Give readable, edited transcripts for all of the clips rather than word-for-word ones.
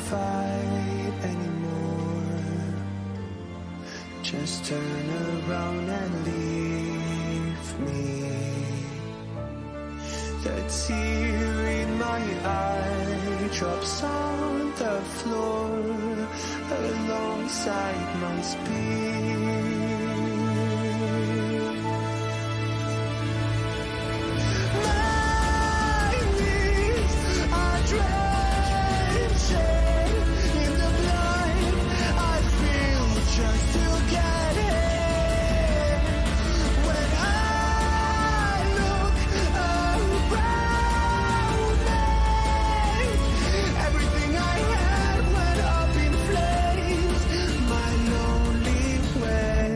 fight anymore. Just turn around and leave me. The tear in my eye drops on the floor alongside my speed. My knees are drenching in the blood I feel just to get in. When I look around me, everything I had went up in flames. My lonely way.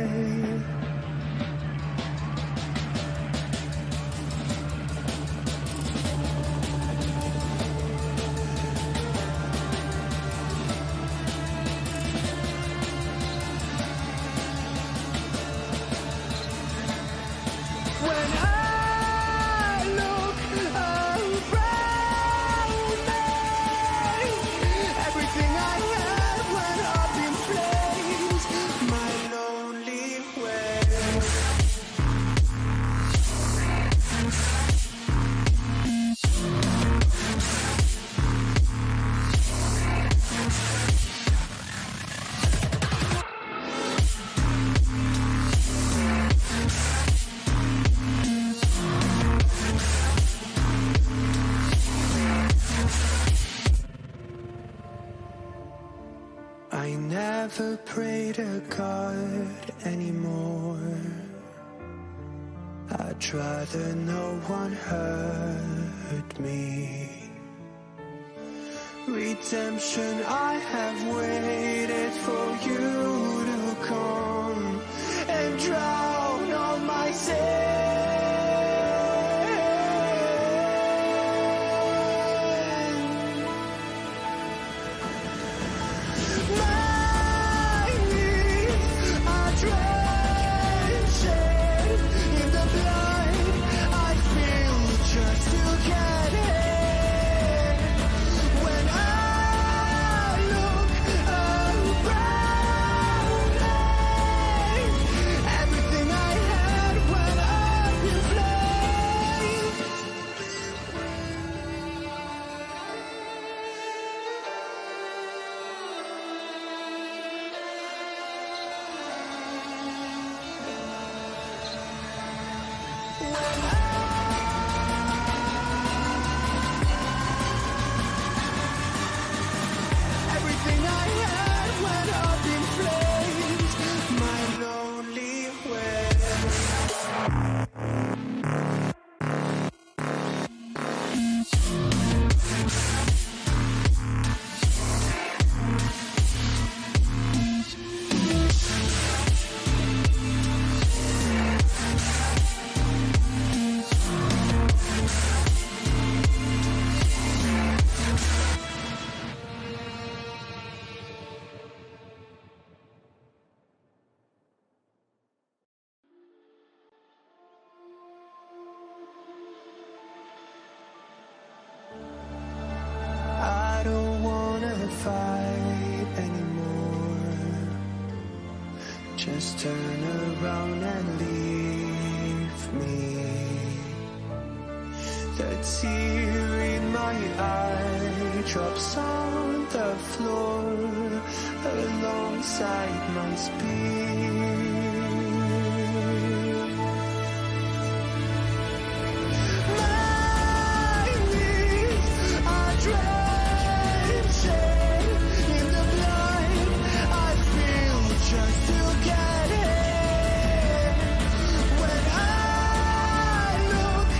When I look around me, everything I had went up in flames. My lonely way. I never pray to God anymore. I'd rather no one hurt me. Redemption, I have waited for you to come and drown all my sins. My knees are drenching in the blood I feel just to get in. When I look around me, everything I had went up in flames. Everything I had went up in flames. My lonely way. I don't wanna fight anymore. Just turn around and leave me. The tear in my eye drops on the floor alongside my speed. My knees are drenching in the blood I feel just to get in. When I look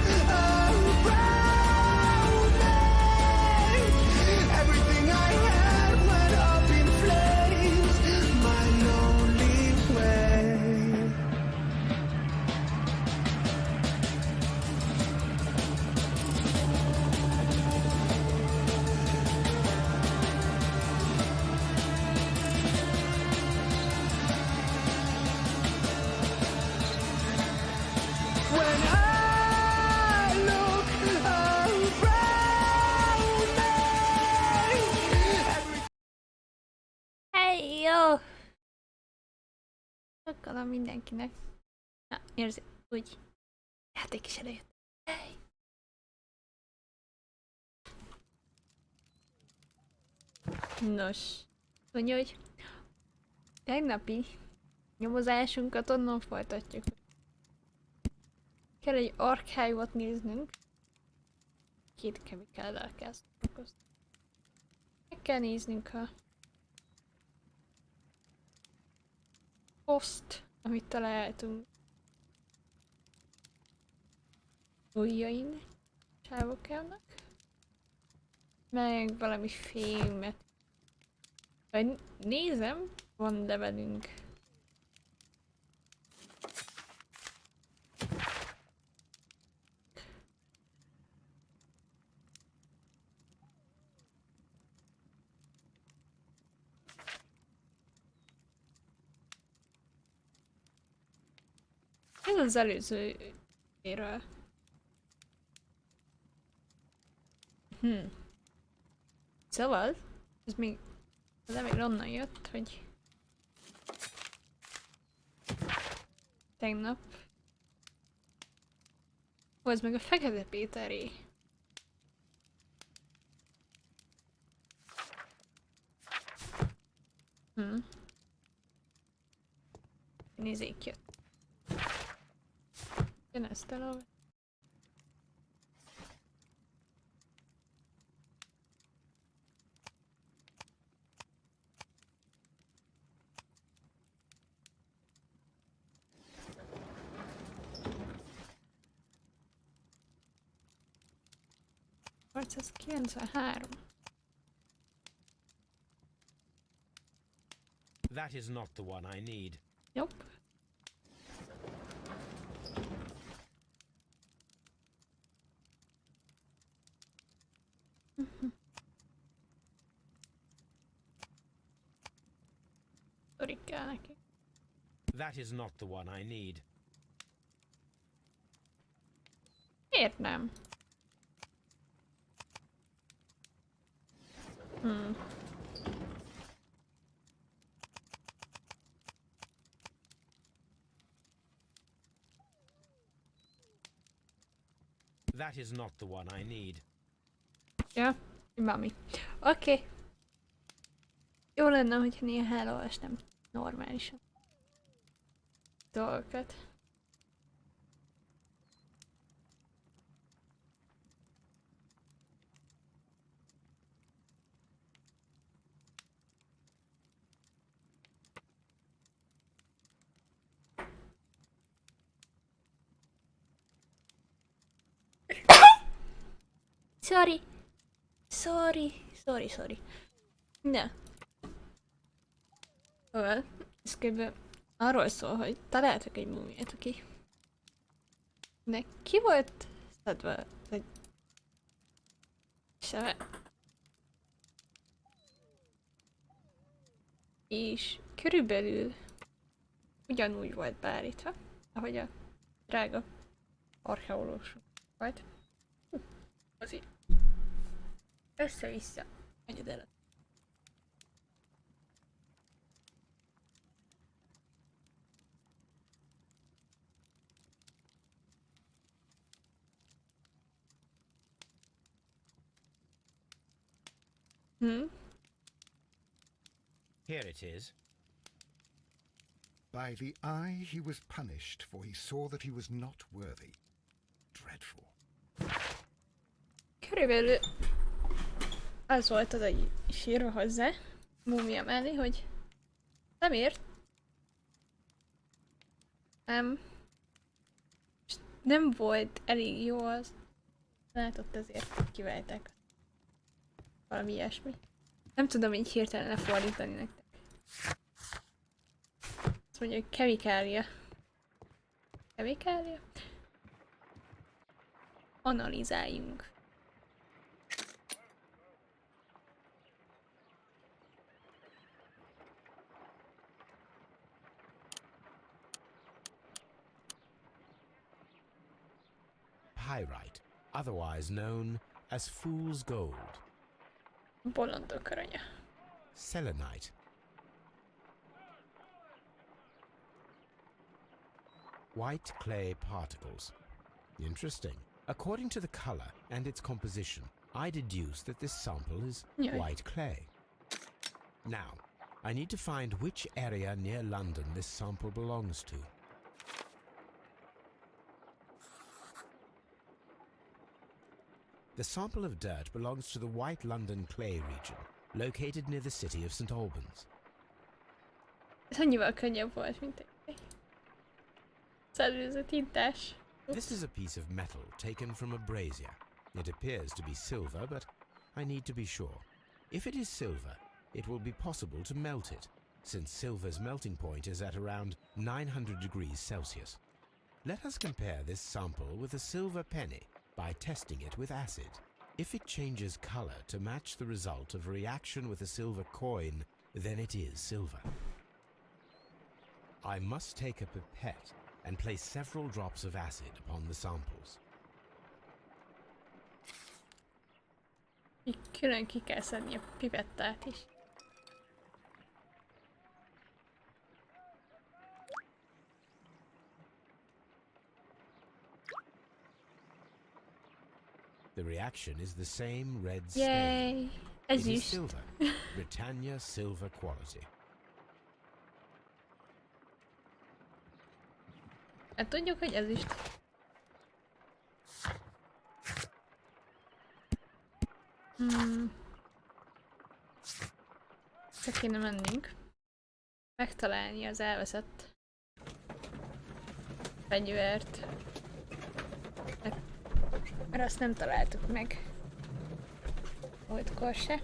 around me, everything I had went up in flames. My lonely way. Sokkolom mindenkinek. Na, érzi, úgy. Játék is elejött. Hey. Nos, mondja, hogy tegnapi nyomozásunkat onnan folytatjuk. Kell egy archívot néznünk. 2 chemical-rel kell szórakozni. Meg kell néznünk a post, amit találtunk ujjain, sávokának, meg valami fémet. Vagy nézem, van levelünk. Ez az előzőről. Szóval, ez még az levél onnan jött, hogy tegnap hozd meg a Fekete Péteré. Nézzék jött. Jön ezt elolvasni. Ez 93. That is not the one I need. Nope. Sorry, kell neki. That is not the one I need. Miért nem? That is not the one I need. Ja, mami. Oké. Jó lenne, hogyha néha elolvasnám normálisan dolgokat. Sorry. Ne. Szóval, ez kb. Arról szól, hogy találtak egy múmiát, aki ki volt szedve egy sebe. És körülbelül ugyanúgy volt beállítva, ahogy a drága archeológus volt. Azért össze-vissza egyed előtt. Here it is. By the eye he was punished, for he saw that he was not worthy. Dreadful. Körülbelül az volt az egy sírva hozzá, múmia mellé, hogy nem ért. Nem volt elég jó az. Látott, ezért kiválták. Valami ilyesmi. Nem tudom így hirtelen lefordítani nektek. Azt mondja, hogy kemikália. Kemikália? Analizáljunk. Pyrite, otherwise known as fool's gold. Bolondok aranya. Selenite, white clay particles. Interesting. According to the color and its composition, I deduce that this sample is Yeah. white clay. Now, I need to find which area near London this sample belongs to. The sample of dirt belongs to the White London clay region, located near the city of St. Albans. Ez annyival könnyebb volt, mint egy szervezetintás. This is a piece of metal taken from a brazier. It appears to be silver, but I need to be sure. If it is silver, it will be possible to melt it, since silver's melting point is at around 900 degrees Celsius. Let us compare this sample with a silver penny by testing it with acid. If it changes color to match the result of a reaction with a silver coin, then it is silver. I must take a pipette and place several drops of acid upon the samples. Így külön ki kell szedni a pipettát is. The reaction is the same red stain. Yay! Ez It is is. silver. Britannia silver quality. Hát tudjuk, hogy ez is. Csak kéne mennünk. Megtalálni az elveszett fegyvert. Mert azt nem találtuk meg. Múltkor se.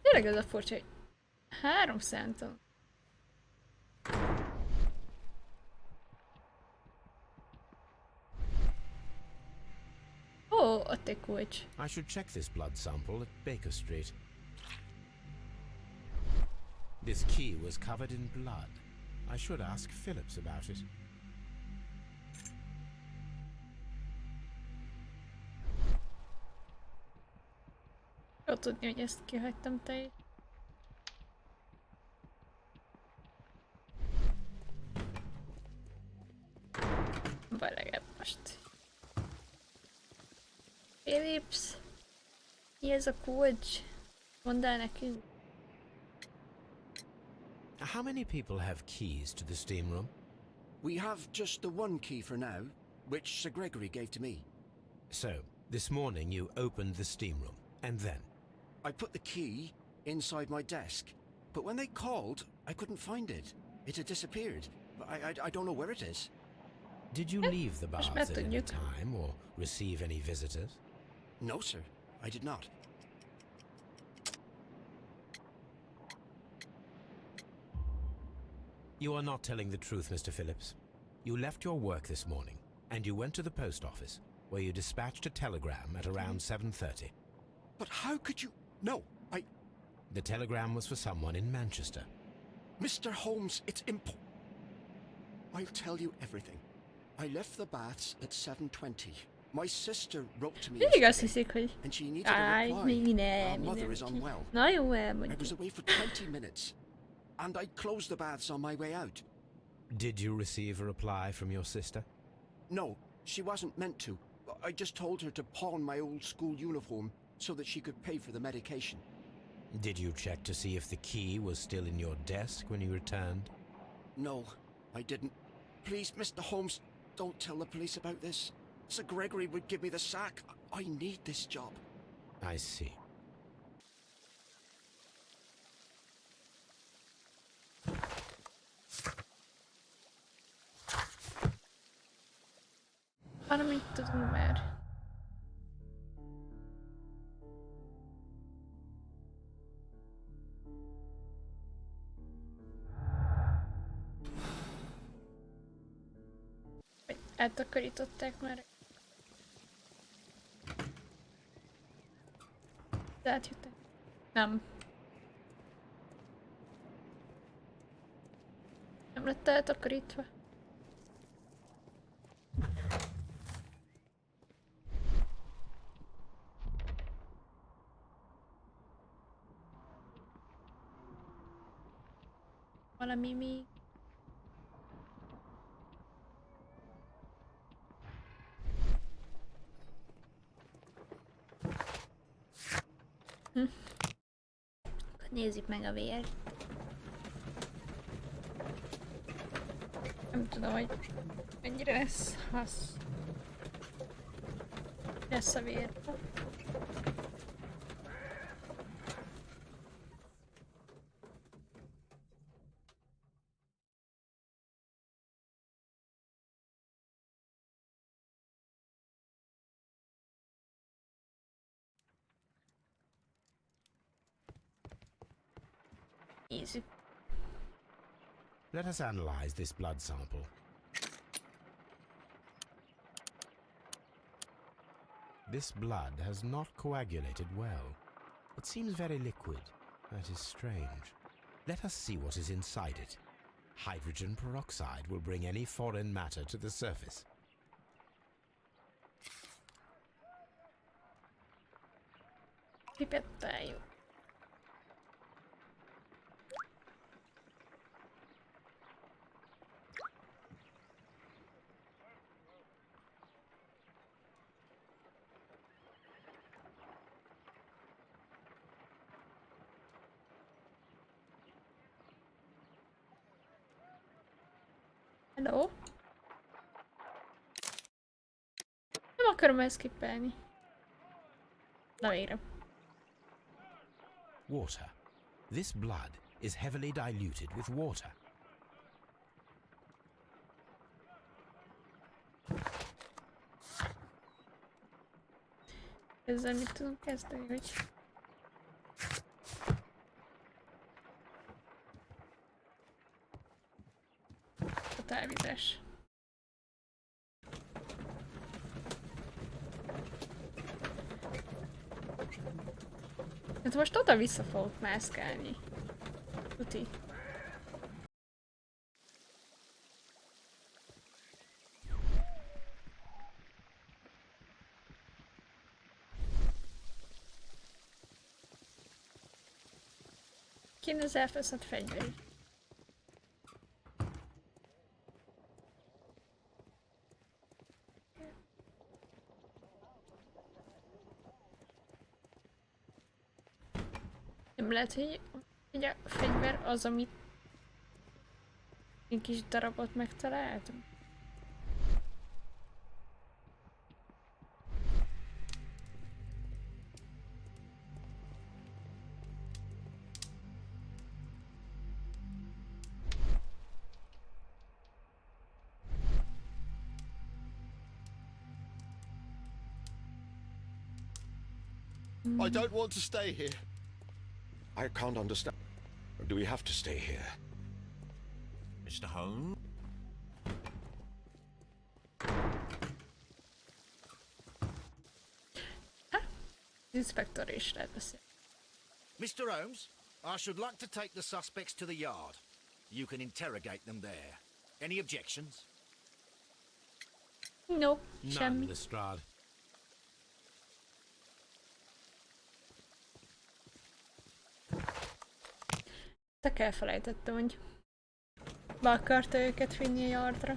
Tényleg ez a furcsa, hogy 3 centon. Ó, ott egy kulcs. I should check this blood sample at Baker Street. This key was covered in blood. I should ask Phillips about it. Jó tudni, hogy ezt kihagytam te is. Vagy legalább most. Phillips. Mi ez a kulcs? Mondd el nekünk. How many people have keys to the steam room? We have just the one key for now, which Sir Gregory gave to me. So, this morning you opened the steam room, and then? I put the key inside my desk, but when they called, I couldn't find it. It had disappeared. I don't know where it is. Did you leave the baths at any megtudjuk. time or receive any visitors? No, sir, I did not. You are not telling the truth, Mr. Phillips. You left your work this morning, and you went to the post office, where you dispatched a telegram at around 7:30. But how could you... No, The telegram was for someone in Manchester. Mr. Holmes, it's I'll tell you everything. I left the baths at 7:20. My sister wrote to me Mindig azt yesterday, hiszik, hogy and she needed a áj, reply. mi nem, Our mi mother nem. is unwell. Na jó, I was elmondjuk. away for 20 minutes, and I closed the baths on my way out. Did you receive a reply from your sister? No, she wasn't meant to. I just told her to pawn my old school uniform so that she could pay for the medication. Did you check to see if the key was still in your desk when you returned? No, I didn't. Please, Mr. Holmes, don't tell the police about this. Sir Gregory would give me the sack. I need this job. I see. Valami mit tudunk már? Vagy eltakarították már? De átjöttek? Nem. Nem lett eltakarítva. Valami még. Akkor nézzük meg a vért. Nem tudom, hogy mennyire lesz a vér. Easy. Let us analyze this blood sample. This blood has not coagulated well. It seems very liquid. That is strange. Let us see what is inside it. Hydrogen peroxide will bring any foreign matter to the surface. Pipettáljuk. Hello? Nem akarom ezt skippelni. Na végre. Water. This blood is heavily diluted with water. Ezzel mit tudunk kezdeni, hogy... Totálvizes. Hát most oda vissza fogok mászkálni. Tuti. Kéne az elfeszett fegyver. Nem lehet, hogy a fegyver az, amit egy kis darabot megtaláltam. I don't want to stay here. I can't understand. Do we have to stay here? Mr. Holmes? Inspektor is lehet beszélni. Mr. Holmes, I should like to take the suspects to the yard. You can interrogate them there. Any objections? No, None, semmi. Lestrade. Csak elfelejtettem, hogy be akarta őket vinni a yardra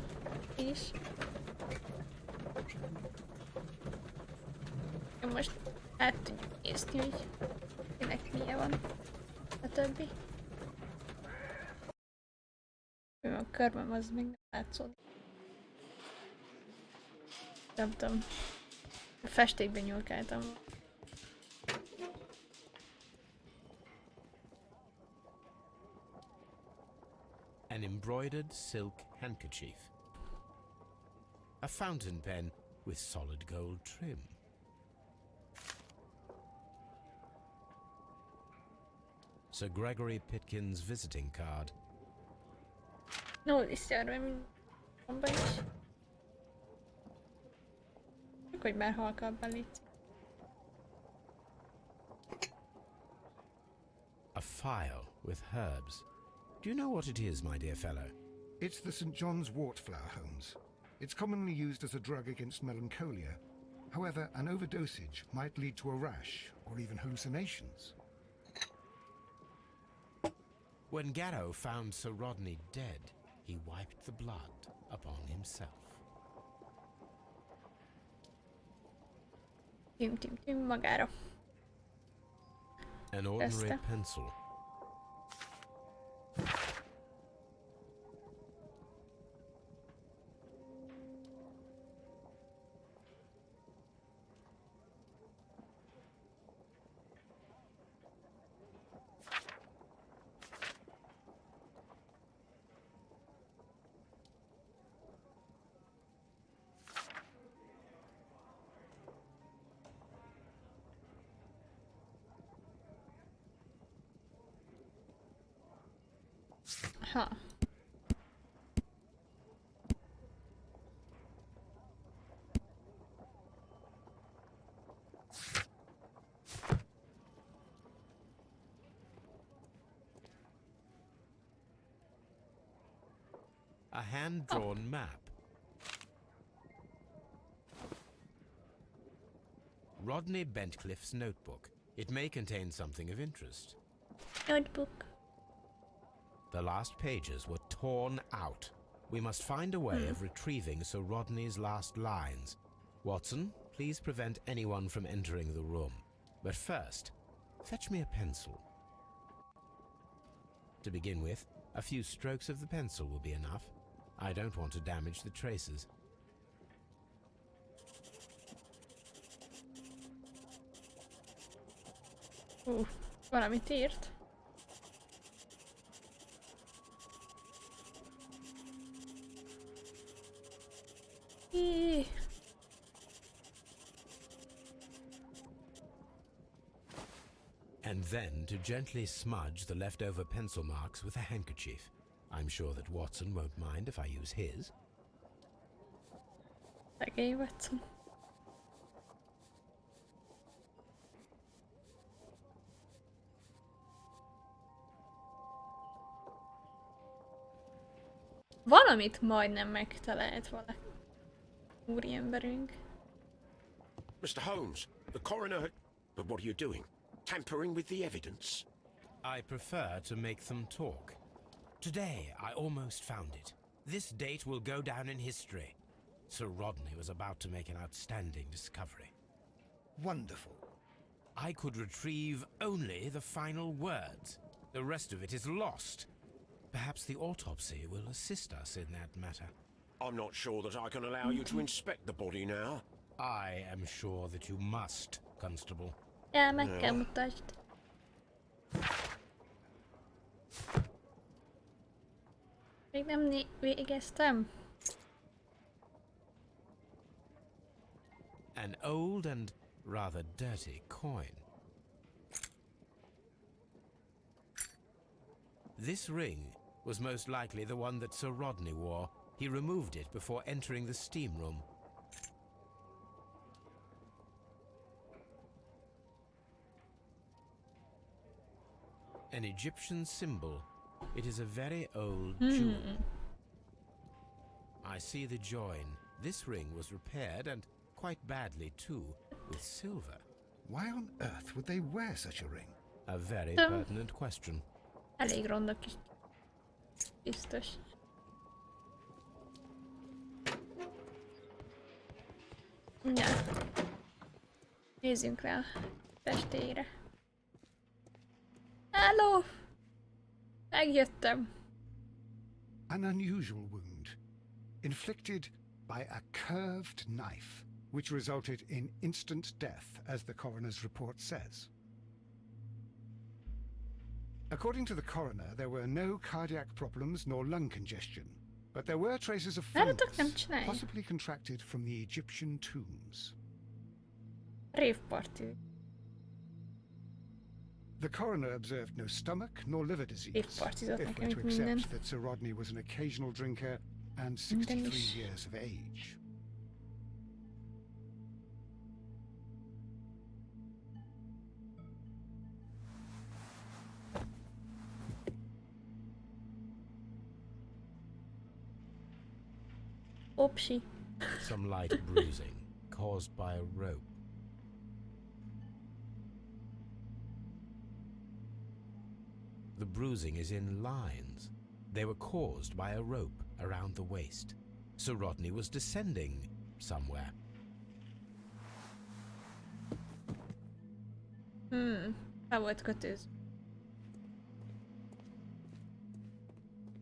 is. Most át tudjuk nézni, hogy kinek milyen van a többi. A körmem az még nem látszódik. Nem tudom. A festékben nyúlkáltam. An embroidered silk handkerchief. A fountain pen with solid gold trim. Sir Gregory Pitkin's visiting card. No, is járva, mint bomba is. Csak hogy már halkabban légy. A file with herbs. Do you know what it is, my dear fellow? It's the St. John's wort flower, Holmes. It's commonly used as a drug against melancholia. However, an overdosage might lead to a rash or even hallucinations. When Garrow found Sir Rodney dead, he wiped the blood upon himself. Tüm, magára. An ordinary Teste. pencil. Ha. A hand-drawn map. Rodney Bentcliffe's notebook. It may contain something of interest. Notebook. The last pages were torn out. We must find a way of retrieving Sir Rodney's last lines. Watson, please prevent anyone from entering the room. But first, fetch me a pencil. To begin with, a few strokes of the pencil will be enough. I don't want to damage the traces. Valamit írt. And then to gently smudge the leftover pencil marks with a handkerchief. I'm sure that Watson won't mind if I use his. Szegény Watson. Valamit majdnem megtalált valaki. Úriemberünk. Mr. Holmes, the coroner had... But what are you doing? Tampering with the evidence? I prefer to make them talk. Today, I almost found it. This date will go down in history. Sir Rodney was about to make an outstanding discovery. Wonderful. I could retrieve only the final words. The rest of it is lost. Perhaps the autopsy will assist us in that matter. I'm not sure that I can allow you to inspect the body now. I am sure that you must, Constable. Ja, meg kell mutasd. Még nem végeztem. An old and rather dirty coin. This ring was most likely the one that Sir Rodney wore. He removed it before entering the steam room. An Egyptian symbol. It is a very old jewel. I see the join. This ring was repaired, and quite badly too, with silver. Why on earth would they wear such a ring? A very pertinent question. Elég ronda kis. Biztos. Ja. Nézzünk rá a testére. Hello! Megjöttem. An unusual wound, inflicted by a curved knife, which resulted in instant death, as the coroner's report says. According to the coroner, there were no cardiac problems nor lung congestion, but there were traces of Nálatok nem fungus, csinálja. possibly contracted from the Egyptian tombs. Révparti. The coroner observed no stomach nor liver disease, Évpartizott if nekem we're to itt minden. accept that Sir Rodney was an occasional drinker and Minden 63 is. years of age. Opsi. Some light bruising caused by a rope. The bruising is in lines. They were caused by a rope around the waist. Sir Rodney was descending somewhere. Fel volt kötőz.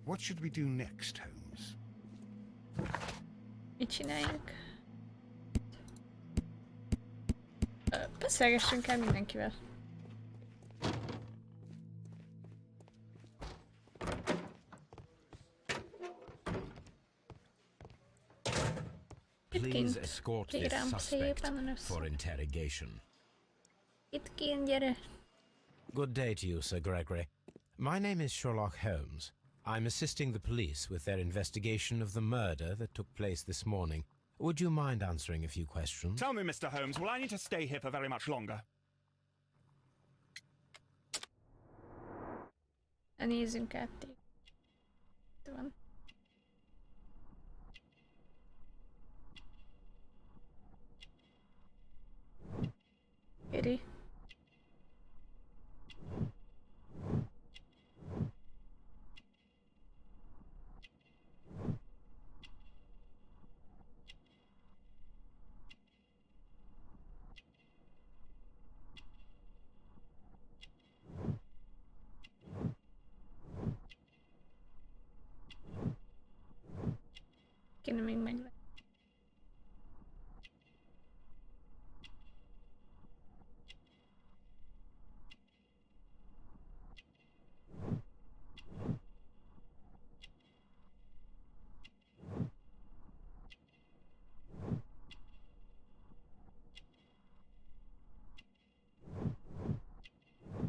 What should we do next, Holmes? Mit csináljunk? Beszélgessünk el mindenkivel. Please escort this kérem suspect szépen össze. for interrogation. Itt kén, gyere. Good day to you, Sir Gregory. My name is Sherlock Holmes. I'm assisting the police with their investigation of the murder that took place this morning. Would you mind answering a few questions? Tell me, Mr. Holmes, will I need to stay here for very much longer? Nézzünk át téged. Itt van. Éri. Kéne még meg.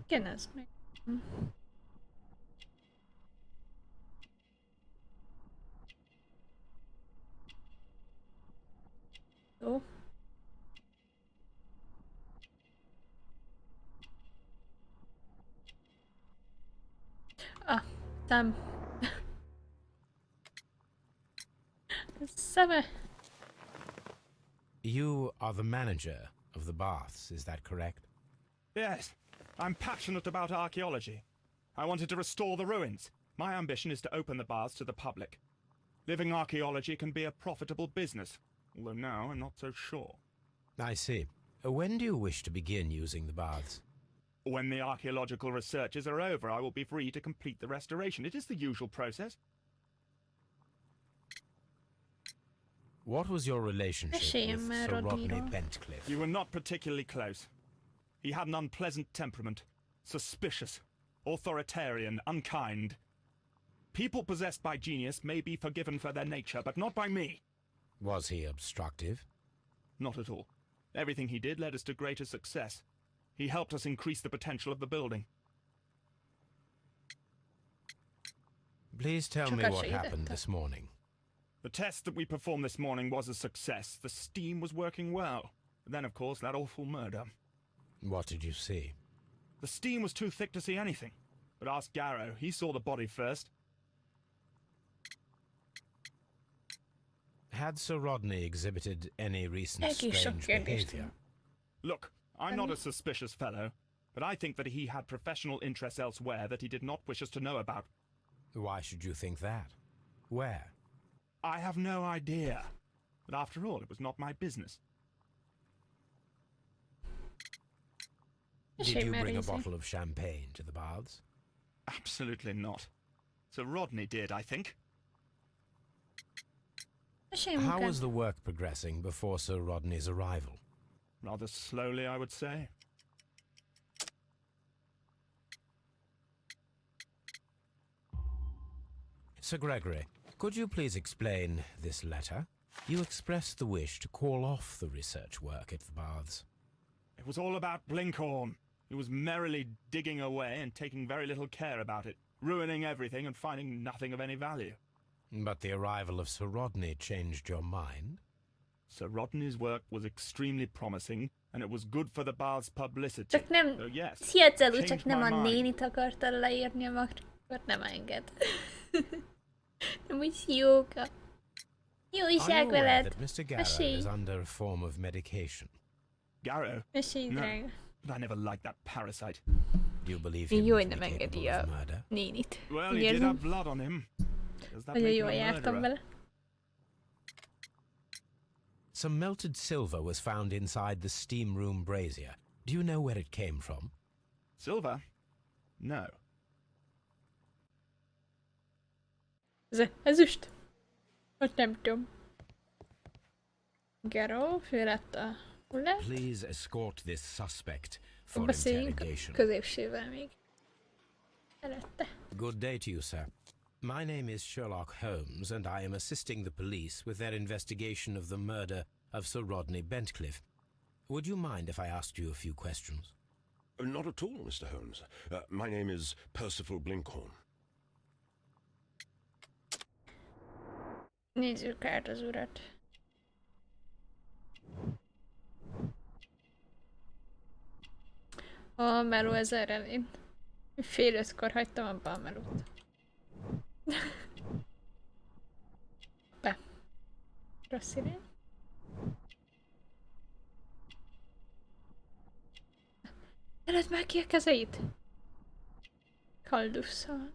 Igen, ez meg. Jó. Ah, szem. Szeme. You are the manager of the baths, is that correct? Yes, I'm passionate about archaeology. I wanted to restore the ruins. My ambition is to open the baths to the public. Living archaeology can be a profitable business, although now I'm not so sure. I see. When do you wish to begin using the baths? When the archaeological researches are over, I will be free to complete the restoration. It is the usual process. What was your relationship with Meséljen már Sir Rodney Rodneyról. Bentcliffe? You were not particularly close. He had an unpleasant temperament, suspicious, authoritarian, unkind. People possessed by genius may be forgiven for their nature, but not by me. Was he obstructive? Not at all. Everything he did led us to greater success. He helped us increase the potential of the building. Please tell me Sokat what segítette. happened this morning. The test that we performed this morning was a success. The steam was working well. But then, of course, that awful murder. What did you see? The steam was too thick to see anything. But ask Garrow. He saw the body first. Had Sir Rodney exhibited any recent Egész sok strange kérdést behavior? van. Look, I'm not a suspicious fellow, but I think that he had professional interests elsewhere that he did not wish us to know about. Why should you think that? Where? I have no idea. But after all, it was not my business. Did Mesélj you már bring a Izzy. bottle of champagne to the baths? Absolutely not. Sir Rodney did, I think. Mesélj How munkád. was the work progressing before Sir Rodney's arrival? Rather slowly, I would say. Sir Gregory, Could you please explain this letter? You expressed the wish to call off the research work at the baths. It was all about Blinkhorn. He was merrily digging away and taking very little care about it, ruining everything and finding nothing of any value. But the arrival of Sir Rodney changed your mind? Sir Rodney's work was extremely promising, and it was good for the bath's publicity. Csak nem... So yes, Sziacáló, csak changed nem my a mind. nénit akarta leírni a akkor nem enged. Nem úgy jóka. Jó Are you újság aware veled. that Mr. Garrow Mesélj. is under a form of medication? Garrow? Mesélj, No, drága. but I never liked that parasite. You believe him Jó, to hogy be nem engedi capable a of murder? nénit. Well, Úgy he did érzem, have blood on him. Does that nagyon make him jól a jártam murderer? vele. Some melted silver was found inside the steam room brazier. Do you know where it came from? Silver? No. Ezüst? Hogy nem tudom. Garrow, ő lett a hullát. Please escort this suspect for Beszéljünk interrogation. középsével még. Előtte. Good day to you, sir. My name is Sherlock Holmes, and I am assisting the police with their investigation of the murder of Sir Rodney Bentcliffe. Would you mind if I asked you a few questions? Not at all, Mr. Holmes. My name is Percival Blinkhorn. Nézzük át az urat. A meló 1000 elén. 4:30-kor hagytam abba a melót. Be. Rossz irány. Ered már ki a kezeit! Kaldusszal.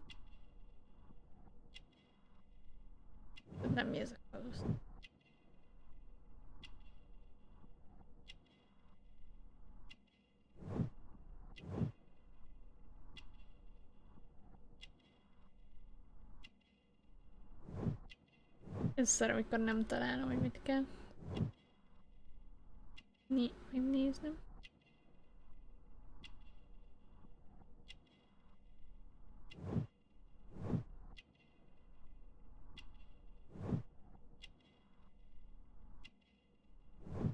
Nem mi ez a kaldusz. Ez szar, amikor nem találom, hogy mit kell. Megnéznem.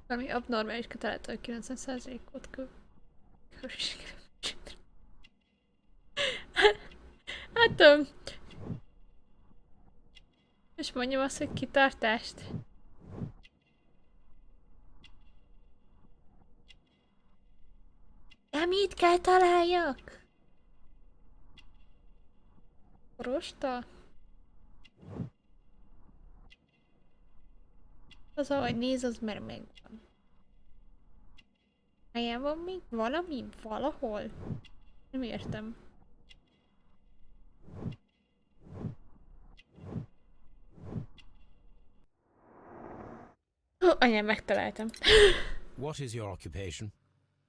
Valami abnormális találta, hogy 90%-ot Hát, és mondjam azt, hogy kitartást. De mit kell találjak? Rosta? Az, ahogy néz, az mert megvan. Helyen van még valami? Valahol? Nem értem. Anyám, megtaláltam. What is your occupation?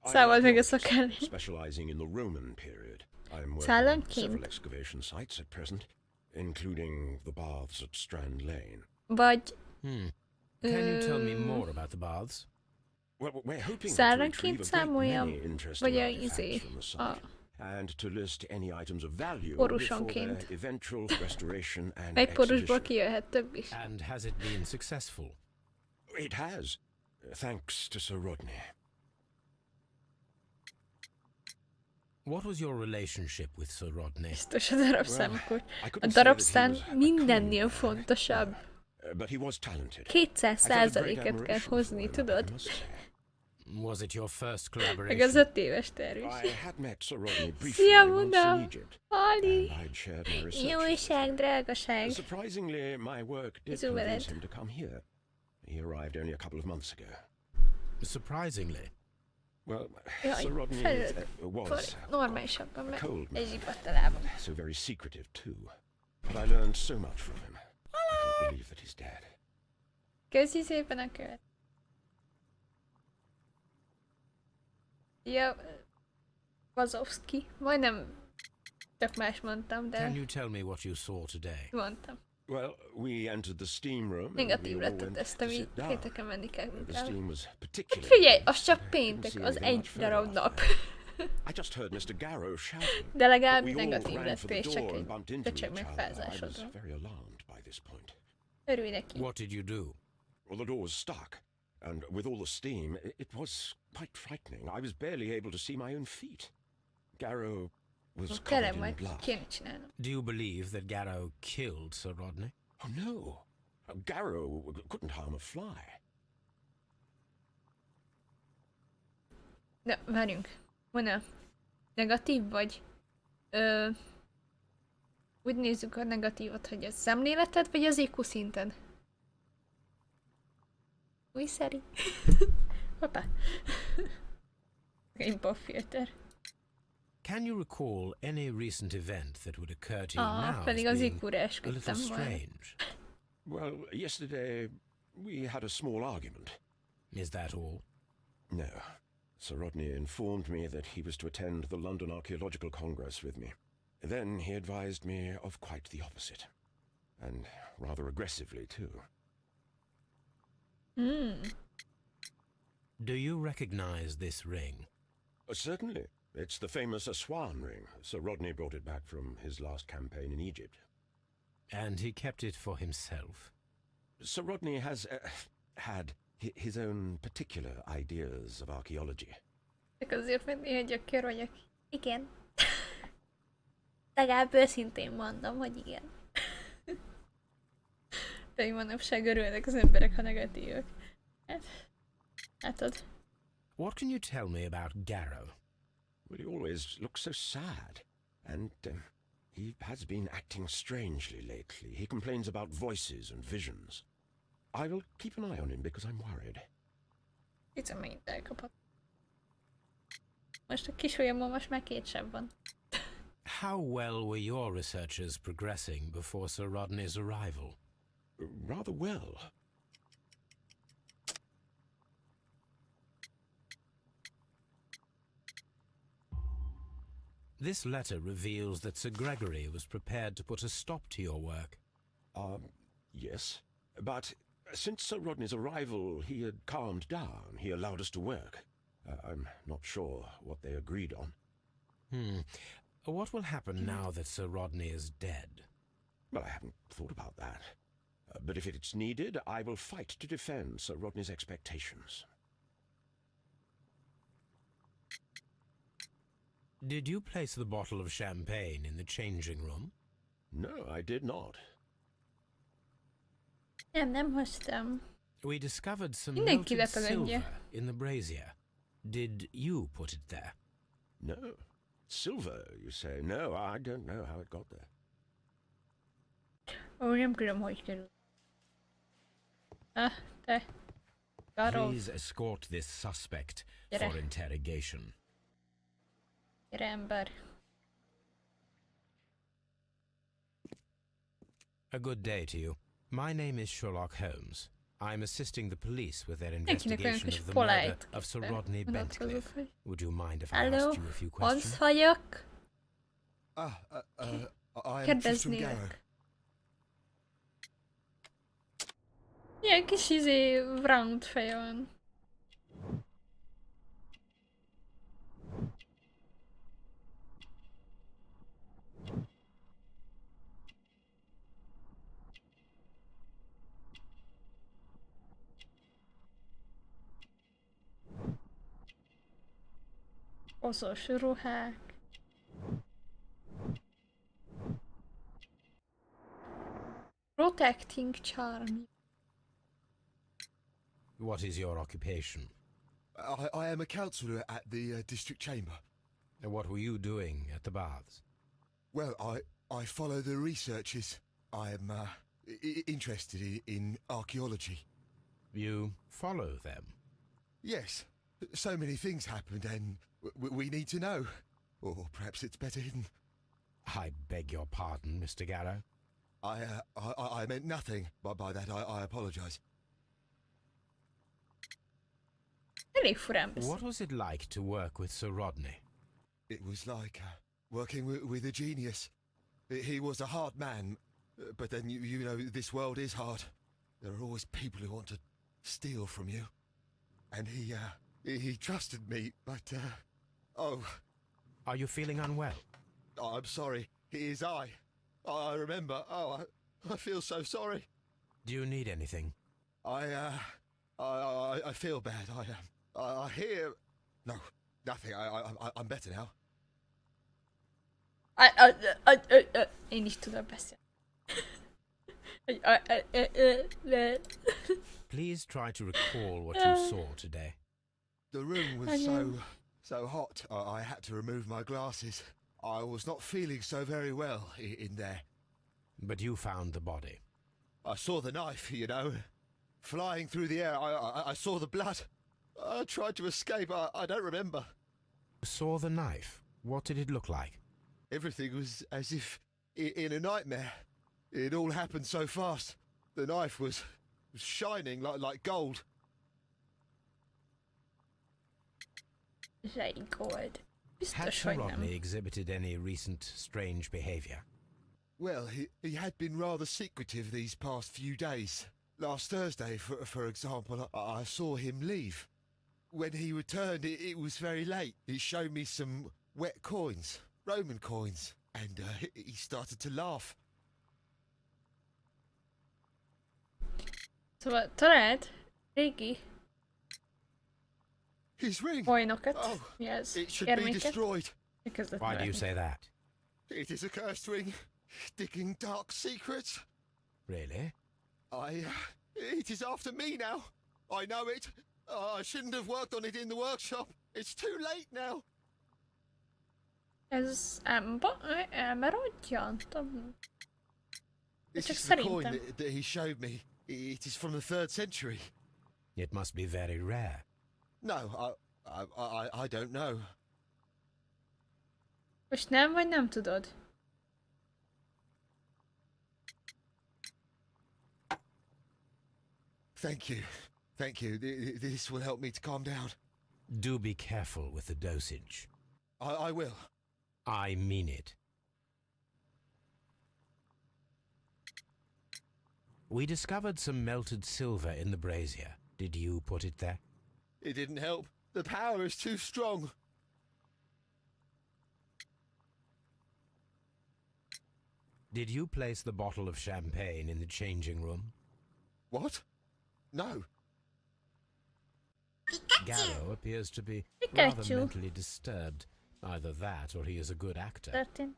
Számold meg a szakállét. Specializing in the Roman period. I'm working on Szállamként. several excavation sites at present, including the baths at Strand Lane. Vagy... Can you tell me more about the baths? Well, we're hoping to Szállanként retrieve a great számoljam, many interesting vagy a artifacts from the site, and to list any items of value before porusonként. their eventual restoration and Egy porusból exhibition. kijöhet több is. And has it been successful? It has, thanks to Sir Rodney. What was your relationship with Sir Rodney? Biztos a darabszámokor. I A couldn't say that he darabszám was a mindennél cool man, fontosabb. but he was talented. 200%-et kell hozni, tudod? Was it your first Meg az collaboration? 5 éves terv I is. had met Sir Rodney briefly Szia, once in Buda! Egypt, Ali! and I'd shared my research. Jó újság, drágaság. Surprisingly, my work did Zo veled. convince him to come here. He arrived only a couple of months ago. Surprisingly. Well, Jaj, Sir Rodney felőtt. was Normálisabban, mert cold man. egyik a lábam. so very secretive too. But I learned so much from him. I can't believe that he's dead. Köszi szépen a követ. Ja, Wazowski. Majdnem tök más mondtam, de Can you tell me what you saw today? mondtam. Well, we entered the steam room and we Negatív all lett a went tesztem, to így sit down. pénteken menni kell The munkába. steam was Hát particularly figyelj, az csak I couldn't péntek, see az anything egy much further darab after nap. that. I just heard Mr. Garrow shouting. De legalább We all negatív ran for the lett, és csak door and egy bumped into köcsög each other. I was megfázásodról. very alarmed by this point. Örülj neki. What did you do? Well, the door was stuck, and with all the steam, it was quite frightening. I was barely able to see my own feet. Garrow was covered Kérem, in majd blood. kéne csinálnom. Do you believe that Garrow killed Sir Rodney? Oh, no. Garrow couldn't harm a fly. De várjunk. Mona, negatív vagy? Úgy nézzük a negatívot, hogy a szemléleted, vagy az IQ szinted? Új szeri. Hoppá. Impov filter. Can you recall any recent event that would occur to you now as pedig az being IQ-ra a little esküdtem volna. strange? Well, yesterday we had a small argument. Is that all? No. Sir Rodney informed me that he was to attend the London Archaeological Congress with me. Then he advised me of quite the opposite. And rather aggressively, too. Do you recognize this ring? Certainly. It's the famous Aswan ring. Sir Rodney brought it back from his last campaign in Egypt. And he kept it for himself? Sir Rodney has had his own particular ideas of archaeology. Csak azért, mert néha gyökér vagyok. Igen. Legalább őszintén mondom, hogy igen. Pedig manapság örülnek az emberek, ha negatívak. Hát, látod. What can you tell me about Garrow? Well, he always looks so sad. And he has been acting strangely lately. He complains about voices and visions. I will keep an eye on him because I'm worried. Hiszem, megint elkapott. Most a kis ujjamon most már 2 seb van. How well were your researchers progressing before Sir Rodney's arrival? Rather well. This letter reveals that Sir Gregory was prepared to put a stop to your work. Yes. But since Sir Rodney's arrival, he had calmed down. He allowed us to work. I'm not sure what they agreed on. What will happen now that Sir Rodney is dead? Well, I haven't thought about that. But if it's needed, I will fight to defend Sir Rodney's expectations. Did you place the bottle of champagne in the changing room? No, I did not. Nem hoztam. We discovered some Mindenki melted letagadja. silver in the brazier. Did you put it there? No. Silver, you say? No, I don't know how it got there. Ó, nem tudom, hogy kerül. Ah, te. Garov. Please escort this suspect Gyere. for interrogation. Gyere, ember. A good day to you. My name is Sherlock Holmes. I'm assisting the police with their Mindenkinek olyan investigation kis of the murder polite. of Sir Rodney Vonatkozók, Bentcliffe. hogy... Would you mind if I Hello, asked you a few Holmes questions? vagyok. I am Tristram Kérdeznélek. Garrow. Ilyen kis round feje van. Oszos ruhák. Protecting charm. What is your occupation? I am a counsellor at the district chamber. And what were you doing at the baths? Well, I follow the researchers. I am interested in archaeology. You follow them? Yes, so many things happened and we need to know. Or perhaps it's better hidden. I beg your pardon, Mr. Garrow. I meant nothing by that. I apologise. Elég furán beszél. Oh. What was it like to work with Sir Rodney? It was like working with a genius. He was a hard man, but then you know this world is hard. There are always people who want to steal from you. And he trusted me, but Oh, Are you feeling unwell? I'm sorry. It is I. I remember. Oh, I feel so sorry. Do you need anything? I feel bad. I hear. No, nothing. I'm better now. Én is tudok beszélni. Please try to recall what you saw today. The room was so hot. I had to remove my glasses. I was not feeling so very well in there. But you found the body. I saw the knife, you know, flying through the air. I saw the blood. I tried to escape. I don't remember. You saw the knife. What did it look like? Everything was as if in a nightmare. It all happened so fast. The knife was shining like gold. Zsejgold. Had Biztos, hogy nem. Rodney exhibited any recent strange behavior? Well, he had been rather secretive these past few days. Last Thursday, for example, I saw him leave. When he returned, it was very late. He showed me some wet coins, Roman coins, and he started to laugh. Szóval talált régi His ring! bajnokat, Oh, mi az? it should be Érméket. destroyed. Elkezdett Why do you nevetni. say that? It is a cursed ring, digging dark secrets. Really? It is after me now. I know it. I shouldn't have worked on it in the workshop. It's too late now. Ez elmaradjon? This Csak is the coin szerintem. that he showed me. It is from the 3rd century. It must be very rare. No, I don't know. Most nem, vagy nem tudod? Thank you. Thank you. This will help me to calm down. Do be careful with the dosage. I will. I mean it. We discovered some melted silver in the brazier. Did you put it there? It didn't help. The power is too strong. Did you place the bottle of champagne in the changing room? What? No. Garrow appears to be rather Pikachu. mentally disturbed. Either that or he is a good actor. Történt.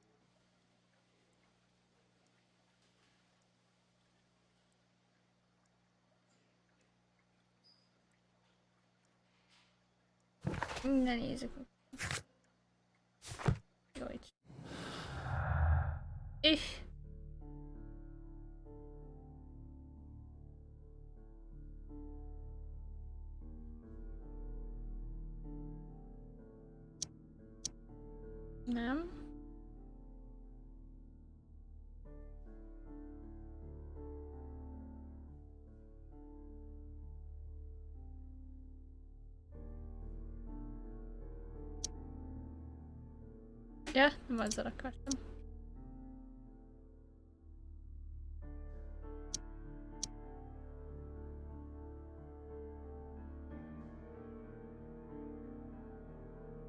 Ne nézzük. Jó, így. És. Nem. Ja, nem azzal akartam.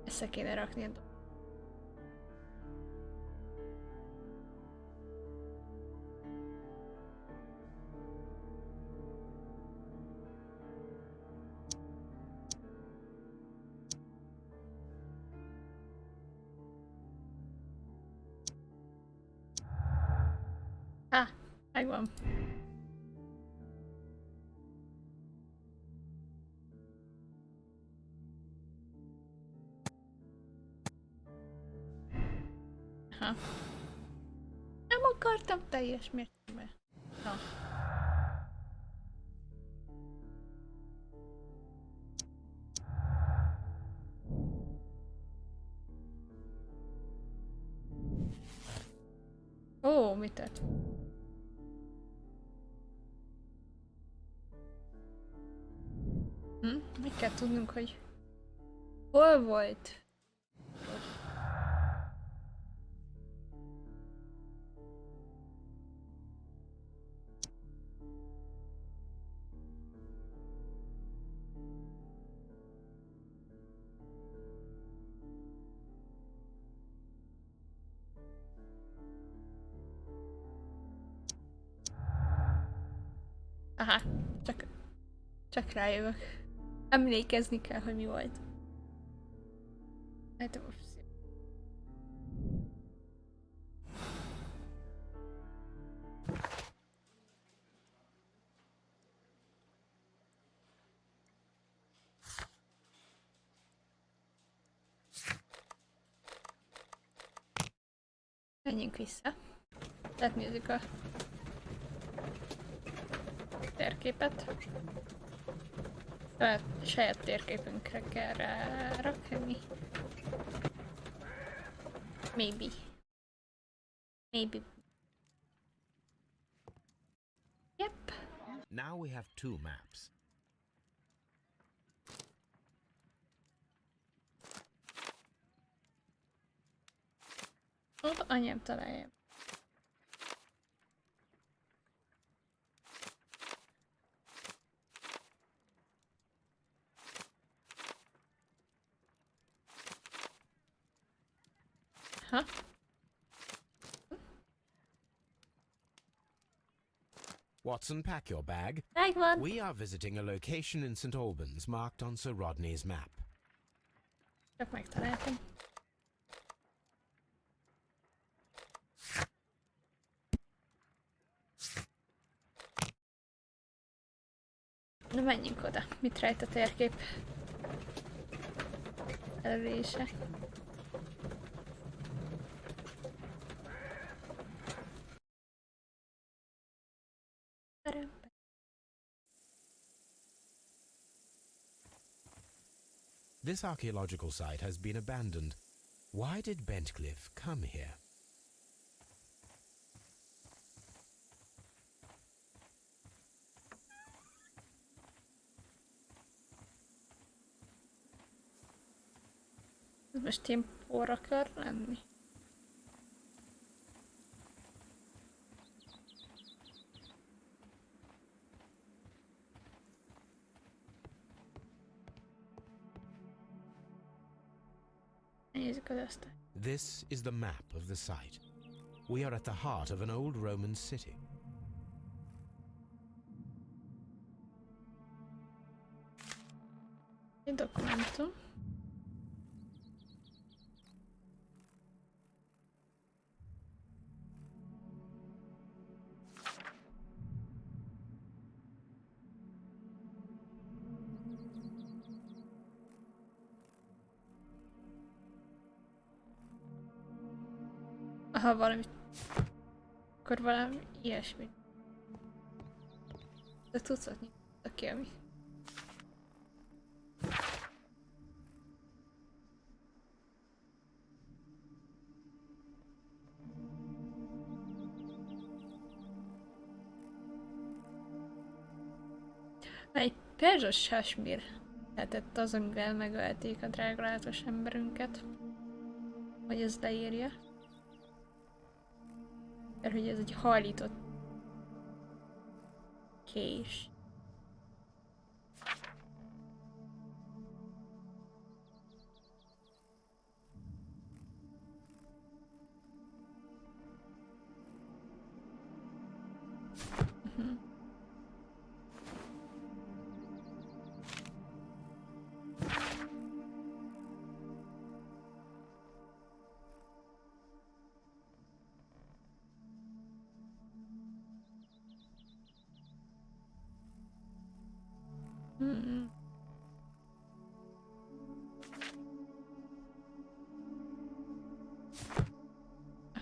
Össze kéne rakni a dolgot. Megvan. Aha. Nem akartam teljes mértékben. Na. Ó, mit tett? Meg kell tudnunk, hogy hol volt. Aha, csak rájövök. Emlékezni kell, hogy mi volt. Hát, menjünk vissza. Tehát nézzük a térképet. Saját térképünkre kell rárakni. Maybe. Yep. Now we have two maps. Ott anyám találja. Ha? Watson, pack your bag. Megvan! We are visiting a location in St. Albans marked on Sir Rodney's map. Csak megtaláltam. Na menjünk oda. Mit rejt a térkép? Előrése. This archaeological site has been abandoned. Why did Bentcliffe come here? Most én por akar lenni? Nézzük az azt. This is the map of the site. We are at the heart of an old Roman city. Egy dokumentum. Ha valami... Akkor valami ilyesmi. De tudsz adni, aki ami. Egy perzsos sásmír lehetett az, amivel megölték a drágalátos emberünket. Hogy ez leírja. Mert hogy ez egy hajlított kés.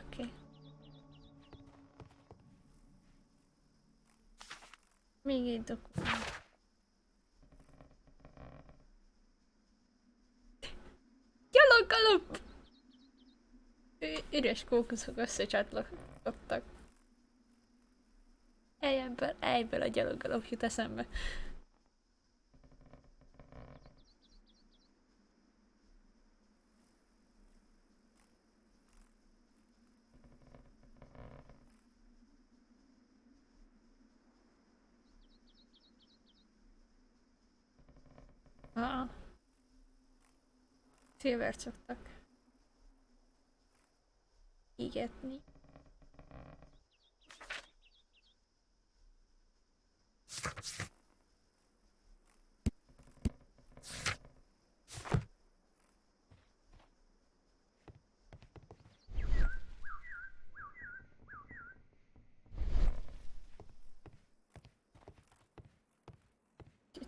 Oké. Még egy dokumentum. Gyaloggalop! Üres kókuszok összecsatlakoztak. Egyből a gyaloggalop jut eszembe. Szilvert szoktak égetni.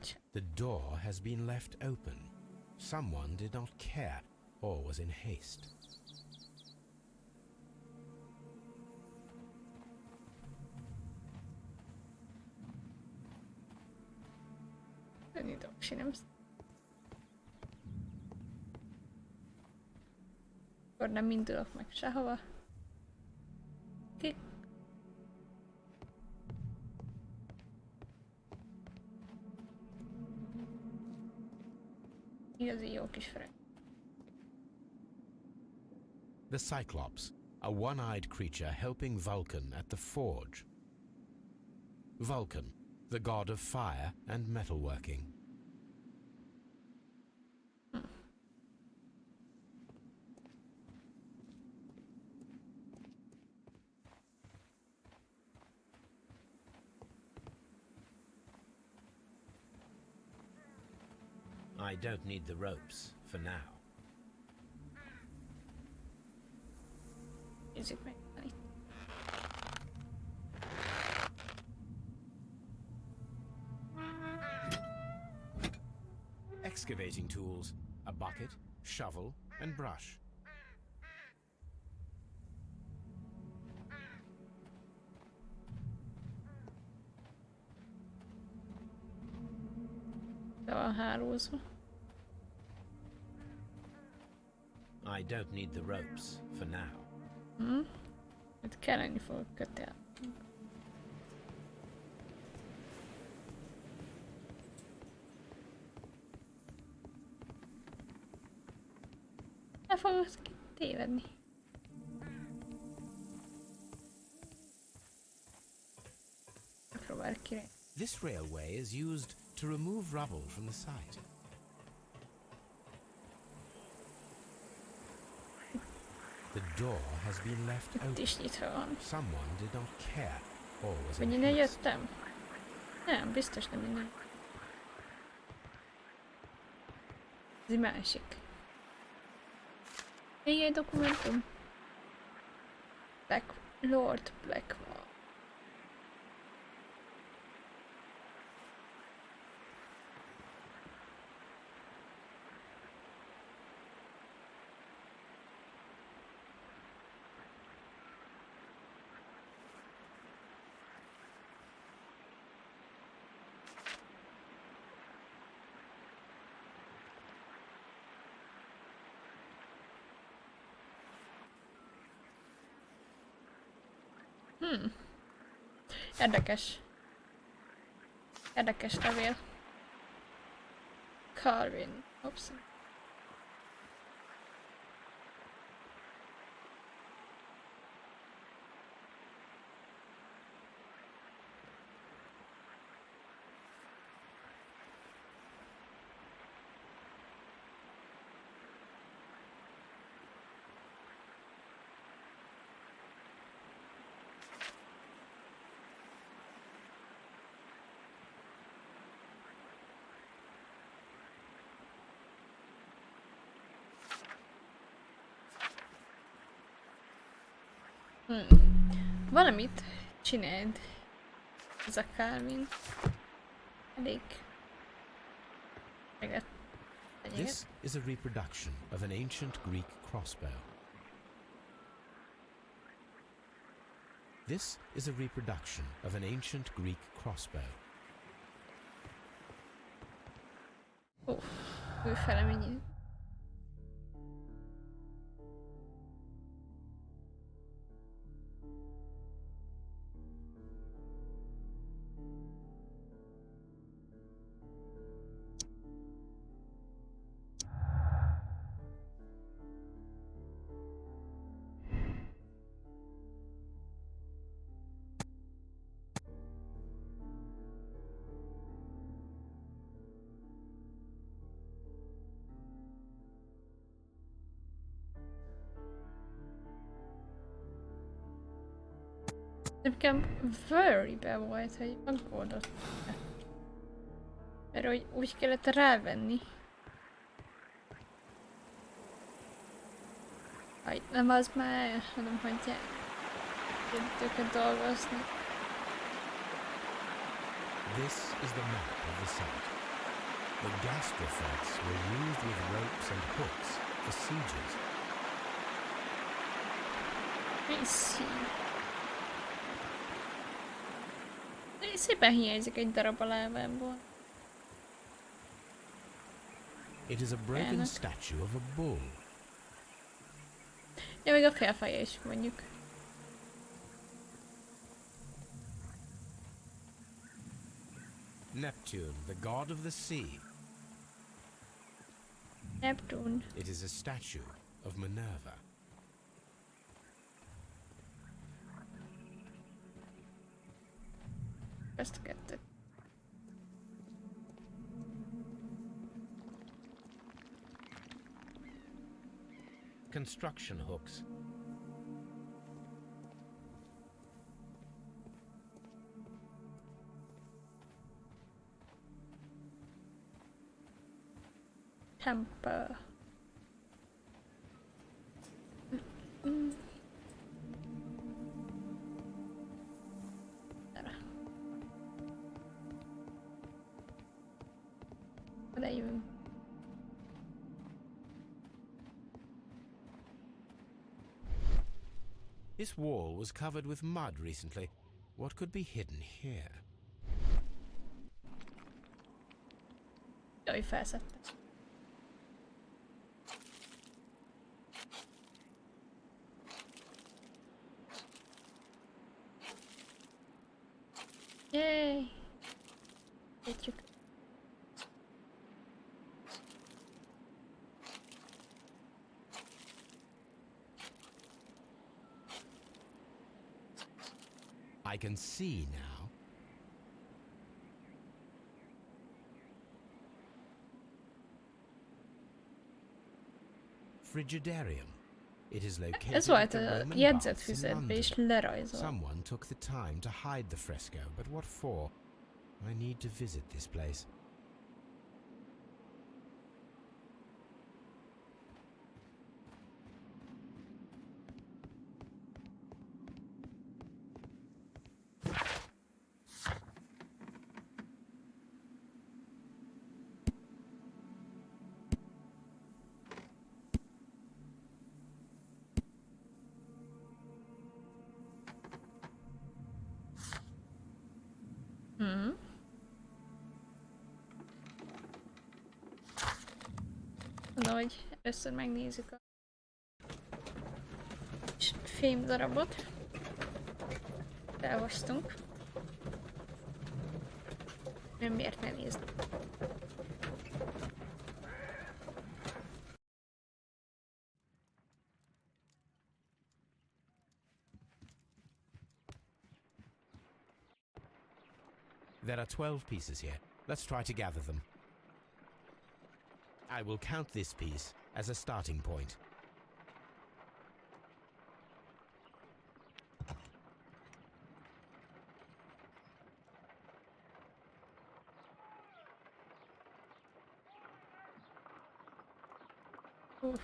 Nincs. The door has been left open. Someone did not care or was in haste. Nyitom, nem. Akkor nem indulok meg sehova. Ki? Igazi jó kis freg. The Cyclops, a one-eyed creature helping Vulcan at the forge. Vulcan, the god of fire and metalworking. I don't need the ropes for now. Nézzük meg. Excavating tools, a bucket, shovel, and brush. Be van hálózva. I don't need the ropes for now. Itt kelleni fog kötél. Ne fogsz tévedni. Próbálj ki. This railway is used to remove rubble from the site. The door has been left Itt open. is nyitva van. Someone did not care or was Vagy in innen haste. jöttem? Nem, biztos nem innen. Ez egy másik. Még egy dokumentum. Lord Blackwell. Érdekes. Érdekes levél. Calvin. Oops. Valamit csináld. Ez a Calvin. Elég. This is a reproduction of an ancient Greek crossbow. This is a reproduction of an ancient Greek crossbow. Ő fele mennyi. Nekem very-be volt, hogy aggódott. Mert hogy úgy kellett rávenni. Aj, nem az már, hanem hagyják őket dolgozni. This is the map of the site. The gastrofex were used with ropes and hooks for sieges. I see. Szépen hiányzik egy darab a lábámból. It is a broken statue of a bull. Ja, még a félfeje is mondjuk. Neptune, the god of the sea. Neptune. It is a statue of Minerva. Ezt a kettőt. Construction hooks. Temple. Oda jövünk. This wall was covered with mud recently. What could be hidden here? Jaj, felszedtem. Yay! Értjük. I can see now. Frigidarium. It is located Ez at volt the a Roman jegyzetfüzetbe baths in is London. lerajzol. Someone took the time to hide the fresco, but what for? I need to visit this place. Mondom, hogy először megnézzük a fémdarabot. Elhoztunk. Nem miért ne nézni. There are 12 pieces here. Let's try to gather them. I will count this piece as a starting point. Uff.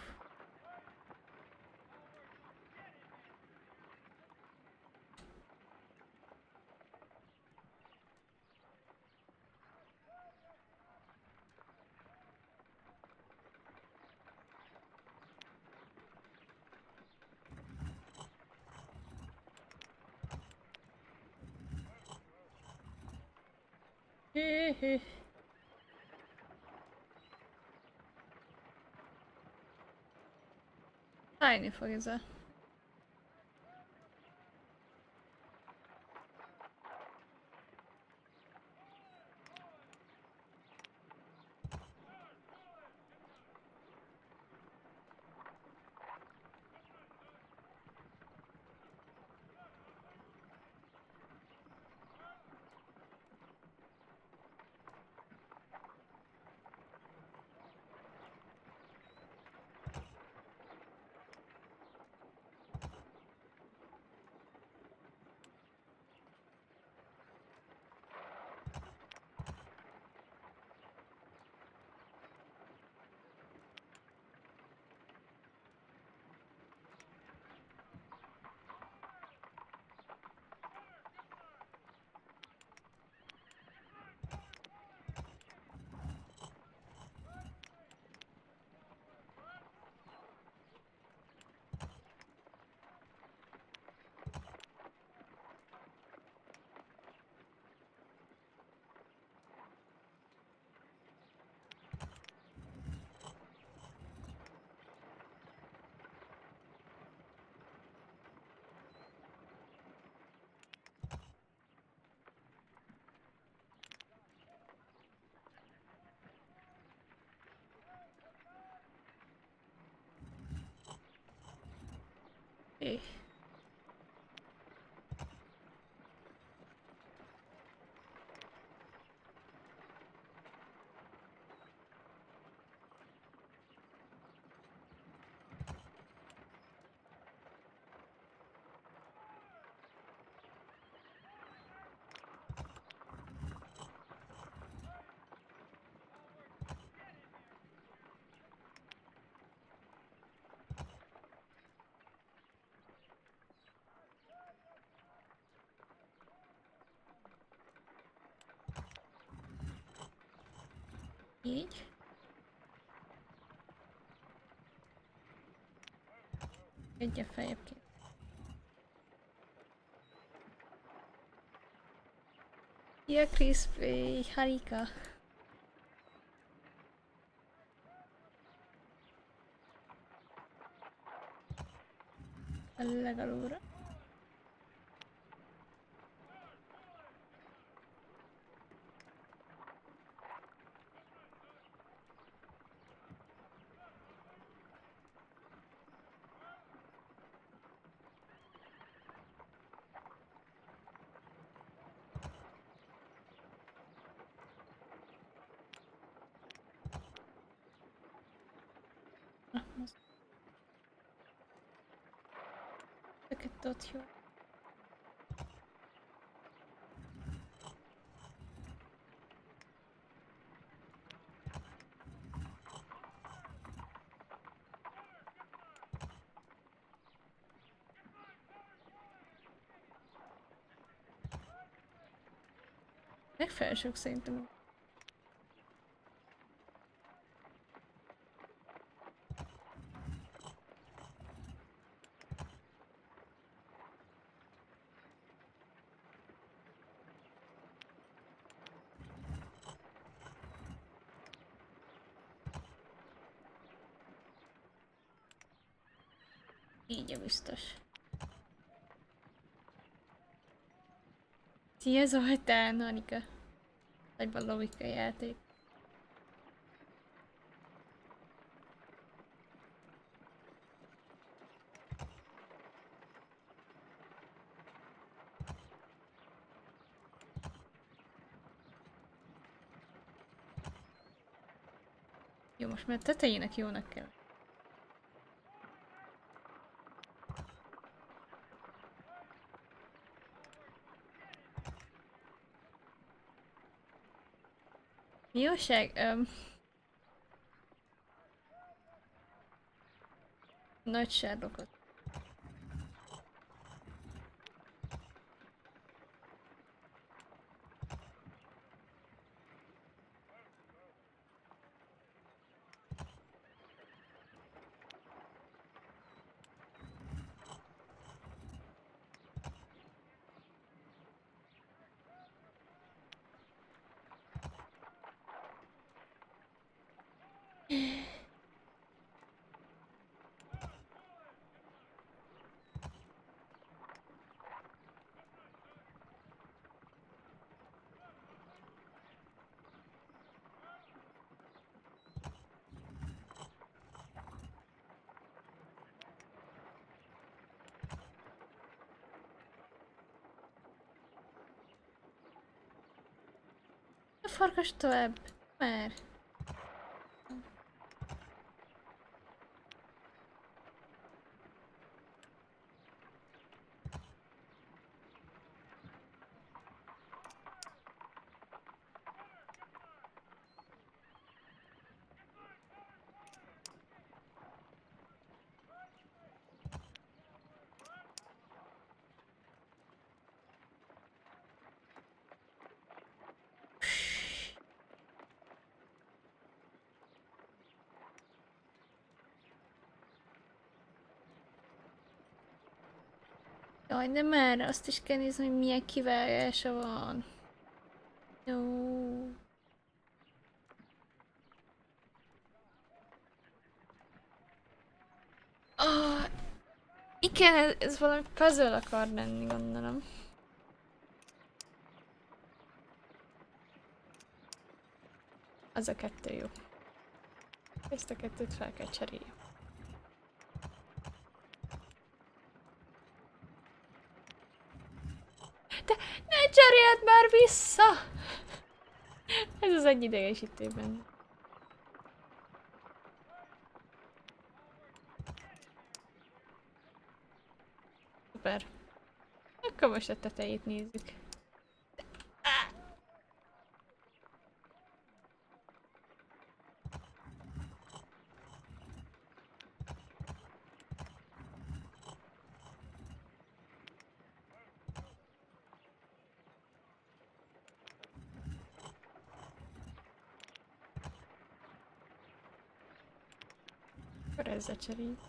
Fájni fog ez a... Oké. Így. Egyre feljebb ki. Szia Crispy, Harika. A legalulra. Ezeket ott jó. Megfelelő sok szerintem. Így a biztos. Szia Zoltán, Anika. Nagyban logika játék. Jó, most már tetejének jónak kell. Jóság, nagy Sherlockot. A farkas tovább, már. Jaj, de már azt is kell nézni, hogy milyen kivágása van. Jó. Ah, igen, ez valami puzzle akar lenni, gondolom. Az a kettő jó. Ezt a kettőt fel kell cserélni. Jöjjed már vissza! Ez az egy idegesítőben. Szuper. Akkor most a tetejét nézzük. Akkor ezzel cseréljük.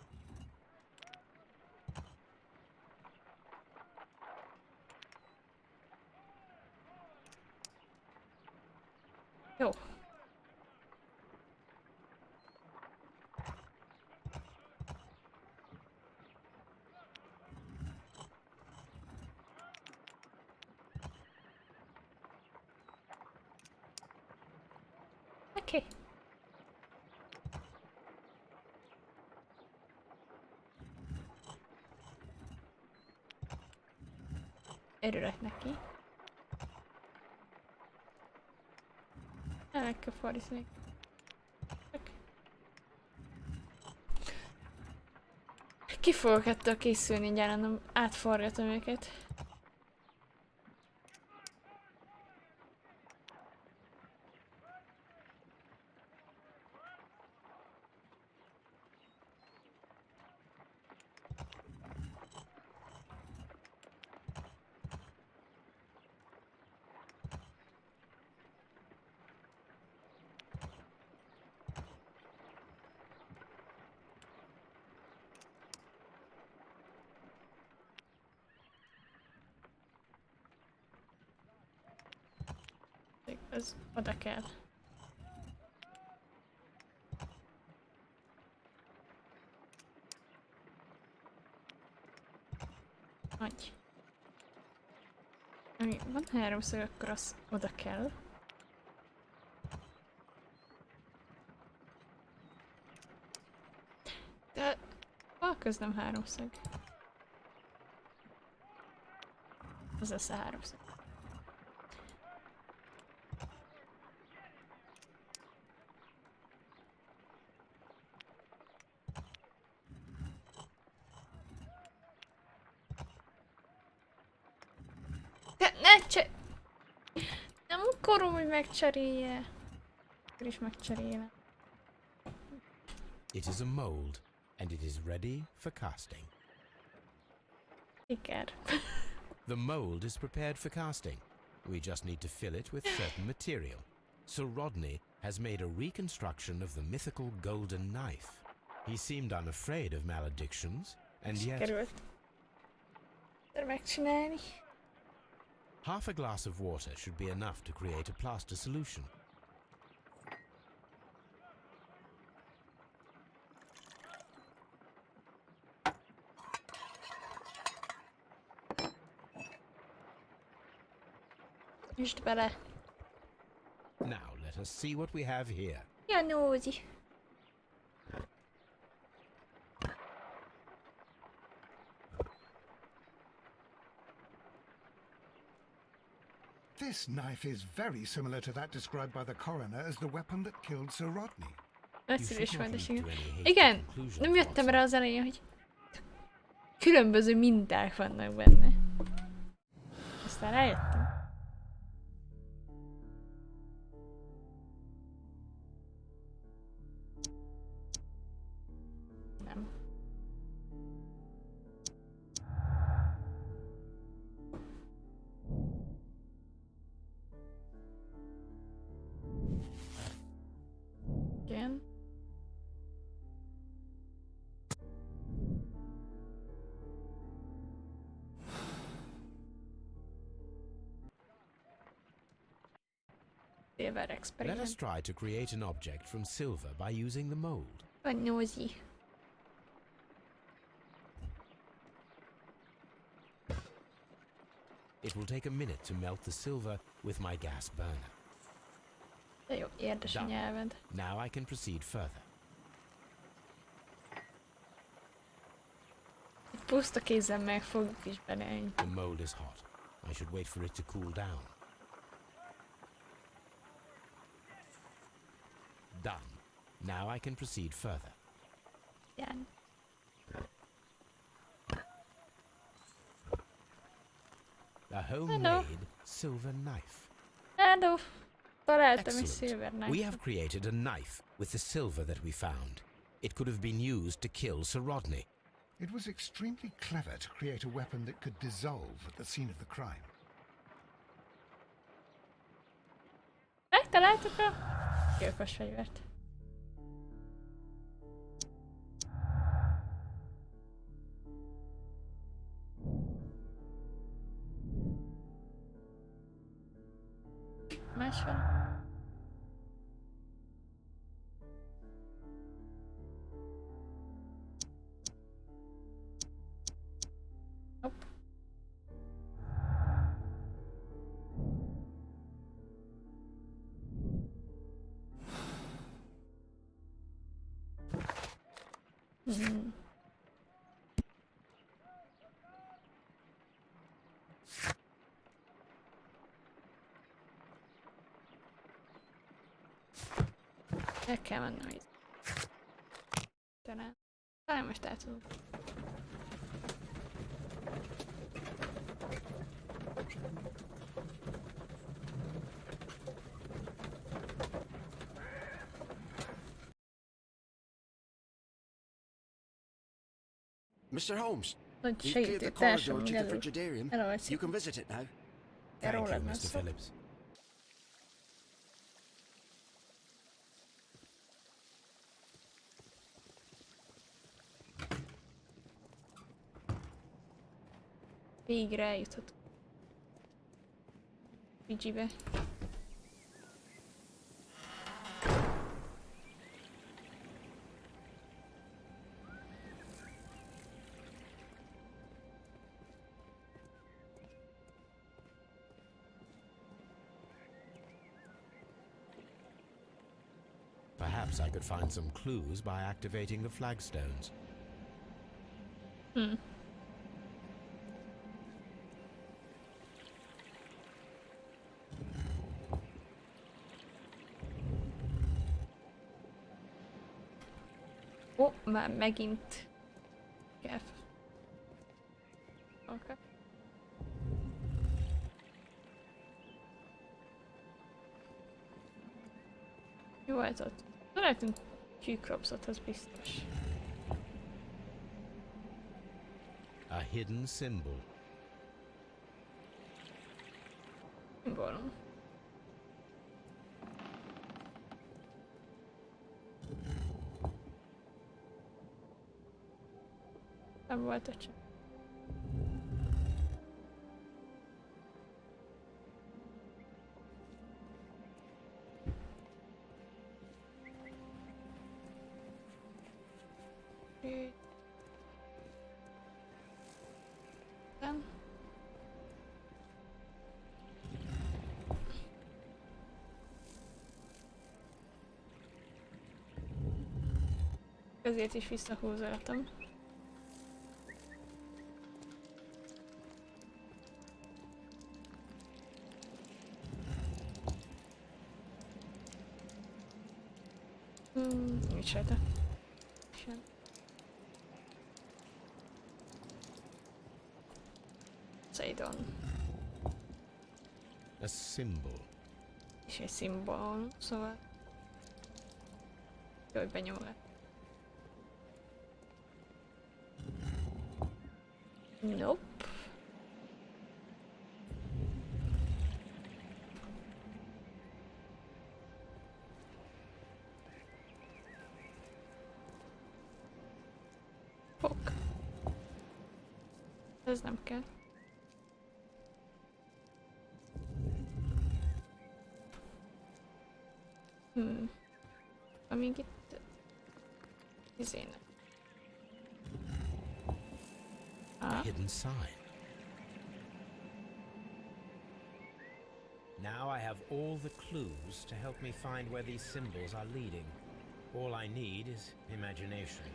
Jó. Oké. Örülök neki. El kell fordítani. Ki fogok ettől készülni, gyáron átforgatom őket. Ez oda kell. Nagy. Ami van háromszög, akkor az oda kell. De hol közlöm háromszög? Az lesz a háromszög. Nem akarom, hogy megcserélje. Akkor is megcserélem. It is a mold, and it is ready for casting. Siker. The mold is prepared for casting. We just need to fill it with certain material. Sir Rodney has made a reconstruction of the mythical golden knife. He seemed unafraid of maledictions, and yet... Sikerült. Megcsinálni. Half a glass of water should be enough to create a plaster solution. Üsd bele. Now let us see what we have here. Ja, nózi. This knife is very similar to that described by the coroner as the weapon that killed Sir Rodney. Nagyszerű is volt, és igen. to any hasty Igen, conclusions, nem jöttem Watson. rá az elején, hogy különböző minták vannak benne. Aztán rájöttem. Nem. Igen. Silver Let us experiment. try to create an object from silver by using the mold. Vagy nózi. It will take a minute to melt the silver with my gas burner. De jó, érdes a Done. nyelved. Now I can proceed further. Puszta kézzel meg fogjuk is beleelni. The mold is hot. I should wait for it to cool down. done. Now I can proceed further. Igen. A homemade silver knife. Hello! Találtam egy Excellent. silver knife. We have created a knife with the silver that we found. It could have been used to kill Sir Rodney. It was extremely clever to create a weapon that could dissolve at the scene of the crime. Megtaláltuk a gyilkos fegyvert. Más van? Hopp. El kell mennem itt. Talán most el tudom. Mr. Holmes, Nagy you've cleared the segítő corridor társam to the elő. frigidarium. You Elolvaszik. can visit it now. Thank you, Rólad Mr. van szó. Phillips. Végre eljuthatunk. Fiji-be. Perhaps I could find some clues by activating the flagstones. Ó, már megint kell. Oké. Jó volt ott. Találtunk Q-cropsot, az biztos. A hidden symbol. Szimbólum. Nem volt a csak. Nem. Ezért is visszahúzoltam. Nincs rajta. Sem. Saidon. A symbol. És egy szimbólum, szóval... Jó, hogy benyomgat. Nope. Fok. Ez nem kell. Amíg itt... Izének. A hidden sign. Now I have all the clues to help me find where these symbols are leading. All I need is imagination.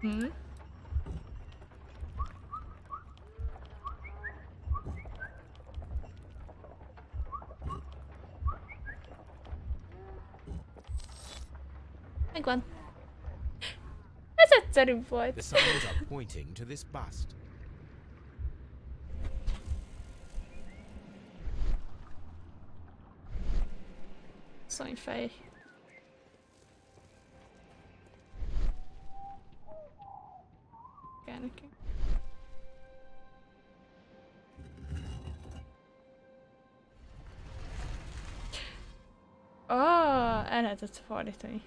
Hm? Megvan. Ez egyszerűbb volt. The signs are pointing to this bust. Szonyfej. Kell neki. El lehetett fordítani.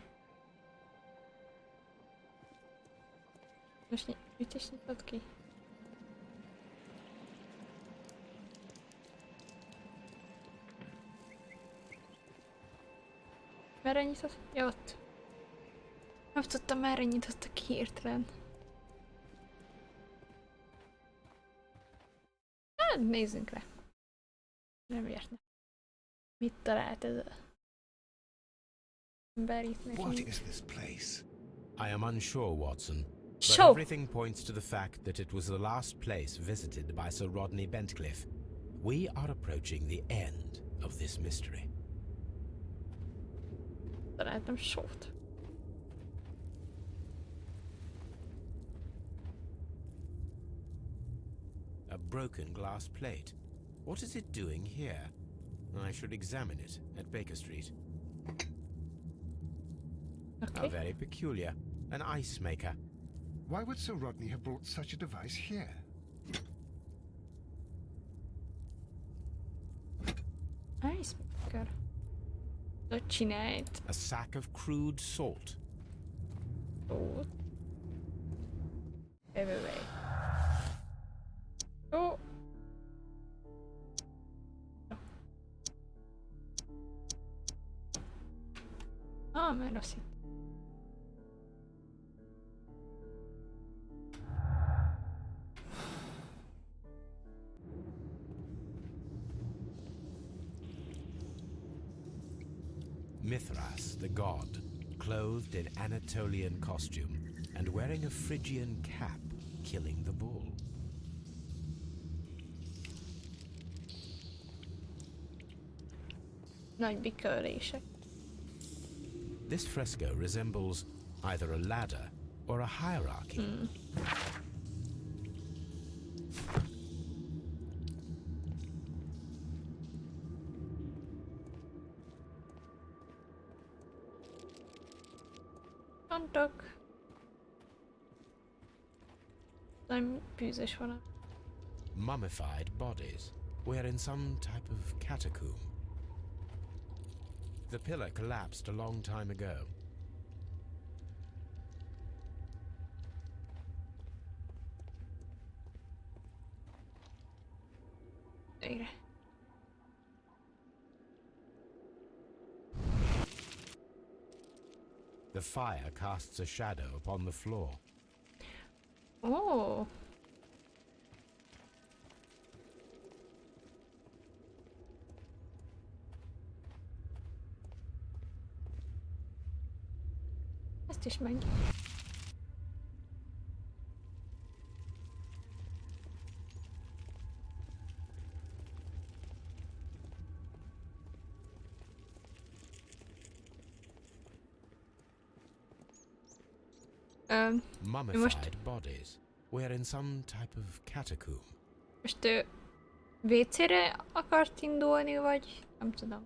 Most mit is nyitott ki? Merre nyitott? Ja, ott. Nem tudtam, merre nyitott ki hirtelen. Hát, nézzünk rá. Nem értne. Mit talált ez a ember itt neki? What is this place? I am unsure, Watson. But Sure. everything points to the fact that it was the last place visited by Sir Rodney Bentcliffe. We are approaching the end of this mystery. Találtam sót. A broken glass plate. What is it doing here? I should examine it at Baker Street. Okay. How very peculiar. An ice maker. Why would Sir Rodney have brought such a device here? Ice maker. Ott csinált. A sack of crude salt. Sót. Everywhere. Ó. Már rossz itt. Mithras, the god, clothed in Anatolian costume and wearing a Phrygian cap, killing the bull. Nagy bikörlések. This fresco resembles either a ladder or a hierarchy. Csontok. Nem bűzös valami. Mummified bodies. We're in some type of catacomb. The pillar collapsed a long time ago. Végre. The fire casts a shadow upon the floor. Ó. Ezt is meg. Mummified bodies. We're in some type of catacomb. Most ő WC-re akart indulni, vagy nem tudom.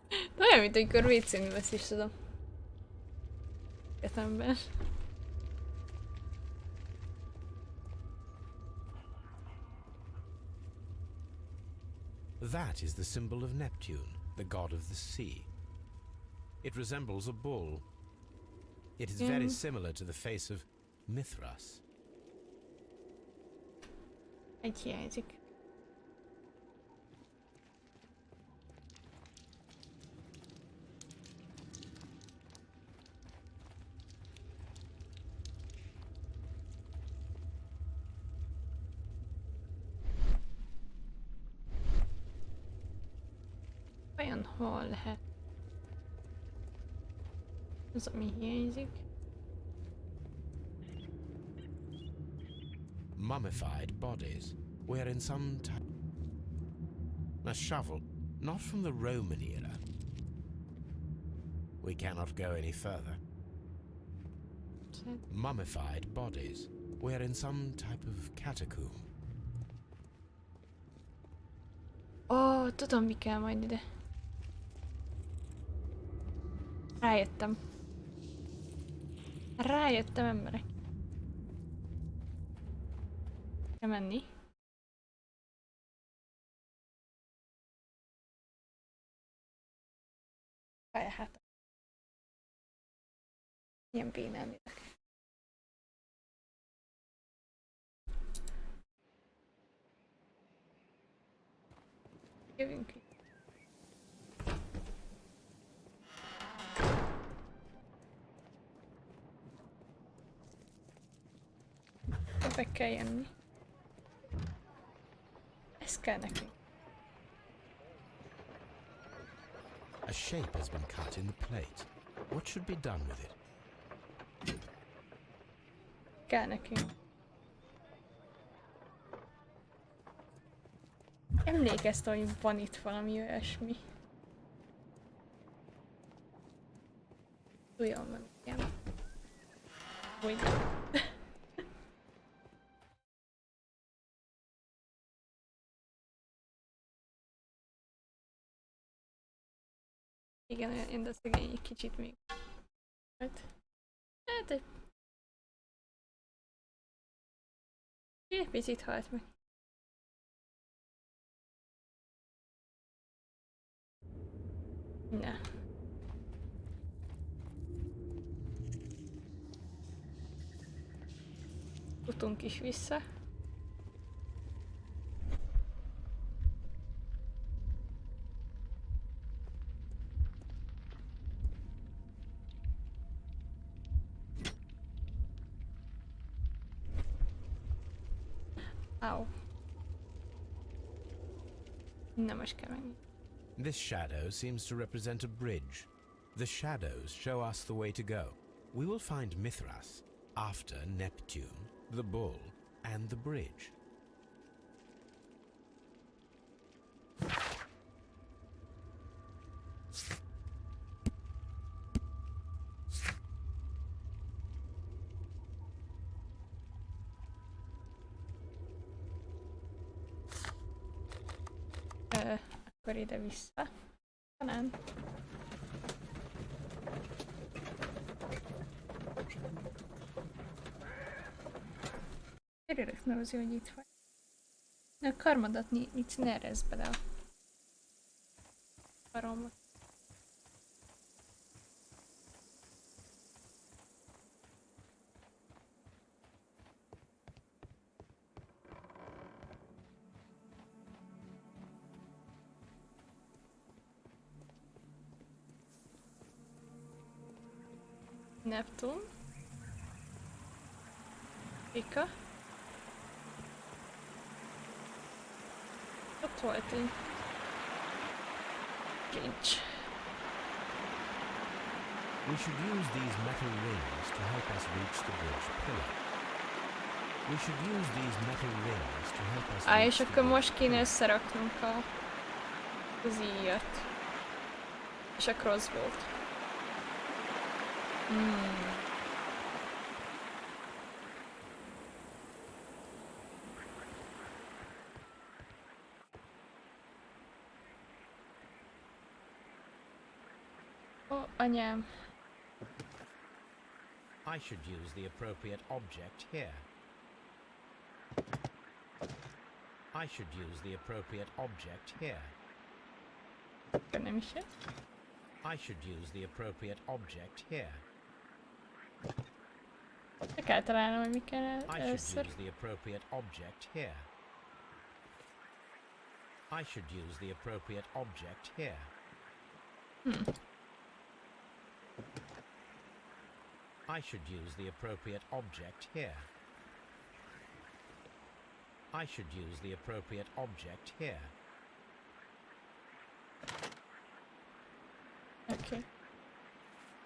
De olyan, mint amikor WC-n ülsz is, tudom. Értelemben. That is the symbol of Neptune, the god of the sea. It resembles a bull. It is very similar to the face of Mithras. Egy hiányzik. Olyan hol lehet? Az, ami hiányzik. Mummified bodies. We're in some a shovel, not from the Roman era. We cannot go any further. Mummified bodies. We're in some type of catacomb. Ó, tudom, mi kell majd ide. Rájöttem. Rájöttem, emberek. Kell menni. Várjál, hát. Ilyen bénán ülök. Jövünk ki. Be kell jönni. Ez kell nekünk. A shape has been cut in the plate. What should be done with it? Kell nekünk. Emlékeztem, hogy van itt valami olyasmi. Tudom, nem igen. Hogy nem. Igen, én de szegény egy kicsit még. Hát egy picit halt meg. Na. Futunk is vissza. Ow. Na, most kell menni. This shadow seems to represent a bridge. The shadows show us the way to go. We will find Mithras after Neptune, the bull, and the bridge. Akkor ide vissza. Talán. Örülök, Nózi, hogy itt vagy. A karmodat mit ne eresz bele a karomba. Neptun. Pika. Ott volt egy kincs. We should use these metal rings to help us reach the bridge pillar. We should use these metal rings to help us reach És akkor most kéne összeraknunk az íjat. És a crossbow-t. Ó, anyám. I should use the appropriate object here. I should use the appropriate object here. Nem is ez? I should use the appropriate object here. Meg kell találnom, hogy mi kell I should először. use the appropriate object here. I should use the appropriate object here. I should use the appropriate object here. I should use the appropriate object here. Okay.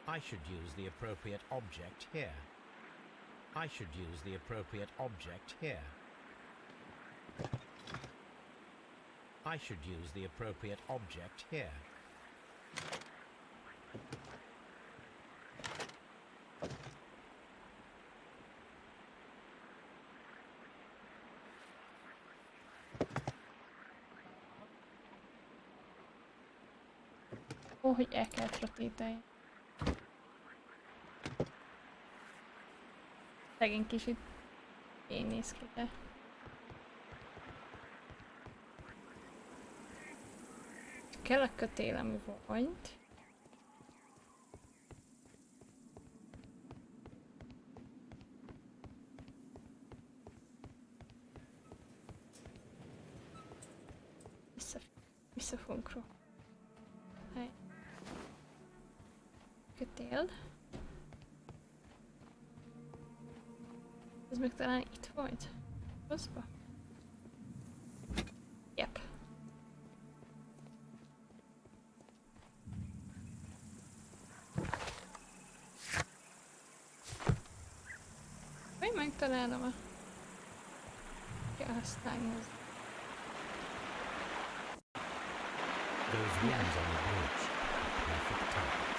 I should use the appropriate object here. I should use the appropriate object here. I should use the appropriate object here. Ó, hogy el kell rotétálni. Szegény kicsit én néz ki, de... Kell a kötél, ami volt. Vissza fogunk róla. Kötél. Ez meg talán itt volt? Hozba? Yep. Majd megtalálom a... Kell használni az... Those wings on the bridge are perfect targets.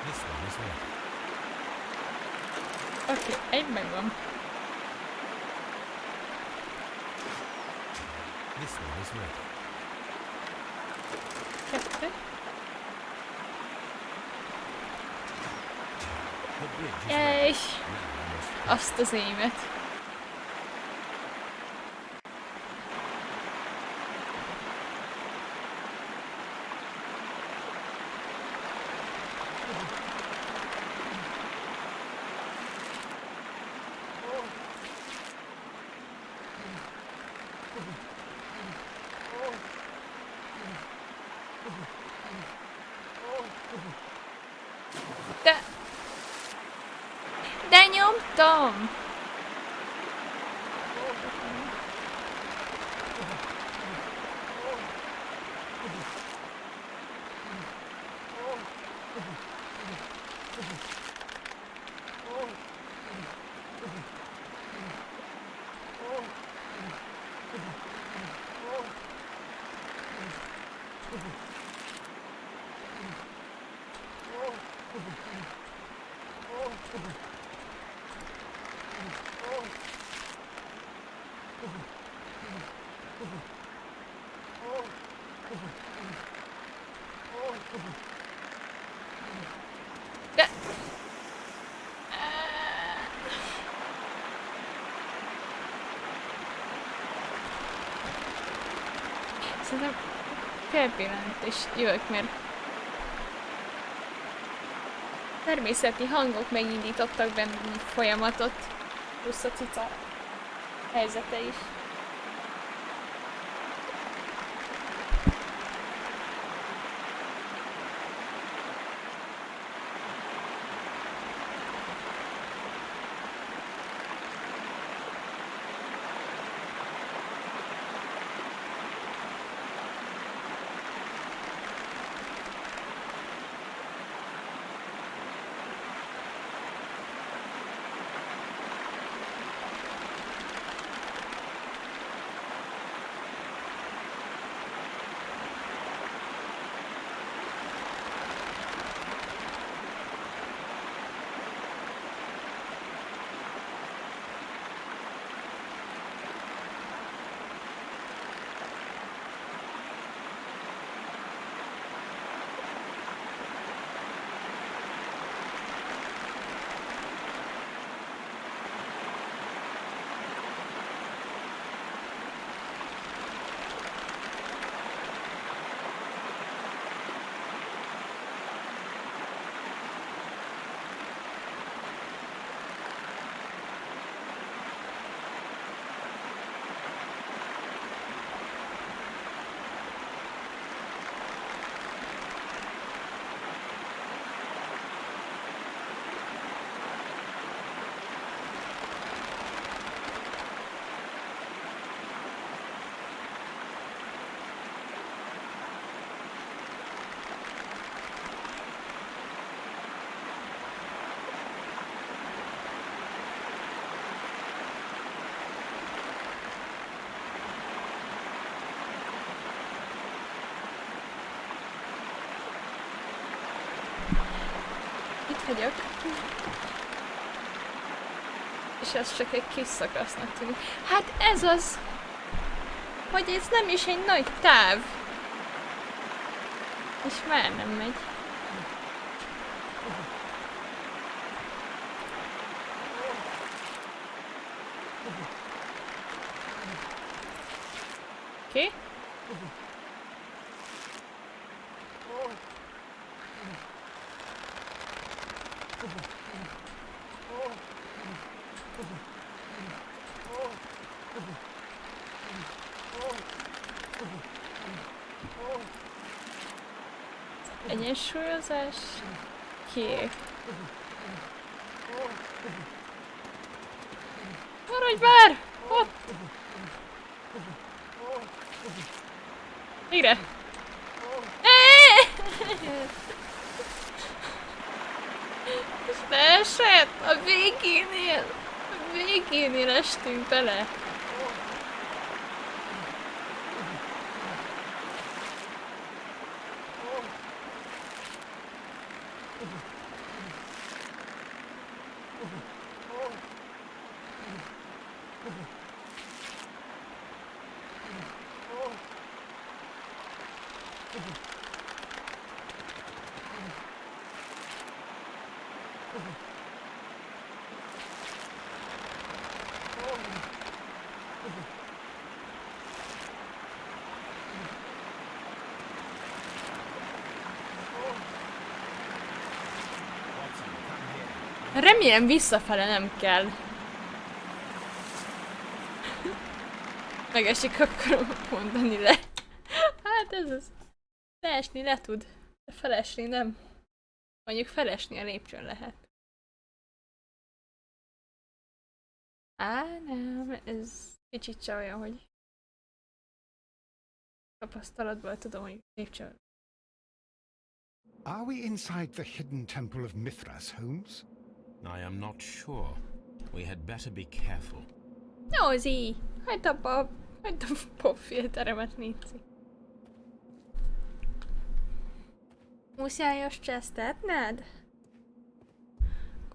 This one is ready. Oké, egy megvan. This one is ready. Kettő. The bridge is Yay! ready. Now I must Azt az émet. De nyomtam! De... Szerintem fél pillanat és jövök, mert természeti hangok megindítottak bennem egy folyamatot, plusz a cica helyzete is. vagyok. És ez csak egy kis szakasznak tűnik. Hát ez az, hogy ez nem is egy nagy táv. És már nem megy. Oké. Egyensúlyozás. Kék. Maradj már! Ott! Végre! És leesett! A végénél estünk bele. Remélem visszafele nem kell. Megesik, akarom mondani le. Hát ez az. Leesni le tud, de felesni nem. Mondjuk felesni a lépcsőn lehet. Á, nem, ez kicsit csak olyan, hogy tapasztalatból tudom, hogy lépcsőn. Are we inside the hidden temple of Mithras, Holmes? I am not sure. We had better be careful. Nózi! Hagyd a popfilteremet, Nici. Muszájos csesztetned?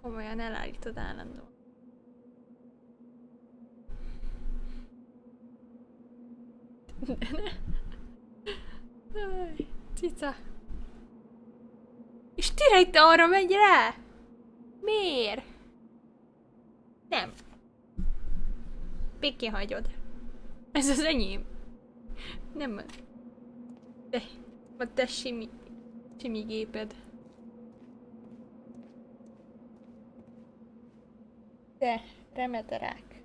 Komolyan elállítod állandóan. Cica. És direkt arra megy rá! Miért? Nem. Békén hagyod. Ez az enyém. Nem a te simi géped. De, remeterák.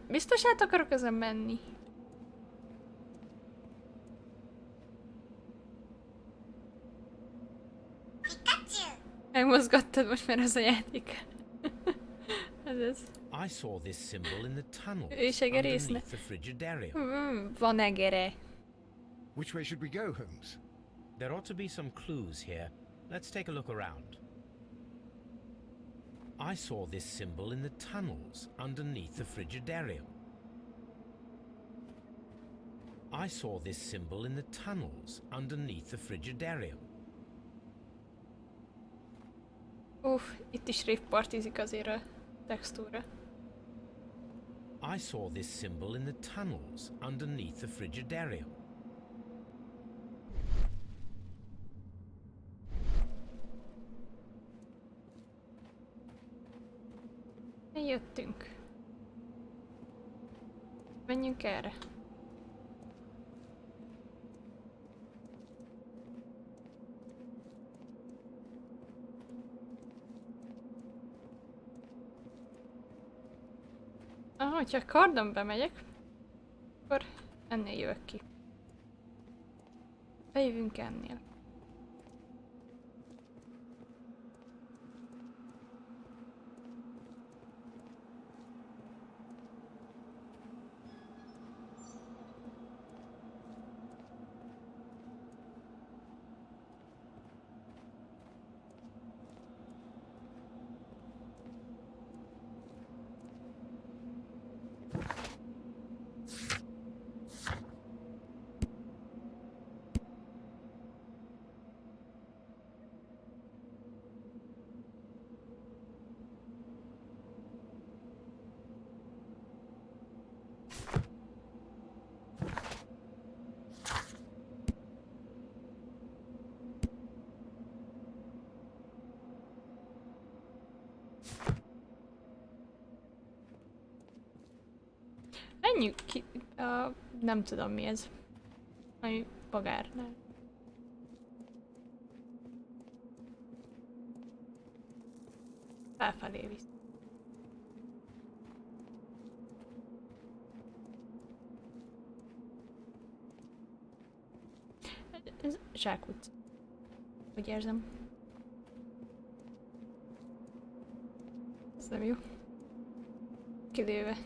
Biztos át akarok ezen menni. Megmozgattad most már az a játék. Ez. I saw this symbol in the tunnel underneath the frigidarium. Van egere. Which way should we go, Holmes? There ought to be some clues here. Let's take a look around. I saw this symbol in the tunnels underneath the frigidarium. I saw this symbol in the tunnels underneath the frigidarium. Itt is révpartizik azért a textúra. I saw this symbol in the tunnels underneath the frigidarium. Jöttünk. Menjünk erre. Ha kardon bemegyek, akkor ennél jövök ki. Bejövünk ennél. Menjünk ki... nem tudom mi ez. Ami bagárnál. Felfelé visz. Ez zsákutca. Úgy érzem. Ez nem jó. Kilőve.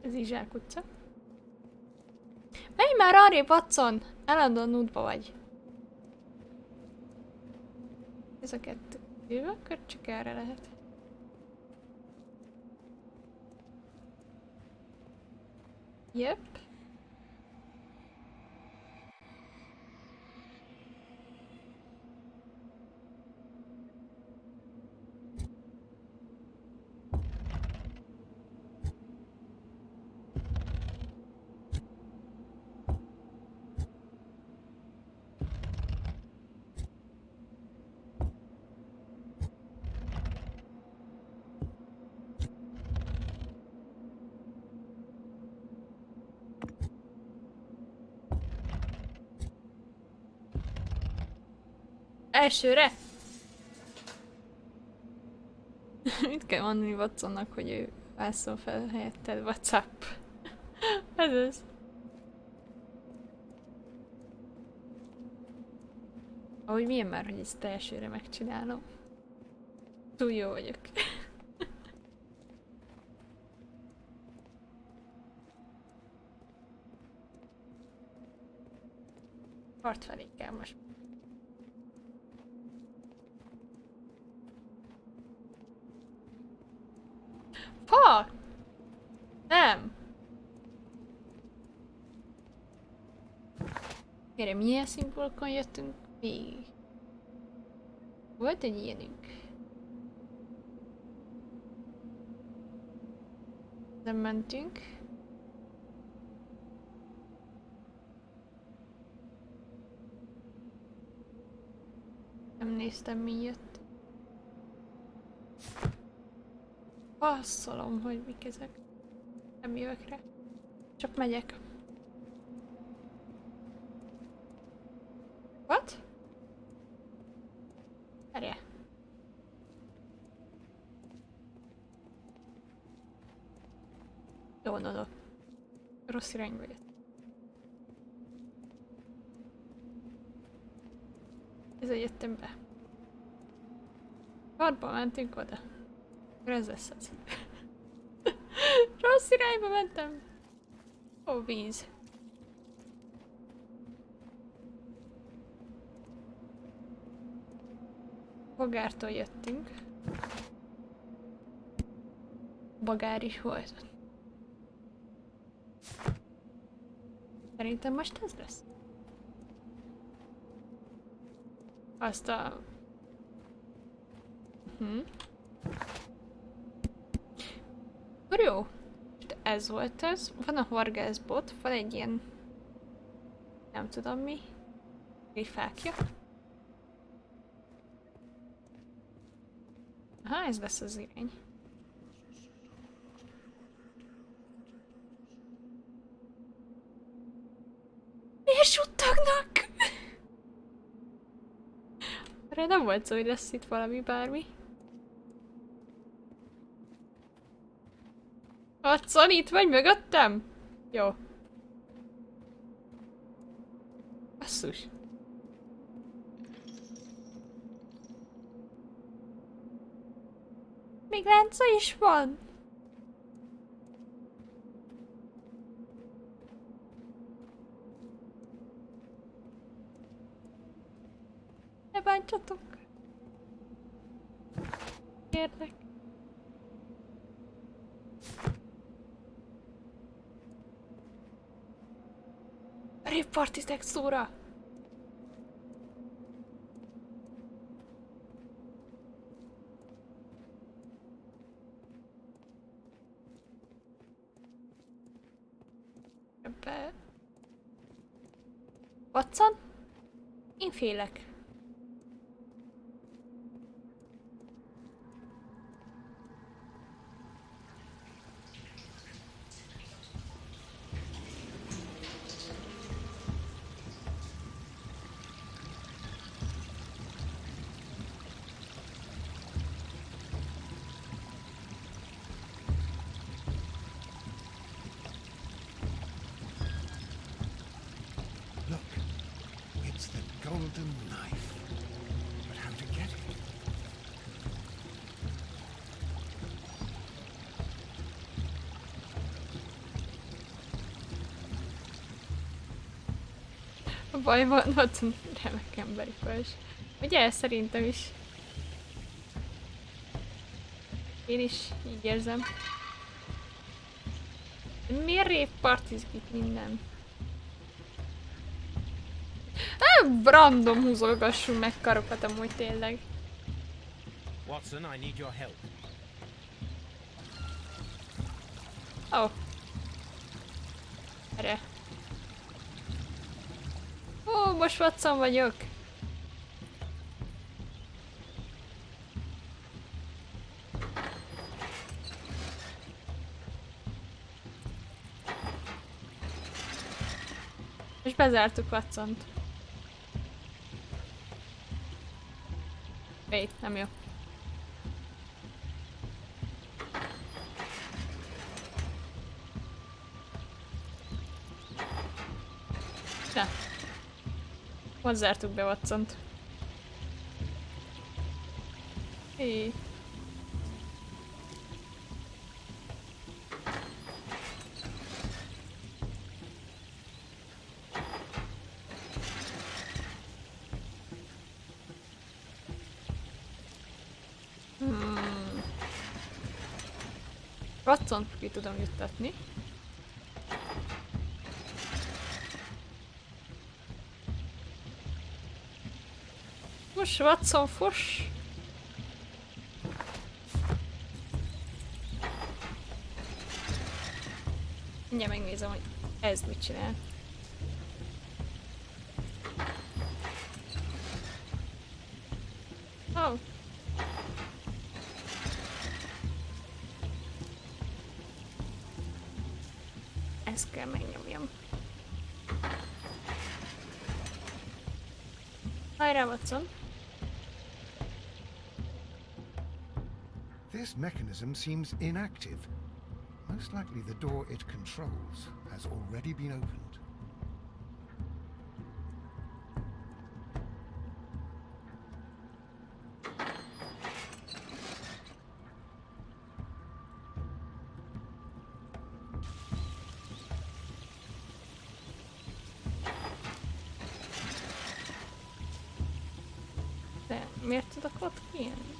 Ez is zsákutca. Menj már arrébb, Watson! Állandóan útba vagy. Ez a kettő. Jövő, akkor csak erre lehet. Jep. Elsőre? Mit kell mondani Watsonnak, hogy ő vászol fel helyetted? WhatsApp. Ez az. Ahogy milyen már, hogy ezt elsőre megcsinálom. Túl jó vagyok. Part felé kell most. Fuck! Nem! Kérem, milyen szimbólokon jöttünk végig? Volt egy ilyenünk. Nem mentünk. Nem néztem, mi jött. Passzolom, hogy mik ezek. Nem jövök rá. Csak megyek. What? Erje. No. Rossz irányba jött. Ezzel jöttem be. Kartba mentünk oda. Ez lesz az. Rossz irányba mentem. Ó, víz. Bagártól jöttünk. Bagár is volt. Szerintem most ez lesz. Azt a... Akkor jó. Most ez volt ez. Van a horgászbot, van egy ilyen... nem tudom mi. Egy fákja. Aha, ez lesz az irány. Miért suttognak? Erre nem volt szó, hogy lesz itt valami bármi. Watson, itt vagy mögöttem? Jó. Basszus. Még lánca is van. Ne bántsatok. Kérlek. Révparti textúra. Watson? Én félek. Look, it's the golden knife. But how to get it? A baj van, Watson remek emberi pajzs. Ugye, szerintem is. Én is így érzem. Miért rév partizik itt minden? Random húzolgassunk meg karokat amúgy tényleg. Watson, I need your help. Oh. Erre. Ó, most Watson vagyok. És bezártuk Watsont. Wait, nem jó. Na. Most zártuk be Watsont. Hé. Watsont ki tudom juttatni. Most Watson fos! Mindjárt megnézem, hogy ez mit csinál. Oh. Ezt kell megnyomjam. Hajrá, Watson! This mechanism seems inactive. Most likely the door it controls has already been opened. De miért tudok ott kijönni?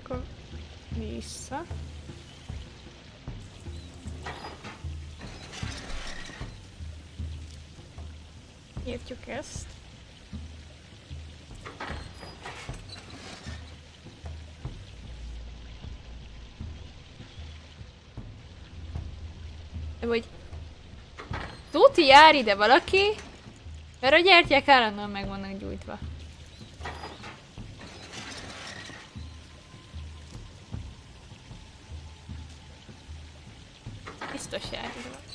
Akkor vissza. Értjük ezt. Vagy tuti jár ide valaki, mert a gyertyák állandóan meg vannak gyújtva. Biztos jár ide valaki.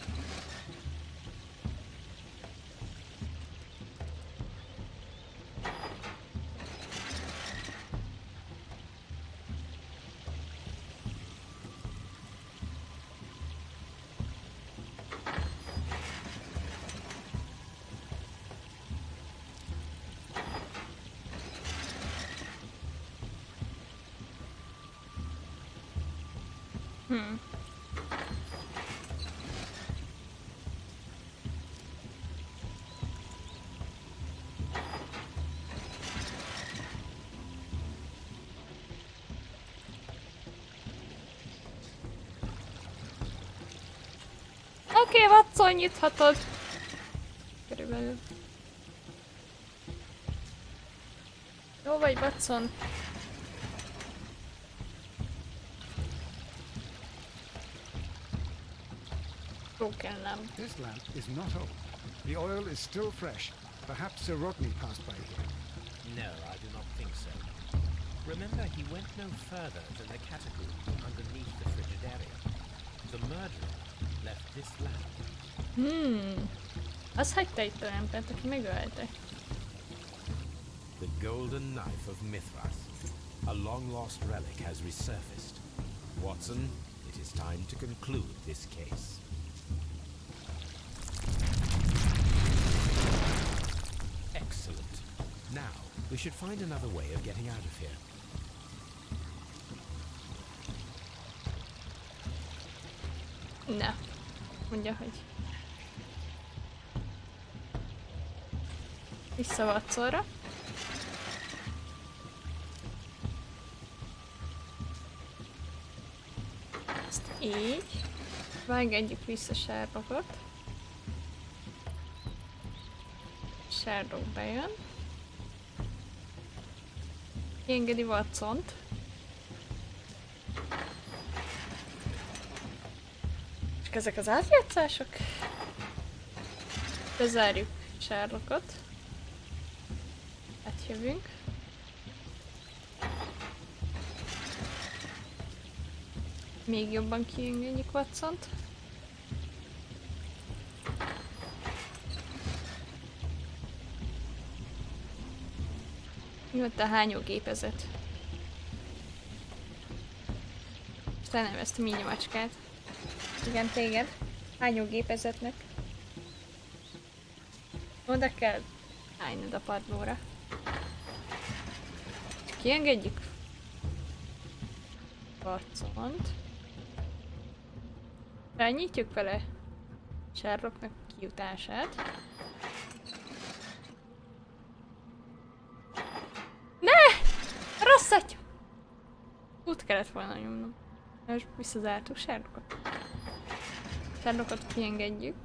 Oké, Watson, nyithatod. Körülbelül. Jó vagy, Watson? Broken lamp. This lamp is not old. The oil is still fresh. Perhaps Sir Rodney passed by here. No, I do not think so. Remember, he went no further than the catacomb underneath the Frigidaria. The murderer left this lamp. Az hagyta itt a lámpát, aki megölte. The golden knife of Mithras. A long-lost relic has resurfaced. Watson, it is time to conclude this case. Excellent. Now, we should find another way of getting out of here. Na, mondja, hogy... Vissza Watsonra. Ezt így. Vágedjük vissza Sherlockot. Sherlock bejön. Kiengedi Watsont. És ezek az átjátszások. Bezárjuk Sherlockot. Átjövünk. Még jobban kiengedjük Watsont. Jött a hányógépezet. Aztán neveztem így a macskát. Igen, téged. Hányógépezetnek. Oda kell állnod a padlóra. Kiengedjük Watsont. Rányítjuk vele Sherlocknak kijutását. Ne! Rossz atya! Út kellett volna nyomnom. Most visszazártuk Sherlockot. Sherlockot kiengedjük.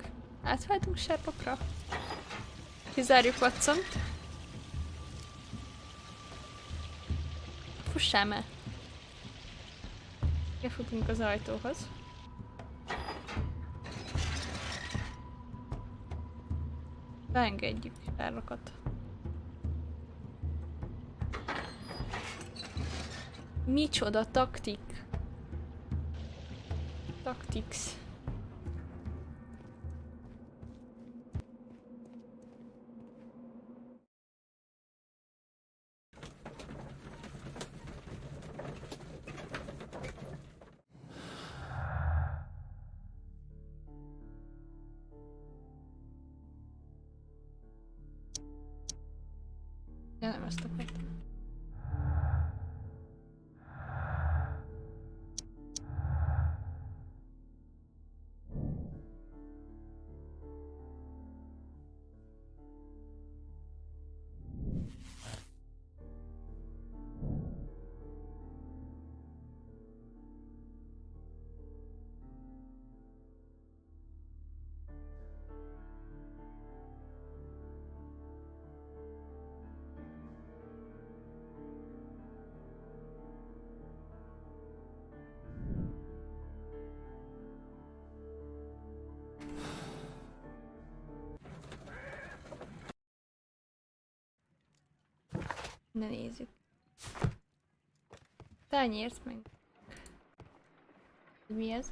Átváltunk Sherlockra. Kizárjuk Watsont. Fussál el! Befutunk az ajtóhoz. Beengedjük Sherlockot. Micsoda taktik? Tactics. Ja, nem ezt akartam. Ne nézzük. Tányért meg. Mi ez?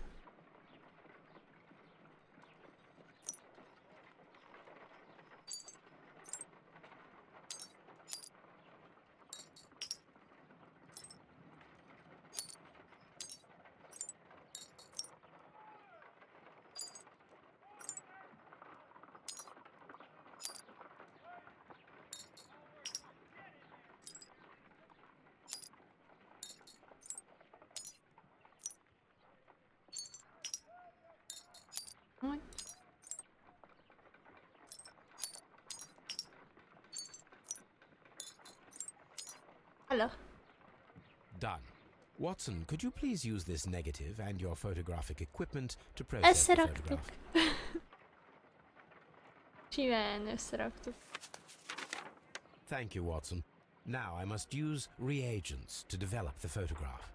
Hello. Done. Watson, could you please use this negative and your photographic equipment to process the Összeraktuk. photograph? Simán összeraktuk. Thank you, Watson. Now I must use reagents to develop the photograph.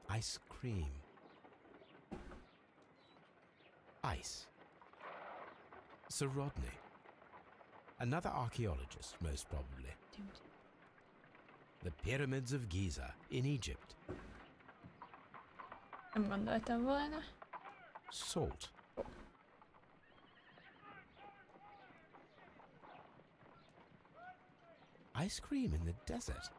Ice cream. Ice. Sir Rodney. Another archaeologist, most probably. The Pyramids of Giza in Egypt. Nem gondoltam volna. Salt. Ice cream in the desert.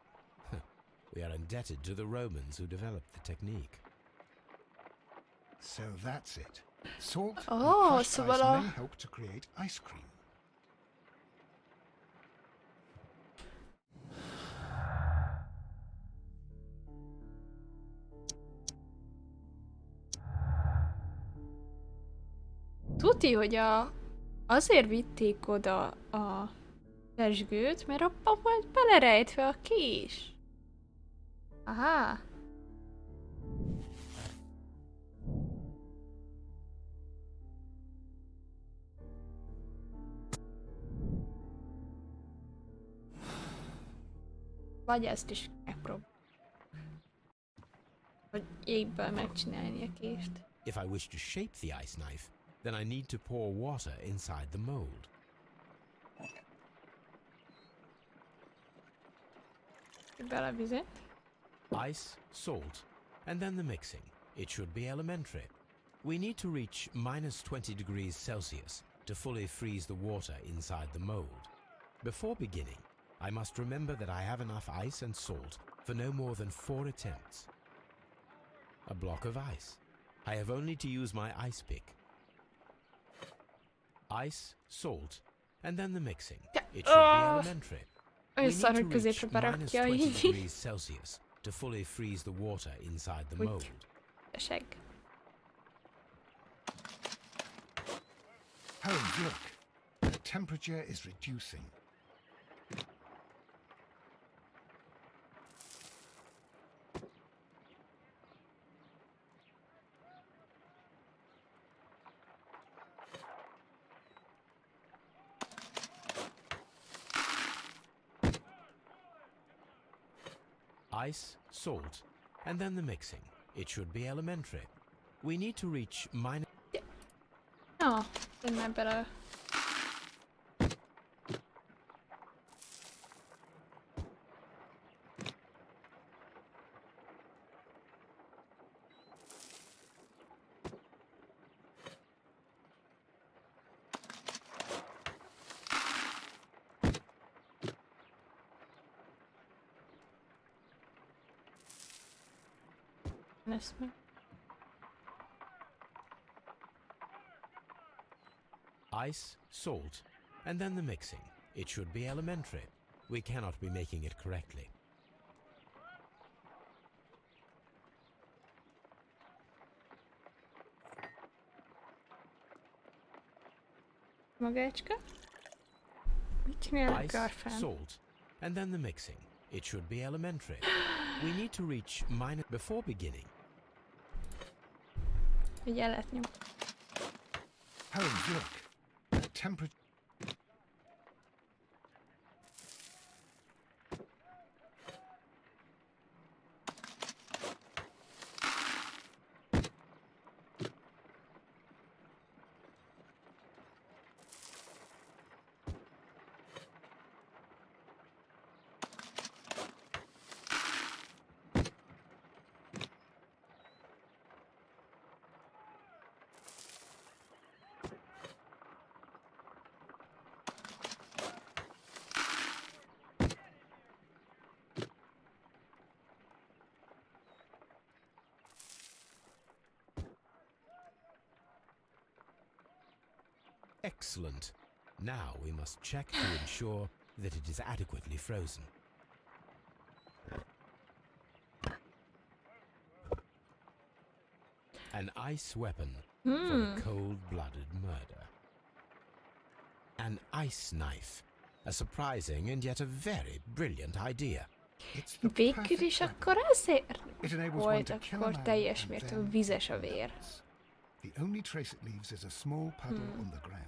We are indebted to the Romans who developed the technique. So that's it. Salt Oh, and crushed szóval ice a- may help to create ice cream. Tuti, hogy azért vitték oda a pezsgőt, mert abba volt belerejtve a kés. Aha. Vagy ezt is megpróbálom. Hogy égből megcsinálni a kést. If I wish to shape the ice knife, then I need to pour water inside the mold. Bele vizet. Ice, salt, and then the mixing. It should be elementary. We need to reach minus 20 degrees Celsius to fully freeze the water inside the mold. Before beginning, I must remember that I have enough ice and salt for no more than 4 attempts. A block of ice. I have only to use my ice pick. Ice, salt, and then the mixing. It should be elementary. We Olyan need szar, to hogy reach középre minus berakja 20 így. degrees Celsius to fully freeze the water inside the Úgy. mold. A segg. Holmes, look. The temperature is reducing. Ice, salt, and then the mixing. It should be elementary. We need to reach minus... No, én már bele... Lesz meg. Ice, salt, and then the mixing. It should be elementary. We cannot be making it correctly. Magácska. Mit csinálnak Ice, Garfán? salt, and then the mixing. It should be elementary. We need to reach minus... Before beginning, Hogy el lehet nyomni. Holmes, look. The temperature... excellent. Now we must check to ensure that it is adequately frozen. An ice weapon for a cold-blooded murder. An ice knife. A surprising and yet a very brilliant idea. It's the Végül perfect is weapon. akkor azért It enables one volt to kill a akkor man teljes and mértékben then vizes a vér. dance. The only trace it leaves is a small puddle on the ground.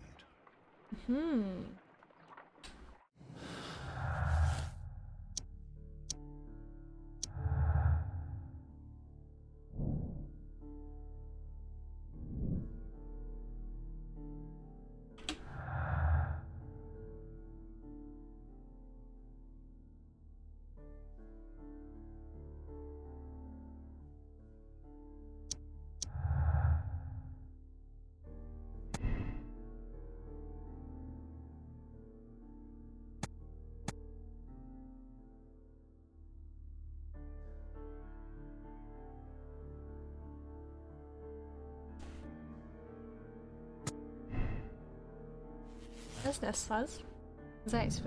Ez lesz az. Az ice.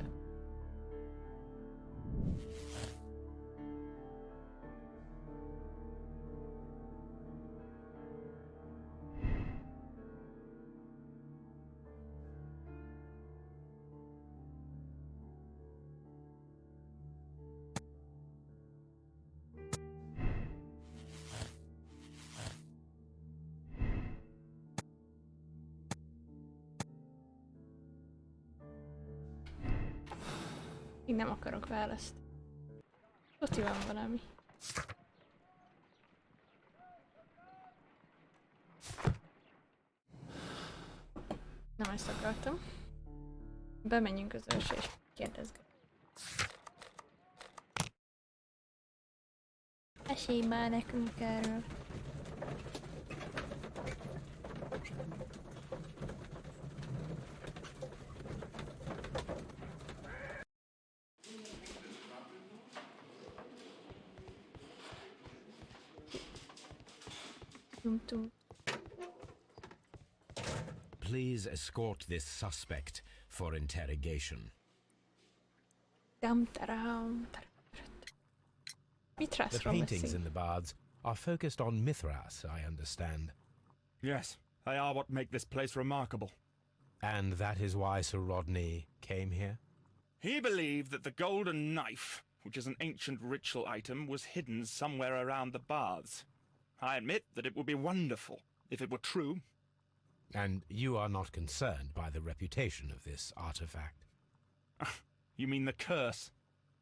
Én nem akarok választ. Ott van valami. Nem ezt akartam. Bemenjünk az ősre és kérdezgetünk. Mesélj már nekünk erről. Please escort this suspect for interrogation. Mithras The from paintings in the baths are focused on Mithras, I understand. Yes, they are what make this place remarkable. And that is why Sir Rodney came here? He believed that the golden knife, which is an ancient ritual item, was hidden somewhere around the baths. I admit that it would be wonderful if it were true. And you are not concerned by the reputation of this artifact? You mean the curse?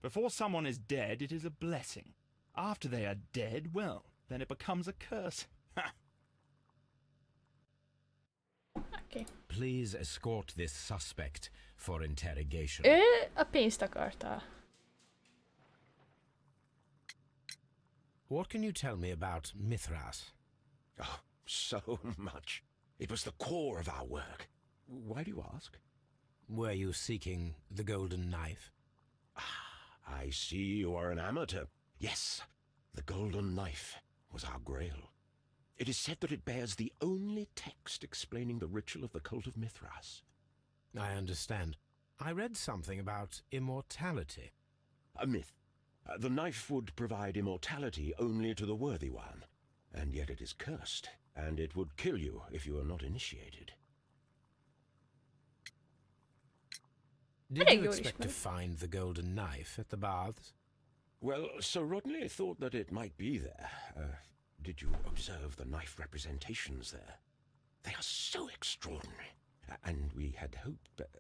Before someone is dead, it is a blessing. After they are dead, well, then it becomes a curse. Okay. Please escort this suspect for interrogation. Ő a pénzt akarta. What can you tell me about Mithras? Oh, so much. It was the core of our work. Why do you ask? Were you seeking the golden knife? I see you are an amateur. Yes, the golden knife was our grail. It is said that it bears the only text explaining the ritual of the cult of Mithras. I understand. I read something about immortality. A myth. The knife would provide immortality only to the worthy one, and yet it is cursed, and it would kill you if you are not initiated. Did you expect to find the golden knife at the baths? Well, Sir Rodney thought that it might be there. Did you observe the knife representations there? They are so extraordinary, and we had hoped that...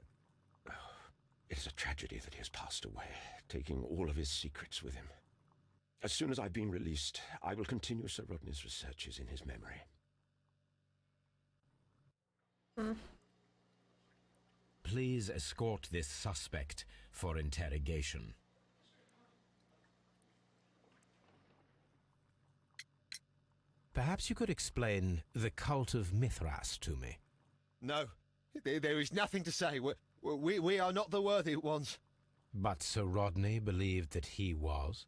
It is a tragedy that he has passed away, taking all of his secrets with him. As soon as I've been released, I will continue Sir Rodney's researches in his memory. Please escort this suspect for interrogation. Perhaps you could explain the cult of Mithras to me. No, there is nothing to say. We are not the worthy ones. But Sir Rodney believed that he was?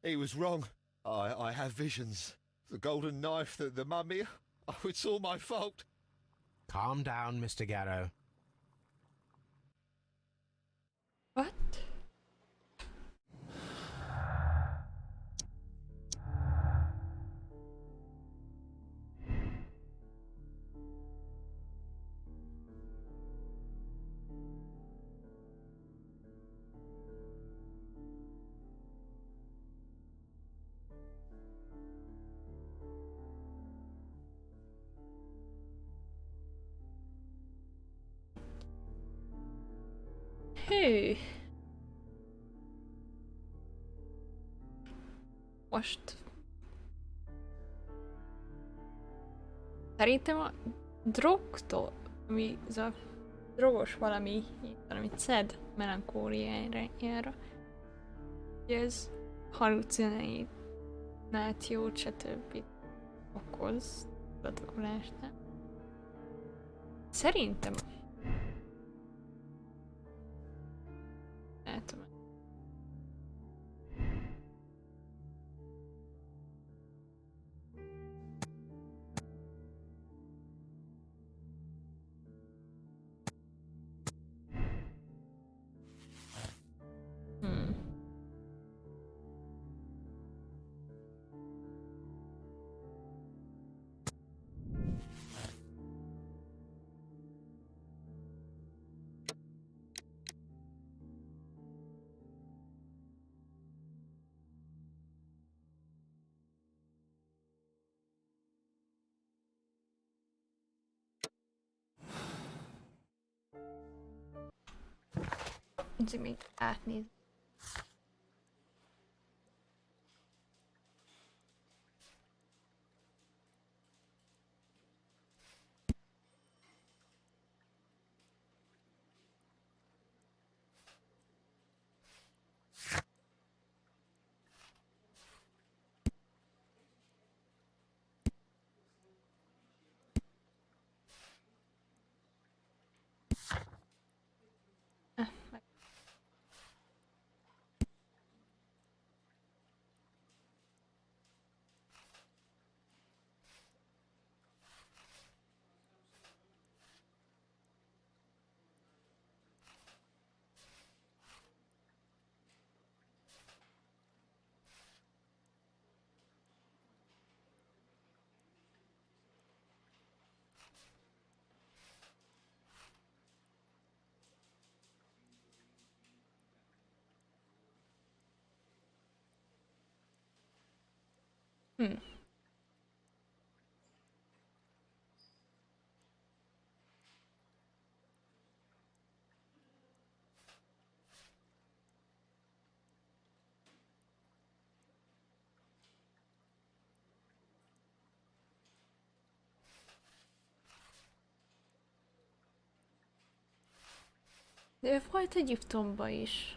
He was wrong. I have visions. The golden knife, the mummy. Oh, it's all my fault. Calm down, Mr. Garrow. What? Hű. Most... Szerintem a drogtól, ami az a drogos valami, amit szed melankóliájára, hogy ez halucinációt, stb. Okoz tudatogolásnál. Szerintem látom. Még átnézni. De ő volt Egyiptomba is.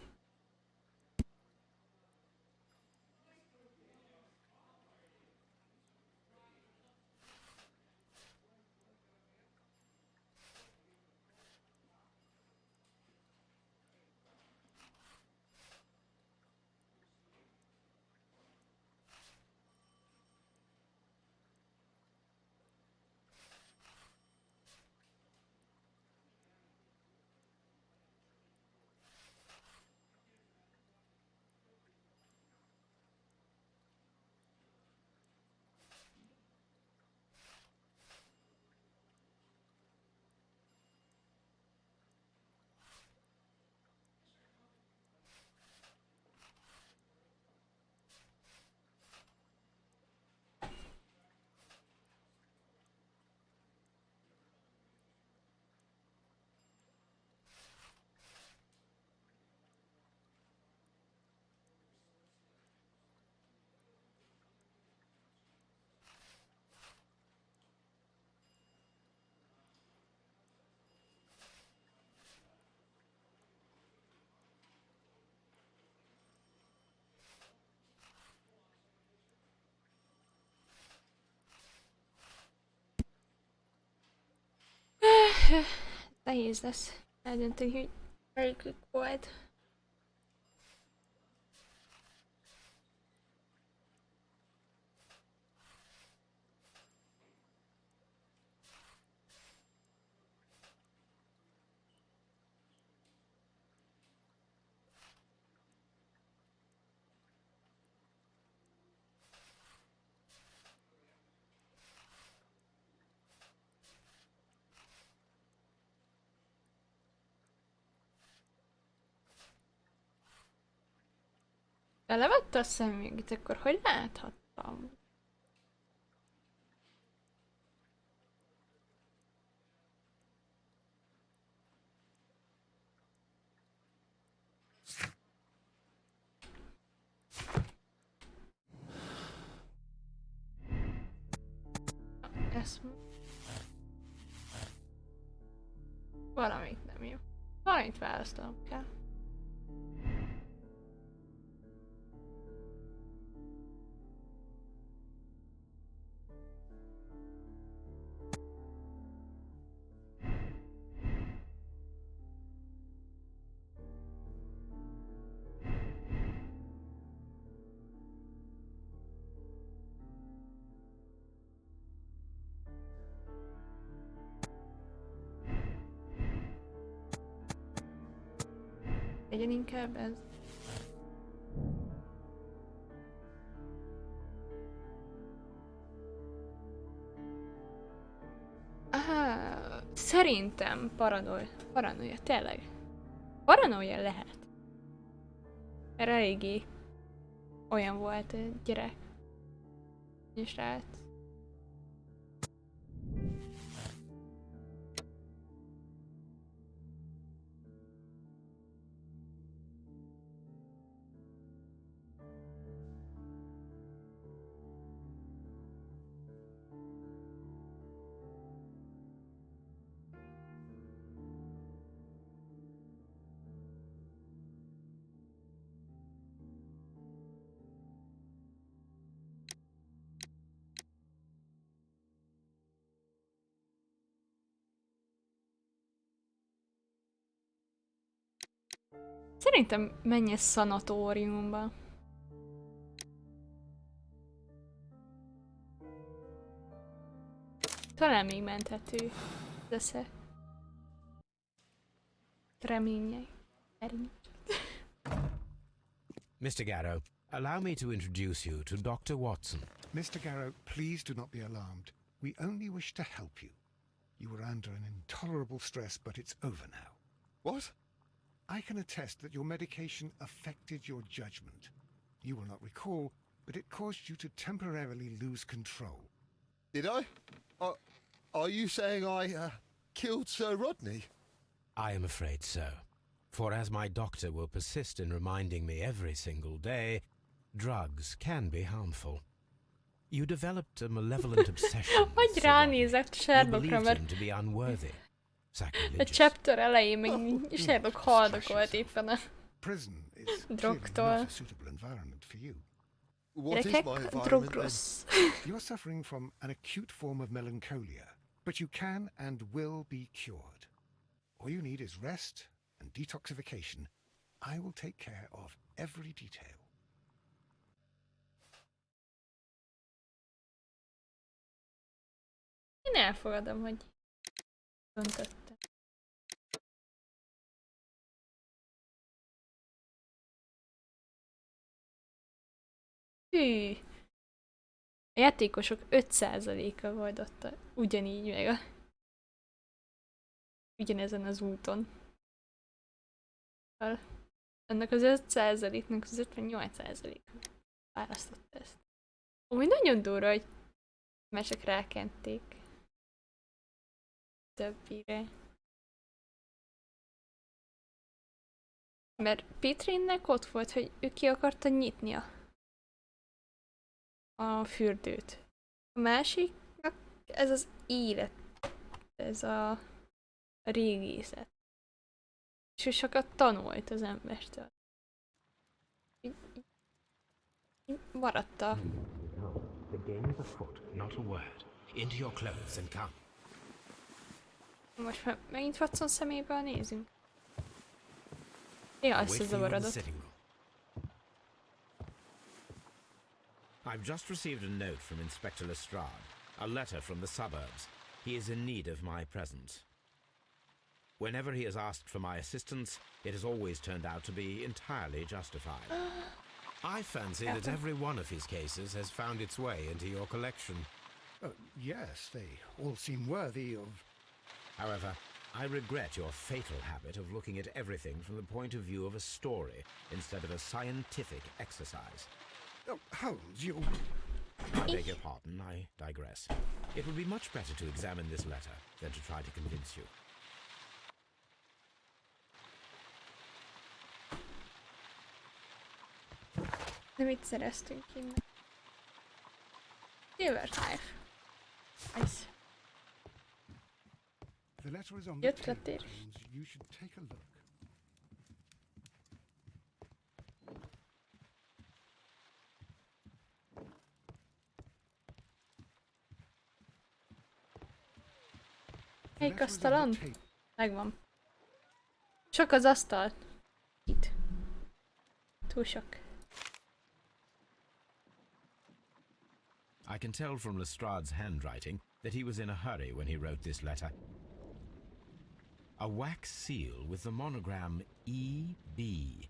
Nehéz lesz eldönteni, hogy melyikük volt. Elevette a szemüvegét, akkor hogy láthattam? Ezt valamit nem jó. Valamit választanom kell. Legyen inkább ez. Szerintem paranoia, tényleg. Paranoia lehet. Mert eléggé olyan volt a gyerek. És rát. Szerintem menj a szanatóriumba. Talán még menthető lesz-e. Reményei. Mr. Garrow, allow me to introduce you to Dr. Watson. Mr. Garrow, please do not be alarmed. We only wish to help you. You were under an intolerable stress, but it's over now. What? I can attest that your medication affected your judgment. You will not recall, but it caused you to temporarily lose control. Did I? Are you saying I killed Sir Rodney? I am afraid so. For as my doctor will persist in reminding me every single day, drugs can be harmful. You developed a malevolent obsession. Vagy with Sir Rodney. ránézek You Sherlockra, believed him mert to be unworthy, a sacrilegious. chapter elején még Sherlock haldokolt éppen a Prison is clearly drogtól. not a suitable environment for you. What is my Gyerekek, environment drog then? rossz. You're suffering from an acute form of melancholia, but you can and will be cured. All you need is rest and detoxification. I will take care of every detail. Én elfogadom, hogy döntöttem. Hű. A játékosok 5%-a oldotta ugyanígy meg a... ugyanezen az úton. Annak az 5%-nak az 58%-a választotta ezt. Úgy nagyon durva, hogy mások rákenték többire. Mert Pitrinnek ott volt, hogy ő ki akarta nyitni a fürdőt. A másiknak ez az élet, ez a régészet. És ő sokat tanult az embertől. Így maradt a... The game is afoot, not a word. Into your clothes and come. Most már megint Watson szemébe nézünk. Ja, Wait for you in the összezavarodott. sitting room. I've just received a note from Inspector Lestrade, a letter from the suburbs. He is in need of my presence. Whenever he has asked for my assistance, it has always turned out to be entirely justified. I fancy that every one of his cases has found its way into your collection. Yes, they all seem worthy of... However, I regret your fatal habit of looking at everything from the point of view of a story instead of a scientific exercise. Oh, Holmes, you... I beg your pardon, I digress. It would be much better to examine this letter than to try to convince you. De mit szereztünk innen? Silver knife. Nice. The letter is on the Jött table, letér. Holmes. You should take a look. Melyik asztalon? Megvan. Csak az asztal. Itt. Túl sok. I can tell from Lestrade's handwriting that he was in a hurry when he wrote this letter. A wax seal with the monogram E.B.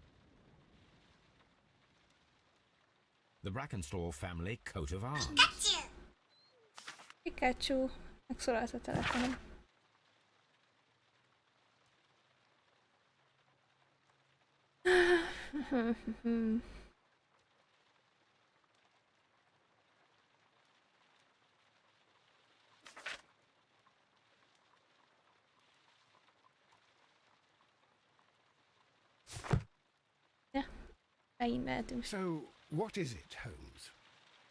The Brackenstall family coat of arms. Pikachu. Megszólalt a telefonom. Ja, megint mehetünk. So, what is it, Holmes?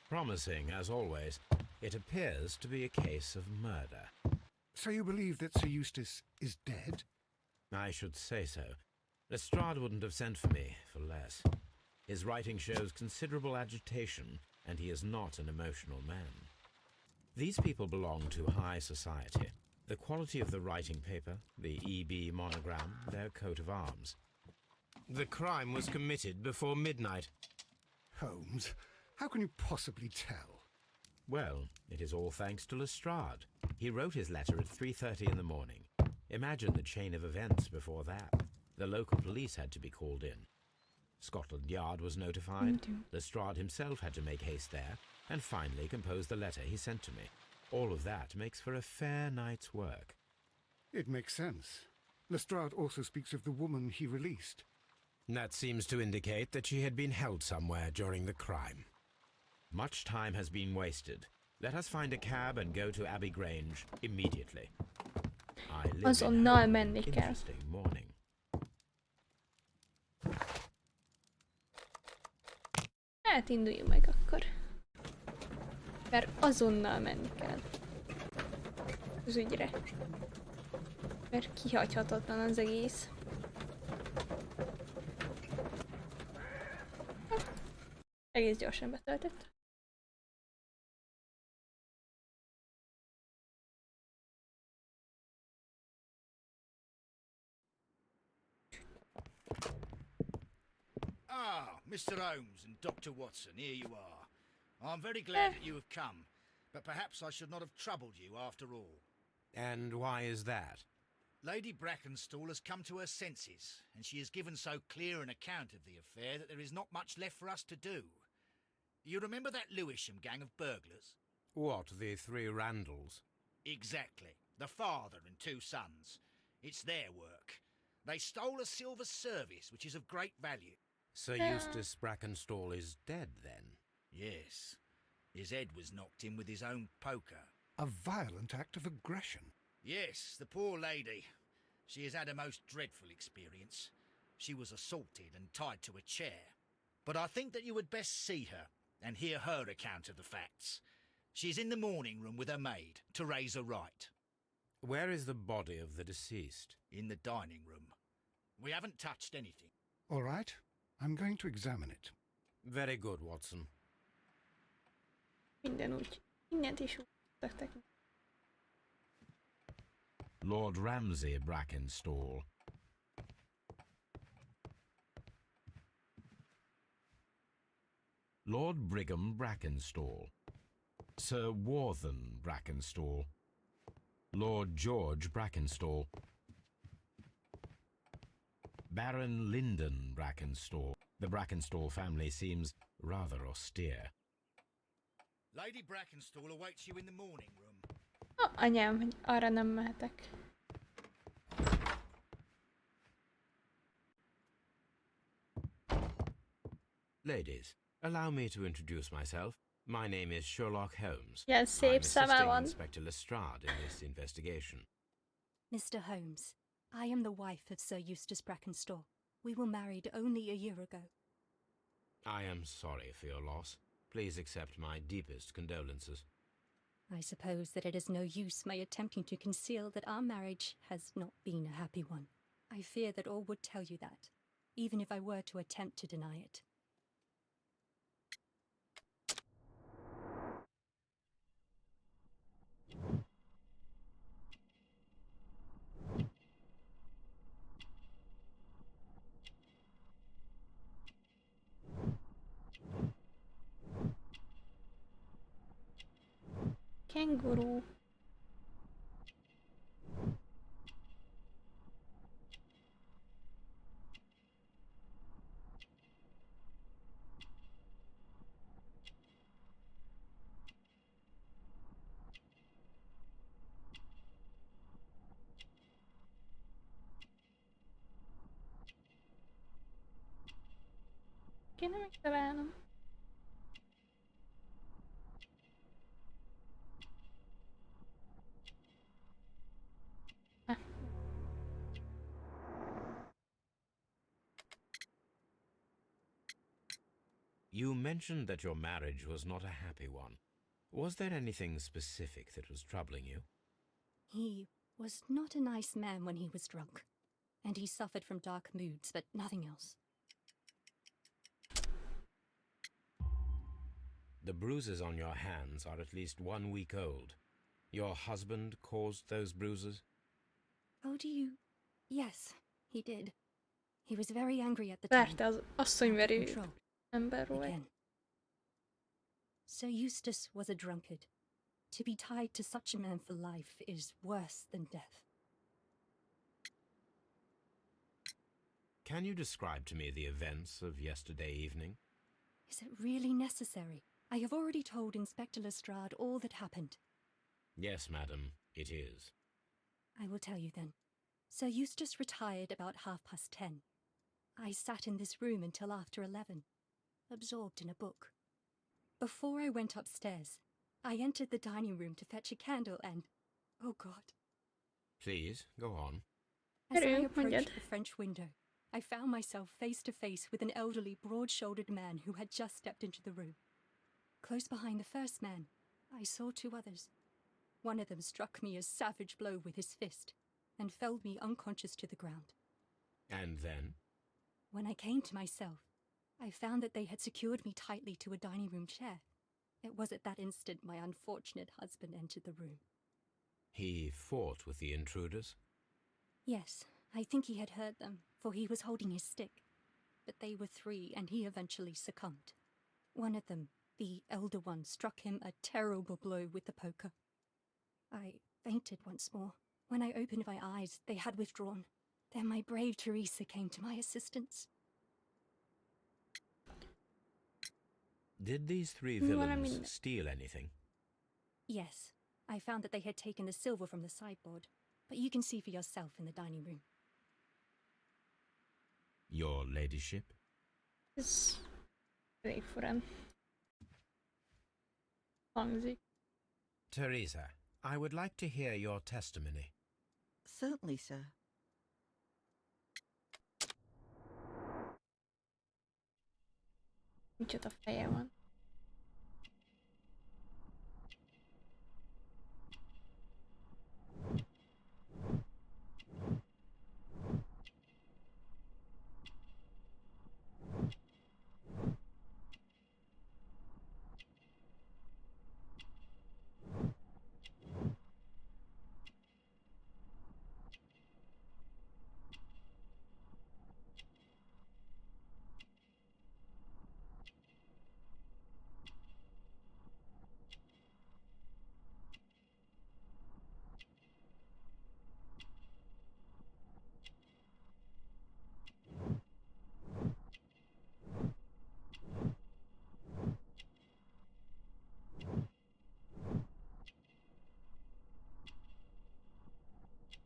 Promising, as always, it appears to be a case of murder. So you believe that Sir Eustace is dead? I should say so. Lestrade wouldn't have sent for me for less. His writing shows considerable agitation, and he is not an emotional man. These people belong to high society. The quality of the writing paper, the EB monogram, their coat of arms. The crime was committed before midnight. Holmes, how can you possibly tell? Well, it is all thanks to Lestrade. He wrote his letter at 3:30 in the morning. Imagine the chain of events before that. The local police had to be called in. Scotland Yard was notified. Lestrade himself had to make haste there, and finally compose the letter he sent to me. All of that makes for a fair night's work. It makes sense. Lestrade also speaks of the woman he released. That seems to indicate that she had been held somewhere during the crime. Much time has been wasted. Let us find a cab and go to Abbey Grange immediately. I live in Azonnal hope of an menni kell. interesting morning. Hát induljunk meg akkor. Mert azonnal menni kell. Az ügyre. Mert kihagyhatatlan az egész. Egész gyorsan betöltött. Ah, Mr. Holmes and Dr. Watson, here you are. I'm very glad that you have come, but perhaps I should not have troubled you after all. And why is that? Lady Brackenstall has come to her senses, and she has given so clear an account of the affair that there is not much left for us to do. You remember that Lewisham gang of burglars? What, the three Randalls? Exactly. The father and two sons. It's their work. They stole a silver service, which is of great value. Sir Eustace Brackenstall is dead, then? Yes. His head was knocked in with his own poker. A violent act of aggression. Yes, the poor lady. She has had a most dreadful experience. She was assaulted and tied to a chair. But I think that you would best see her and hear her account of the facts. She's in the morning room with her maid, Teresa Wright. Where is the body of the deceased? In the dining room. We haven't touched anything. All right, I'm going to examine it. Very good, Watson. Minden úgy. Mindent is úgy tettek. Lord Ramsay Brackenstall. Lord Brigham Brackenstall. Sir Warthen Brackenstall. Lord George Brackenstall. Baron Lyndon Brackenstall. The Brackenstall family seems rather austere. Lady Brackenstall awaits you in the morning room. Oh, anyám, hogy arra nem mehetek. Ladies, allow me to introduce myself. My name is Sherlock Holmes. Ilyen I'm szép szeme assisting van. Inspector Lestrade in this investigation. Mr. Holmes, I am the wife of Sir Eustace Brackenstall. We were married only a year ago. I am sorry for your loss. Please accept my deepest condolences. I suppose that it is no use my attempting to conceal that our marriage has not been a happy one. I fear that all would tell you that, even if I were to attempt to deny it. Känguru. Kéne megtalálnom. You mentioned that your marriage was not a happy one. Was there anything specific that was troubling you? He was not a nice man when he was drunk, and he suffered from dark moods, but nothing else. The bruises on your hands are at least 1 week old. Your husband caused those bruises? Oh, do you... Yes, he did. He was very angry at the time. Verte az asszonyverő Control. ember volt. Again. Sir Eustace was a drunkard. To be tied to such a man for life is worse than death. Can you describe to me the events of yesterday evening? Is it really necessary? I have already told Inspector Lestrade all that happened. Yes, madam, it is. I will tell you then. Sir Eustace retired about 10:30. I sat in this room until after 11, absorbed in a book. Before I went upstairs, I entered the dining room to fetch a candle and... Oh God. Please, go on. As I Hello, approached Manjad. the French window, I found myself face to face with an elderly, broad-shouldered man who had just stepped into the room. Close behind the first man, I saw 2 others. One of them struck me a savage blow with his fist and felled me unconscious to the ground. And then? When I came to myself, I found that they had secured me tightly to a dining room chair. It was at that instant my unfortunate husband entered the room. He fought with the intruders? Yes, I think he had heard them, for he was holding his stick. But they were 3, and he eventually succumbed. One of them, the elder one, struck him a terrible blow with the poker. I fainted once more. When I opened my eyes, they had withdrawn. Then my brave Teresa came to my assistance. Did these 3 Well, I villains mean- steal anything? Yes, I found that they had taken the silver from the sideboard, but you can see for yourself in the dining room. Your ladyship? Ez elég furán hangzik. Teresa, I would like to hear your testimony. Certainly, sir. Micsoda feje van.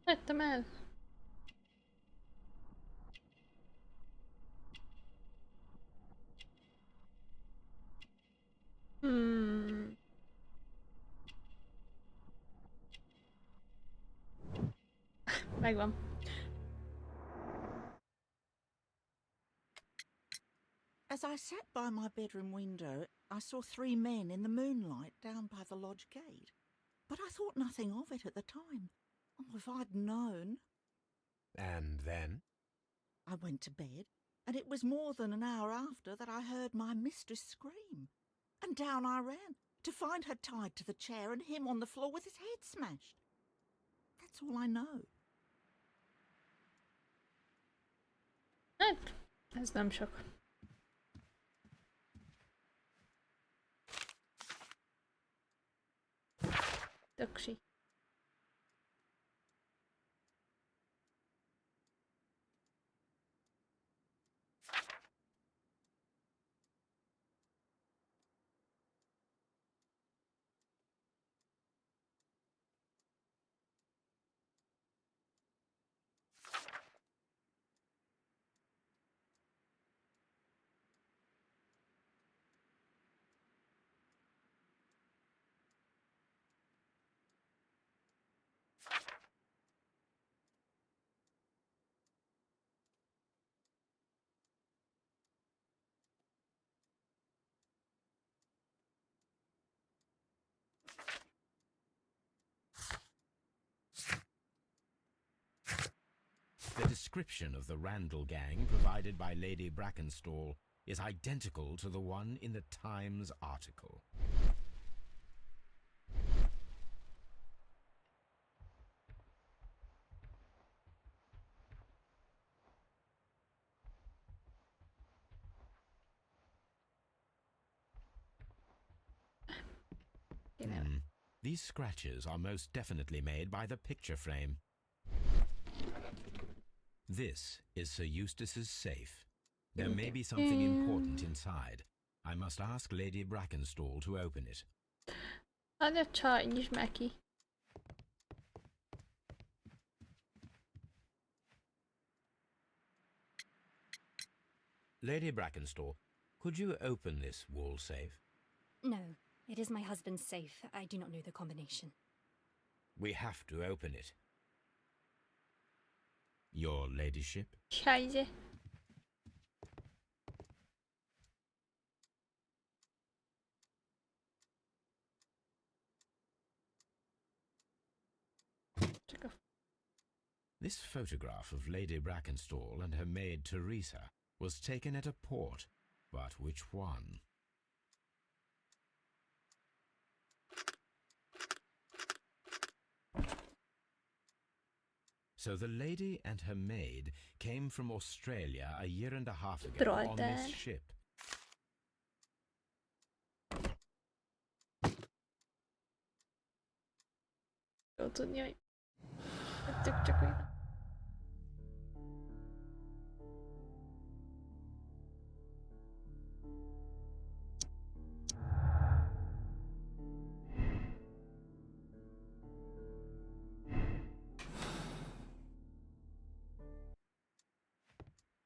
Lettem el. Megvan. As I sat by my bedroom window, I saw 3 men in the moonlight down by the lodge gate. but I thought nothing of it at the time. Oh, if I'd known. And then? I went to bed, and it was more than an hour after that I heard my mistress scream. And down I ran, to find her tied to the chair and him on the floor with his head smashed. That's all I know. Hát, ez nem sok. Töksi. The description of the Randall gang provided by Lady Brackenstall is identical to the one in the Times article. These scratches are most definitely made by the picture frame. This is Sir Eustace's safe. There may be something important inside. I must ask Lady Brackenstall to open it. Ale csaj, nyisd már ki. Lady Brackenstall, could you open this wall safe? No, it is my husband's safe. I do not know the combination. We have to open it. Your ladyship? Scheiße. This photograph of Lady Brackenstall and her maid Teresa was taken at a port, but which one? So the lady and her maid came from Australia a year and a half ago on this ship. Jó tudni, hogy tettük csak újra.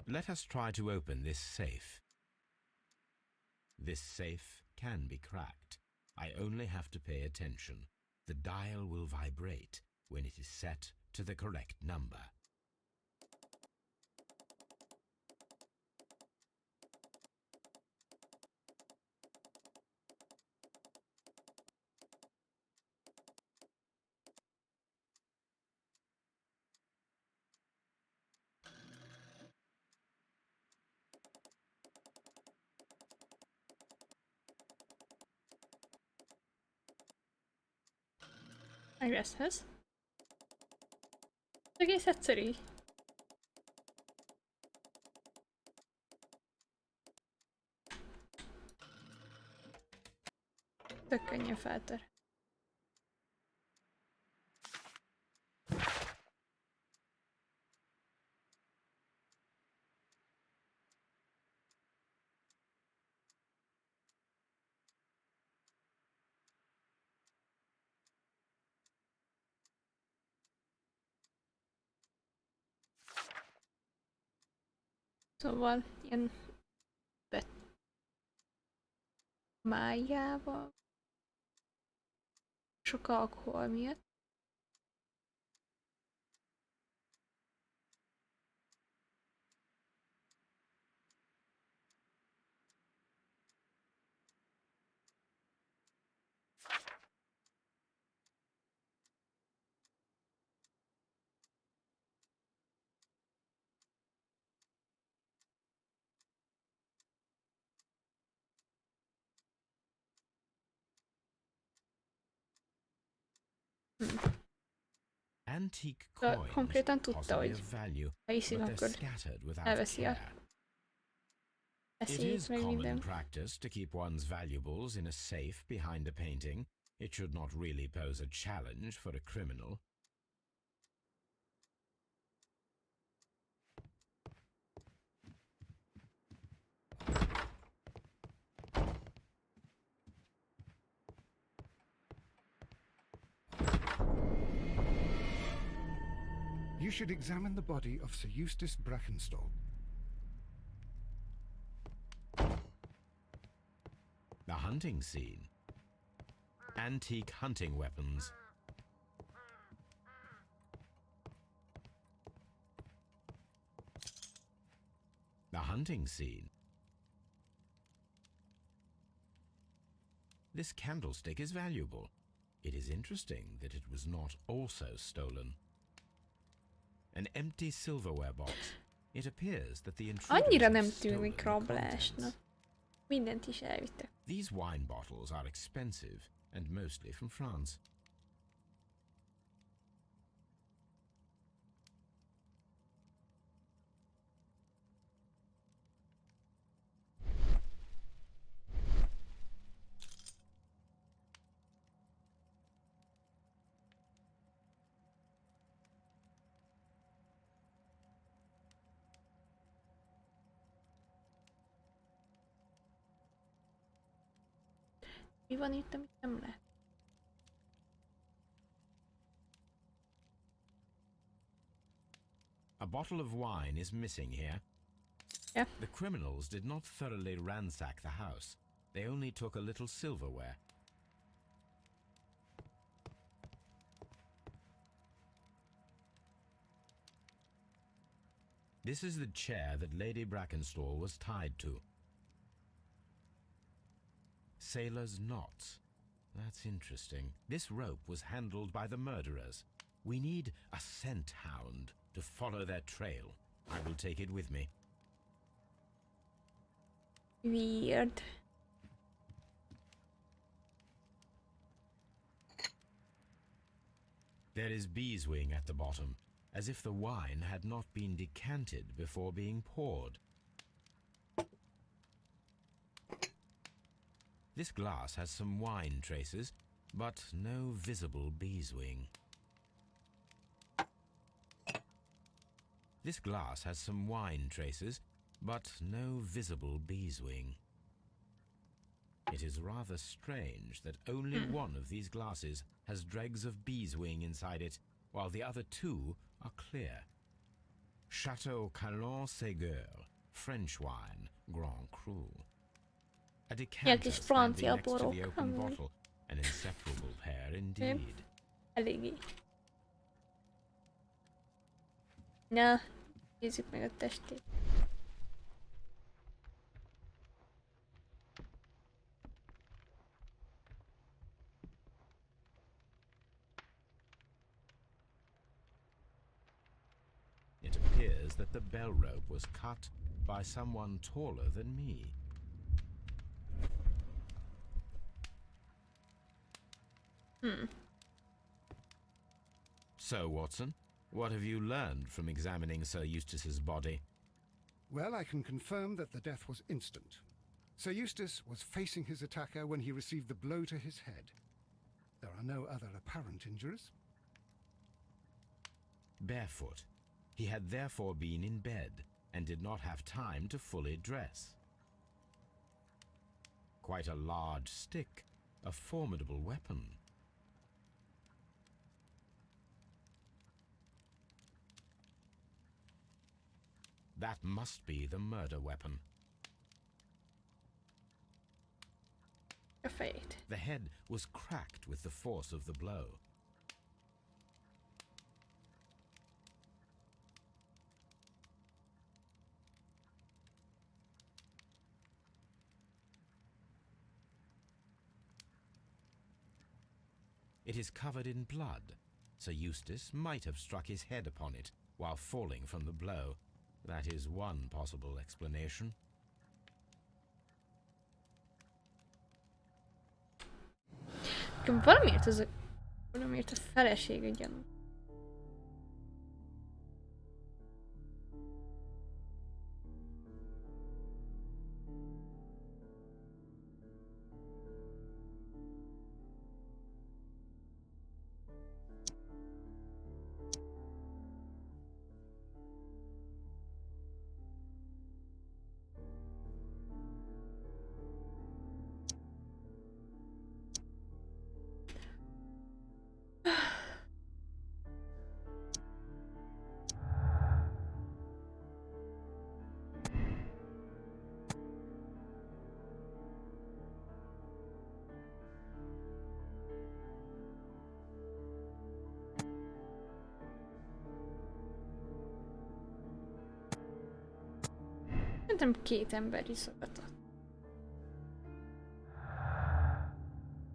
Let us try to open this safe. This safe can be cracked. I only have to pay attention. The dial will vibrate when it is set to the correct number. Egészhez. Egész egyszerű. Tök könnyen feltör. Szóval ilyen májával sok alkohol miatt. Antique Szóval coins, konkrétan tudta, possibly hogy of value, ha iszik, but they're akkor scattered without elveszi a care. It eszét, is meg common minden. practice to keep one's valuables in a safe behind a painting. It should not really pose a challenge for a criminal. You should examine the body of Sir Eustace Brackenstall. The hunting scene. Antique hunting weapons. The hunting scene. This candlestick is valuable. It is interesting that it was not also stolen. An empty silverware box. It appears that the intruders Annyira have nem stolen tűnik the rablásnak. contents. Mindent is elvittek. These wine bottles are expensive and mostly from France. Mi van itt, amit nem lehet? A bottle of wine is missing here. Yeah. The criminals did not thoroughly ransack the house. They only took a little silverware. This is the chair that Lady Brackenstall was tied to. Sailor's knots. That's interesting. This rope was handled by the murderers. We need a scent hound to follow their trail. I will take it with me. Weird. There is beeswing at the bottom, as if the wine had not been decanted before being poured. This glass has some wine traces, but no visible beeswing. This glass has some wine traces, but no visible beeswing. It is rather strange that only one of these glasses has dregs of beeswing inside it, while the other two are clear. Chateau Calon-Ségur, French wine, Grand Cru. A decanter kis standing francia next to the borok, open amúgy. bottle, an inseparable pair indeed. Eléggé. Na, nézzük meg a testét. It appears that the bell rope was cut by someone taller than me. So, Watson, what have you learned from examining Sir Eustace's body? Well, I can confirm that the death was instant. Sir Eustace was facing his attacker when he received the blow to his head. There are no other apparent injuries. Barefoot. He had therefore been in bed and did not have time to fully dress. Quite a large stick, a formidable weapon. That must be the murder weapon. A fejét. The head was cracked with the force of the blow. It is covered in blood. Sir Eustace might have struck his head upon it while falling from the blow. That is one possible explanation. Valamiért az a Valamiért a felesége gyanú. Szerintem 2 ember iszogatott.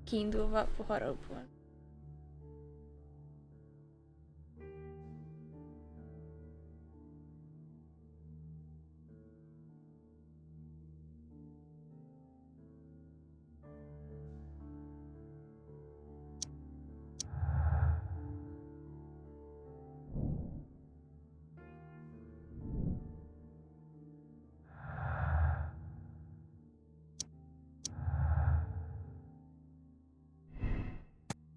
Kiindulva a poharokból.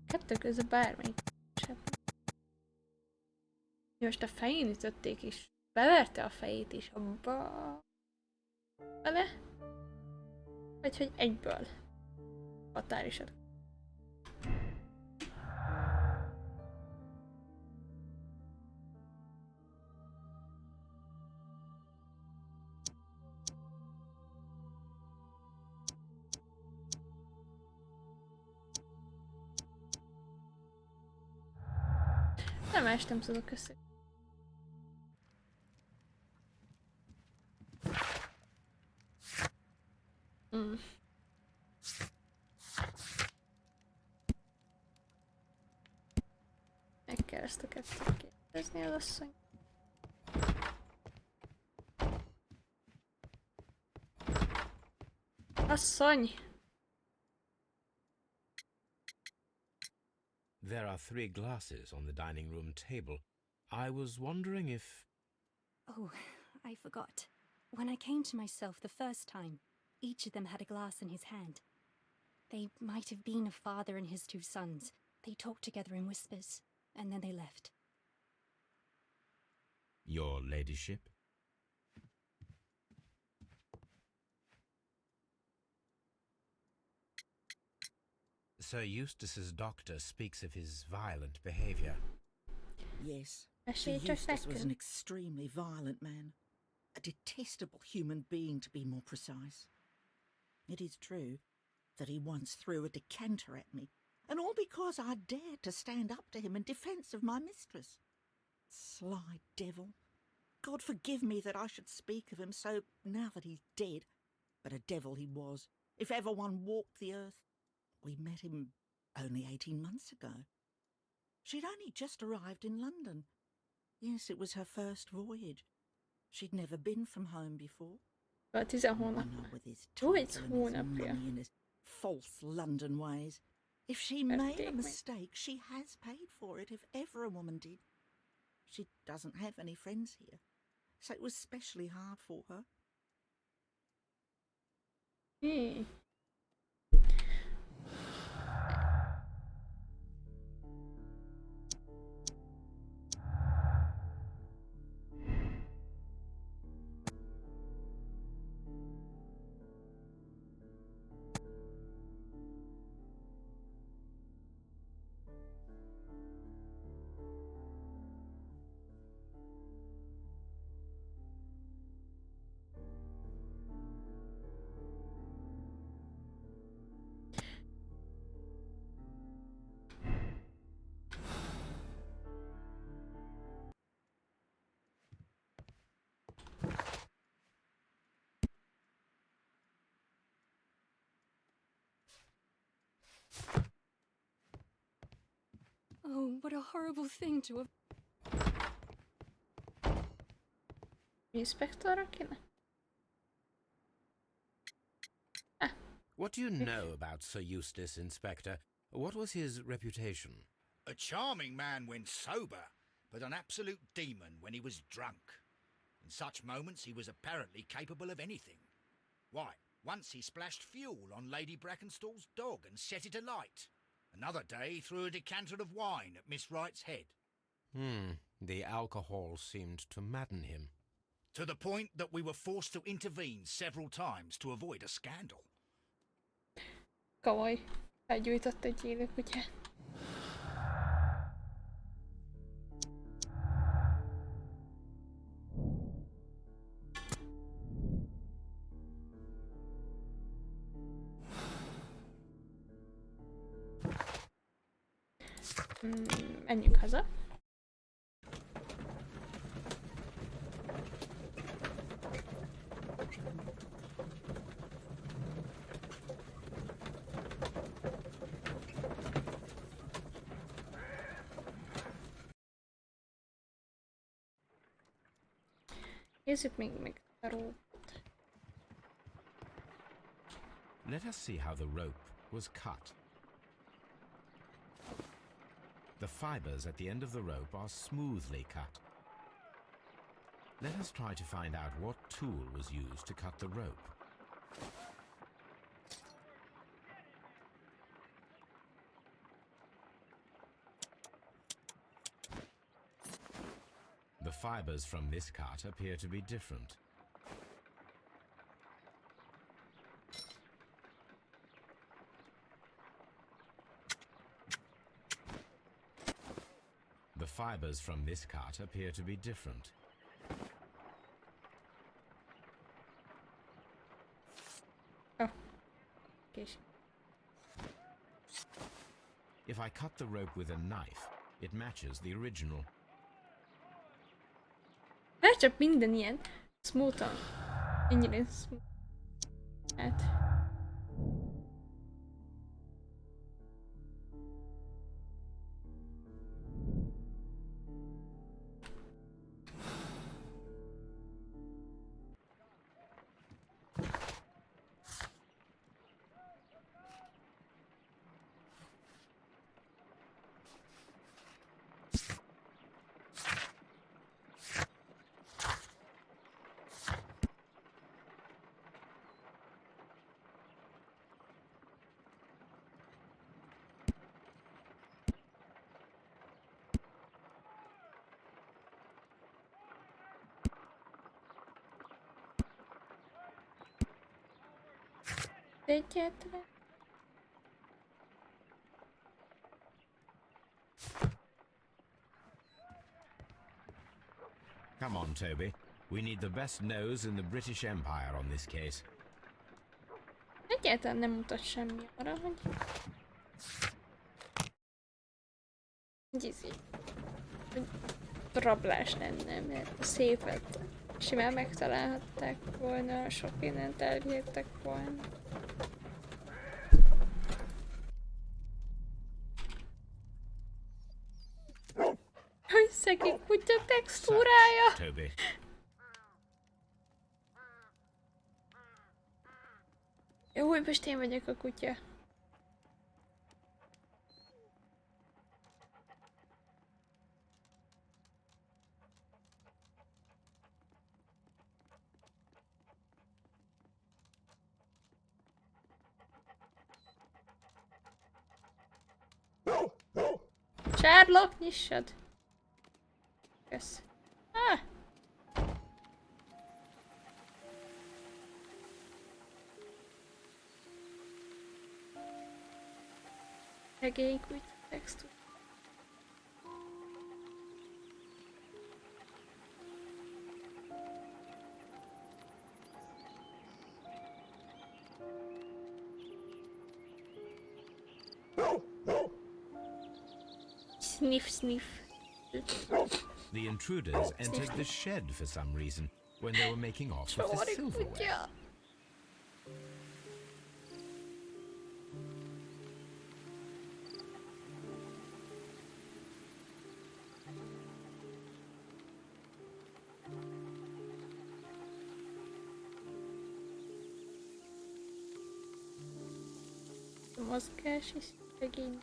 Kettő közül bármelyik sem. Most a fején ütötték is. Beverte a fejét is abba. Bele? Vagy hogy egyből. Határisat. Nem, más nem tudok össze. Meg kell ezt a kettőt kérdezni az asszony. Asszony! There are 3 glasses on the dining room table. I was wondering if... Oh, I forgot. When I came to myself the first time, each of them had a glass in his hand. They might have been a father and his 2 sons. They talked together in whispers, and then they left. Your ladyship? Sir Eustace's doctor speaks of his violent behaviour. Yes, Actually, Sir just Eustace was an second. extremely violent man. A detestable human being, to be more precise. It is true that he once threw a decanter at me, and all because I dared to stand up to him in defence of my mistress. Sly devil. God forgive me that I should speak of him so now that he's dead, but a devil he was, if ever one walked the earth. We met him only 18 months ago. She'd only just arrived in London. Yes, it was her first voyage. She'd never been from home before. A 10 hónap. Oh, no, with his Ó, egy title and his hónapja. money and his false London ways. If she made a Verték meg. mistake, she has paid for it, if ever a woman did. She doesn't have any friends here, so it was especially hard for her. Oh, what a horrible thing to have. Inspektorra kéne? What do you know about Sir Eustace, Inspector? What was his reputation? A charming man when sober, but an absolute demon when he was drunk. In such moments he was apparently capable of anything. Why, once he splashed fuel on Lady Brackenstall's dog and set it alight. Another day he threw a decanter of wine at Miss Wright's head. The alcohol seemed to madden him. To the point that we were forced to intervene several times to avoid a scandal. Komoly. Felgyújtott egy élő kutyát. Menjünk haza. Nézzük még a rót. Let us see how the rope was cut. The fibers at the end of the rope are smoothly cut. Let us try to find out what tool was used to cut the rope. The fibers from this cut appear to be different. The fibers from this cut appear to be different. Oh. Okay. If I cut the rope with a knife, it matches the original. Hát csak minden ilyen smooth-on. Ennyire smooth. Hát. Egyetlen. Come on, Toby. We need the best nose in the British Empire on this case. Egyáltalán nem mutat semmi arra, hogy hogy rablás lenne, mert a szépet simán megtalálhatták volna, sok mindent elvihettek volna. Hogy szegény kutya textúrája! Toby. Jó, hogy most én vagyok a kutya. Sherlock, nyissad! Kösz. Ah! Szegény kutya textúra. Sniff, sniff. The intruders entered the shed for some reason when they were making off with the silverware. A mozgás is szegény.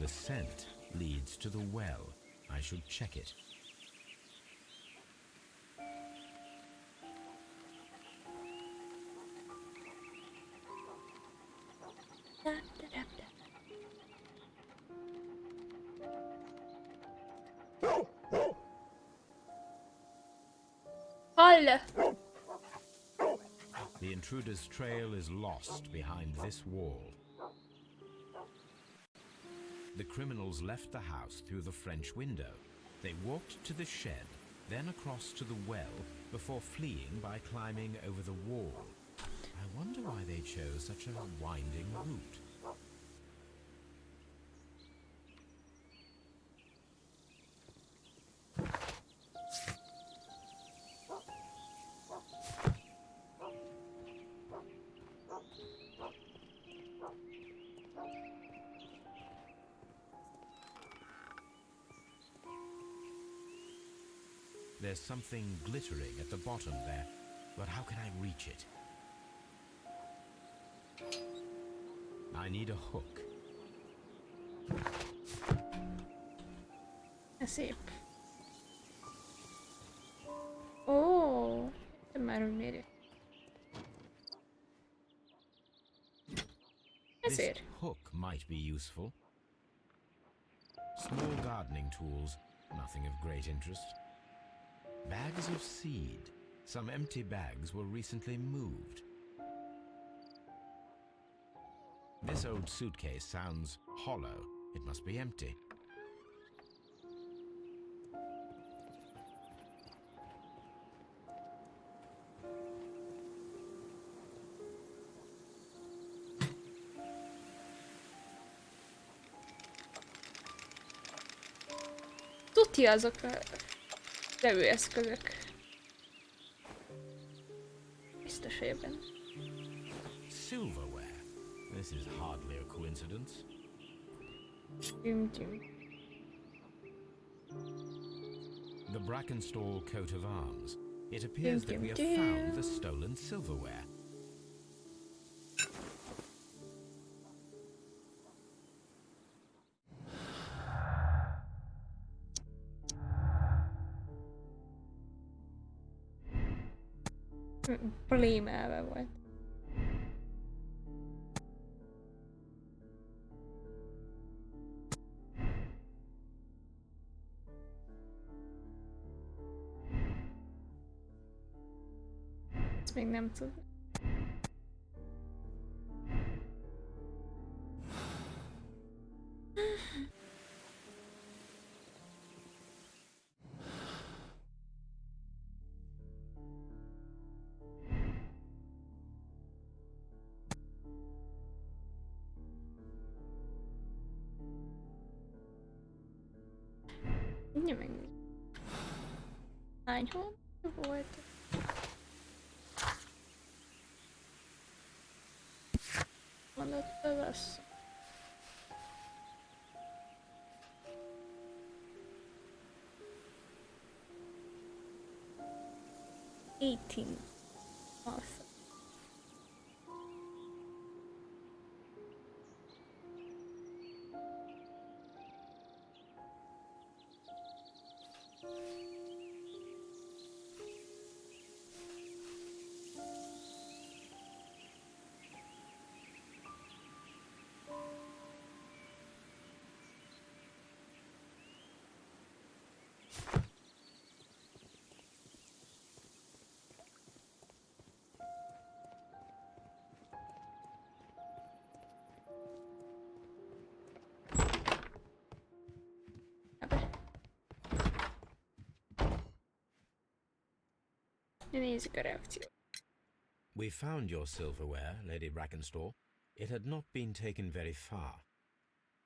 The scent leads to the well. I should check it. Hall! The intruder's trail is lost behind this wall. The criminals left the house through the French window. They walked to the shed, then across to the well, before fleeing by climbing over the wall. I wonder why they chose such a winding route. There's something glittering at the bottom there, but how can I reach it? I need a hook. Szép. Ó, már úgy mérjük. This Ezért. hook might be useful. Small gardening tools, nothing of great interest. Bags of seed. Some empty bags were recently moved. This old suitcase sounds hollow. It must be empty. Tuti azok a levőeszközök. Biztos ebben. Silverware. This is hardly a coincidence. Tüm, tüm. The Brackenstall coat of arms. It appears that we have found the stolen silverware. Problémával volt. Ezt még nem tud. Mindjárt megnézzük. Hány hónap volt? Mondott az asszony. Eighteen. Awesome. Nézzük a reakciót. We found your silverware, Lady Brackenstall. It had not been taken very far.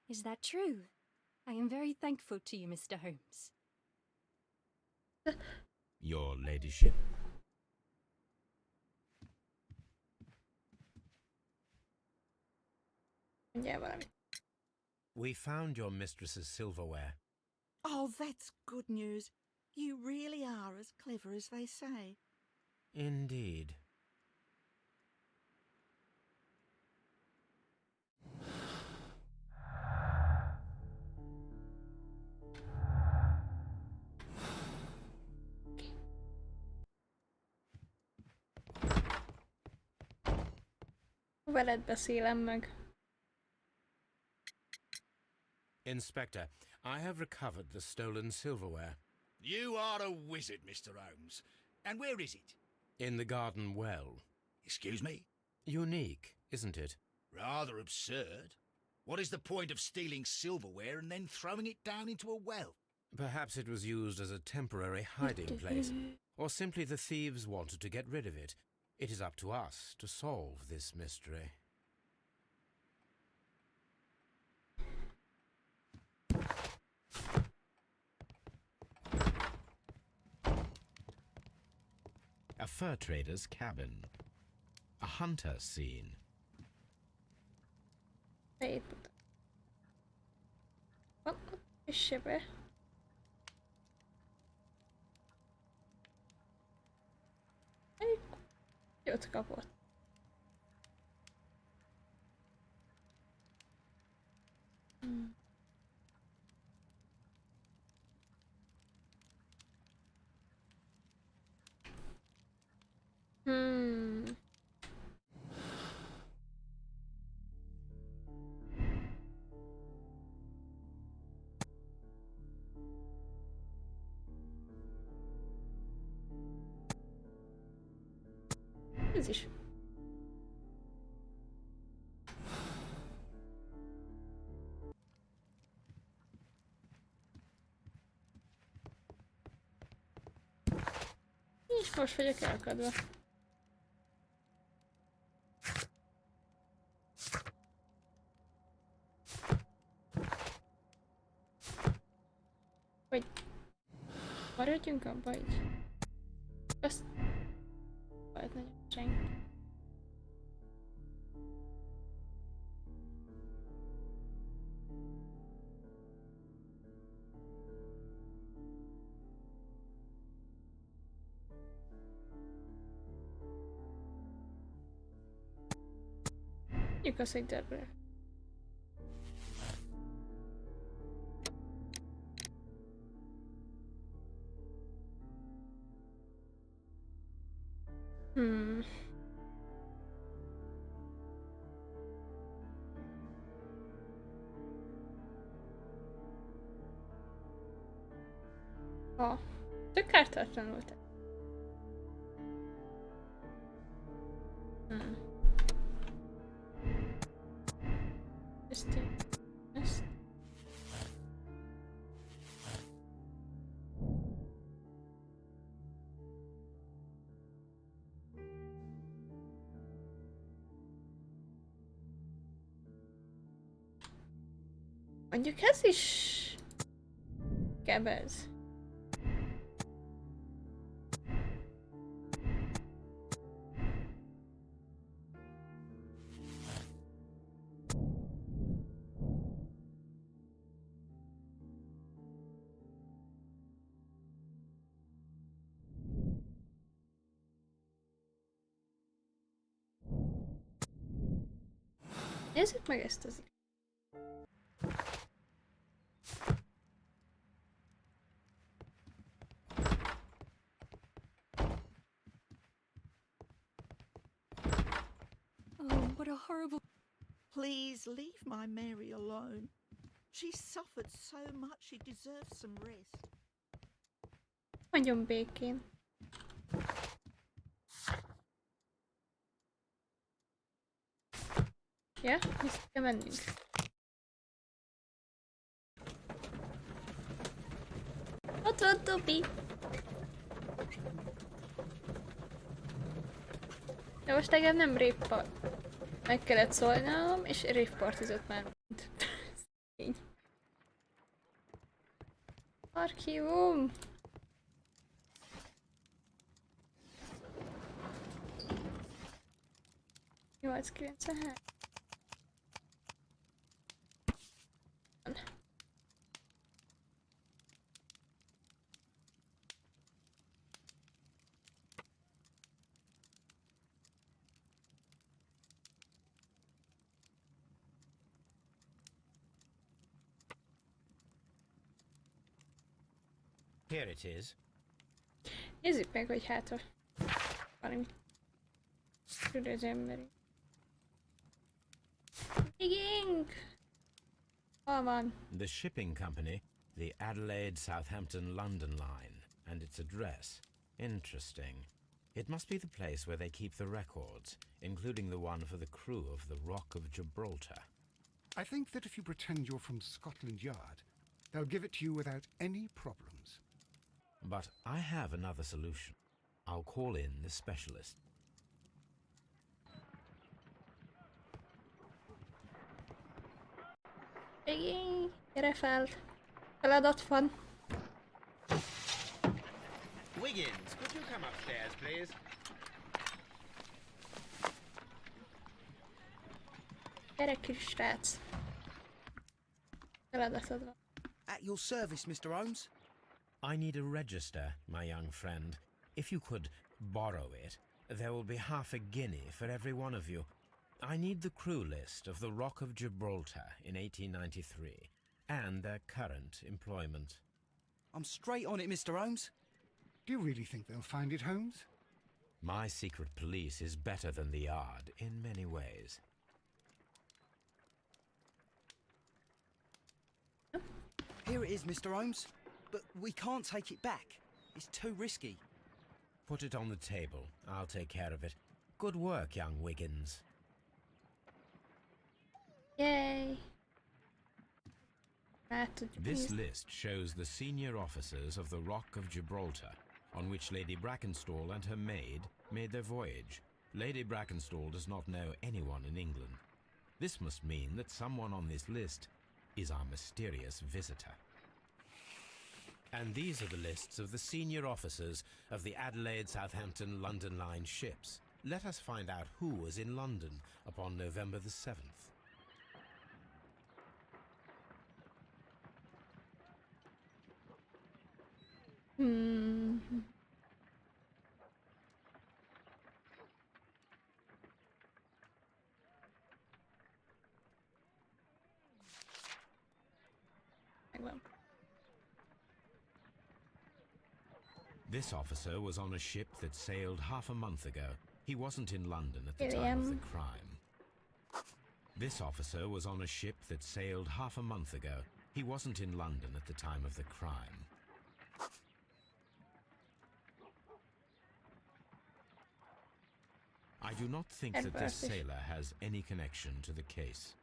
Is that true? I am very thankful to you, Mr. Holmes. Your ladyship. Mondjál valamit. We found your mistress's silverware. Oh, that's good news. You really are as clever as they say. Indeed. Veled beszélem meg. Inspector, I have recovered the stolen silverware. You are a wizard, Mr. Holmes. And where is it? In the garden well. Excuse me? Unique, isn't it? Rather absurd. What is the point of stealing silverware and then throwing it down into a well? Perhaps it was used as a temporary hiding place, or simply the thieves wanted to get rid of it. It is up to us to solve this mystery. A fur trader's cabin. A hunter scene. Beépült. Van ott egy sebe. Egy jót kapott. Ez is. És most vagyok elakadva. Vagy maradjunk abba így. Azt volt nagyon senki. Mondjuk azt, hogy dörre. Tök ártatlanul te. Ezt. Mondjuk ez is kevez. Nézzük meg ezt az. Oh, what a horrible... Please leave my Mary alone. She's suffered so much, she deserves some rest. Hagyjon békén. Ja, vissza kell mennünk. Ott van Tobi! De most engem nem réppart. Meg kellett szólnom, és révpartizott már mint. Így. Archívum! Nyolc 93. Here it is. Nézzük meg, hogy hátra valami tud az emberi. Digging! Hol van? The shipping company, the Adelaide, Southampton, London line, and its address. Interesting. It must be the place where they keep the records, including the one for the crew of the Rock of Gibraltar. I think that if you pretend you're from Scotland Yard, they'll give it to you without any problems. But I have another solution. I'll call in the specialist. Digging! Gyere fel! Feladat van. Wiggins, could you come upstairs, please? Gyere kis srác. Feladatod van. At your service, Mr. Holmes. I need a register, my young friend. If you could borrow it, there will be half a guinea for every one of you. I need the crew list of the Rock of Gibraltar in 1893, and their current employment. I'm straight on it, Mr. Holmes. Do you really think they'll find it, Holmes? My secret police is better than the Yard in many ways. Here it is, Mr. Holmes. But we can't take it back. It's too risky. Put it on the table. I'll take care of it. Good work, young Wiggins. Yay! Átudjuk This nézni. list shows the senior officers of the Rock of Gibraltar, on which Lady Brackenstall and her maid made their voyage. Lady Brackenstall does not know anyone in England. This must mean that someone on this list is our mysterious visitor. And these are the lists of the senior officers of the Adelaide, Southampton, London line ships. Let us find out who was in London upon November the 7th. Megvan. This officer was on a ship that sailed half a month ago. He wasn't in London at the time of the William. crime. This officer was on a ship that sailed half a month ago. He wasn't in London at the time of the crime. I do not think that this Edward. sailor has any connection to the case.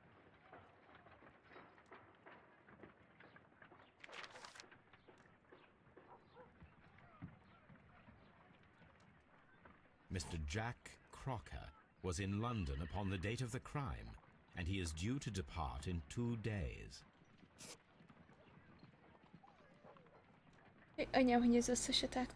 Mr. Jack Crocker was in London upon the date of the crime, and he is due to depart in 2 days. Anyám, hogy az összeset át...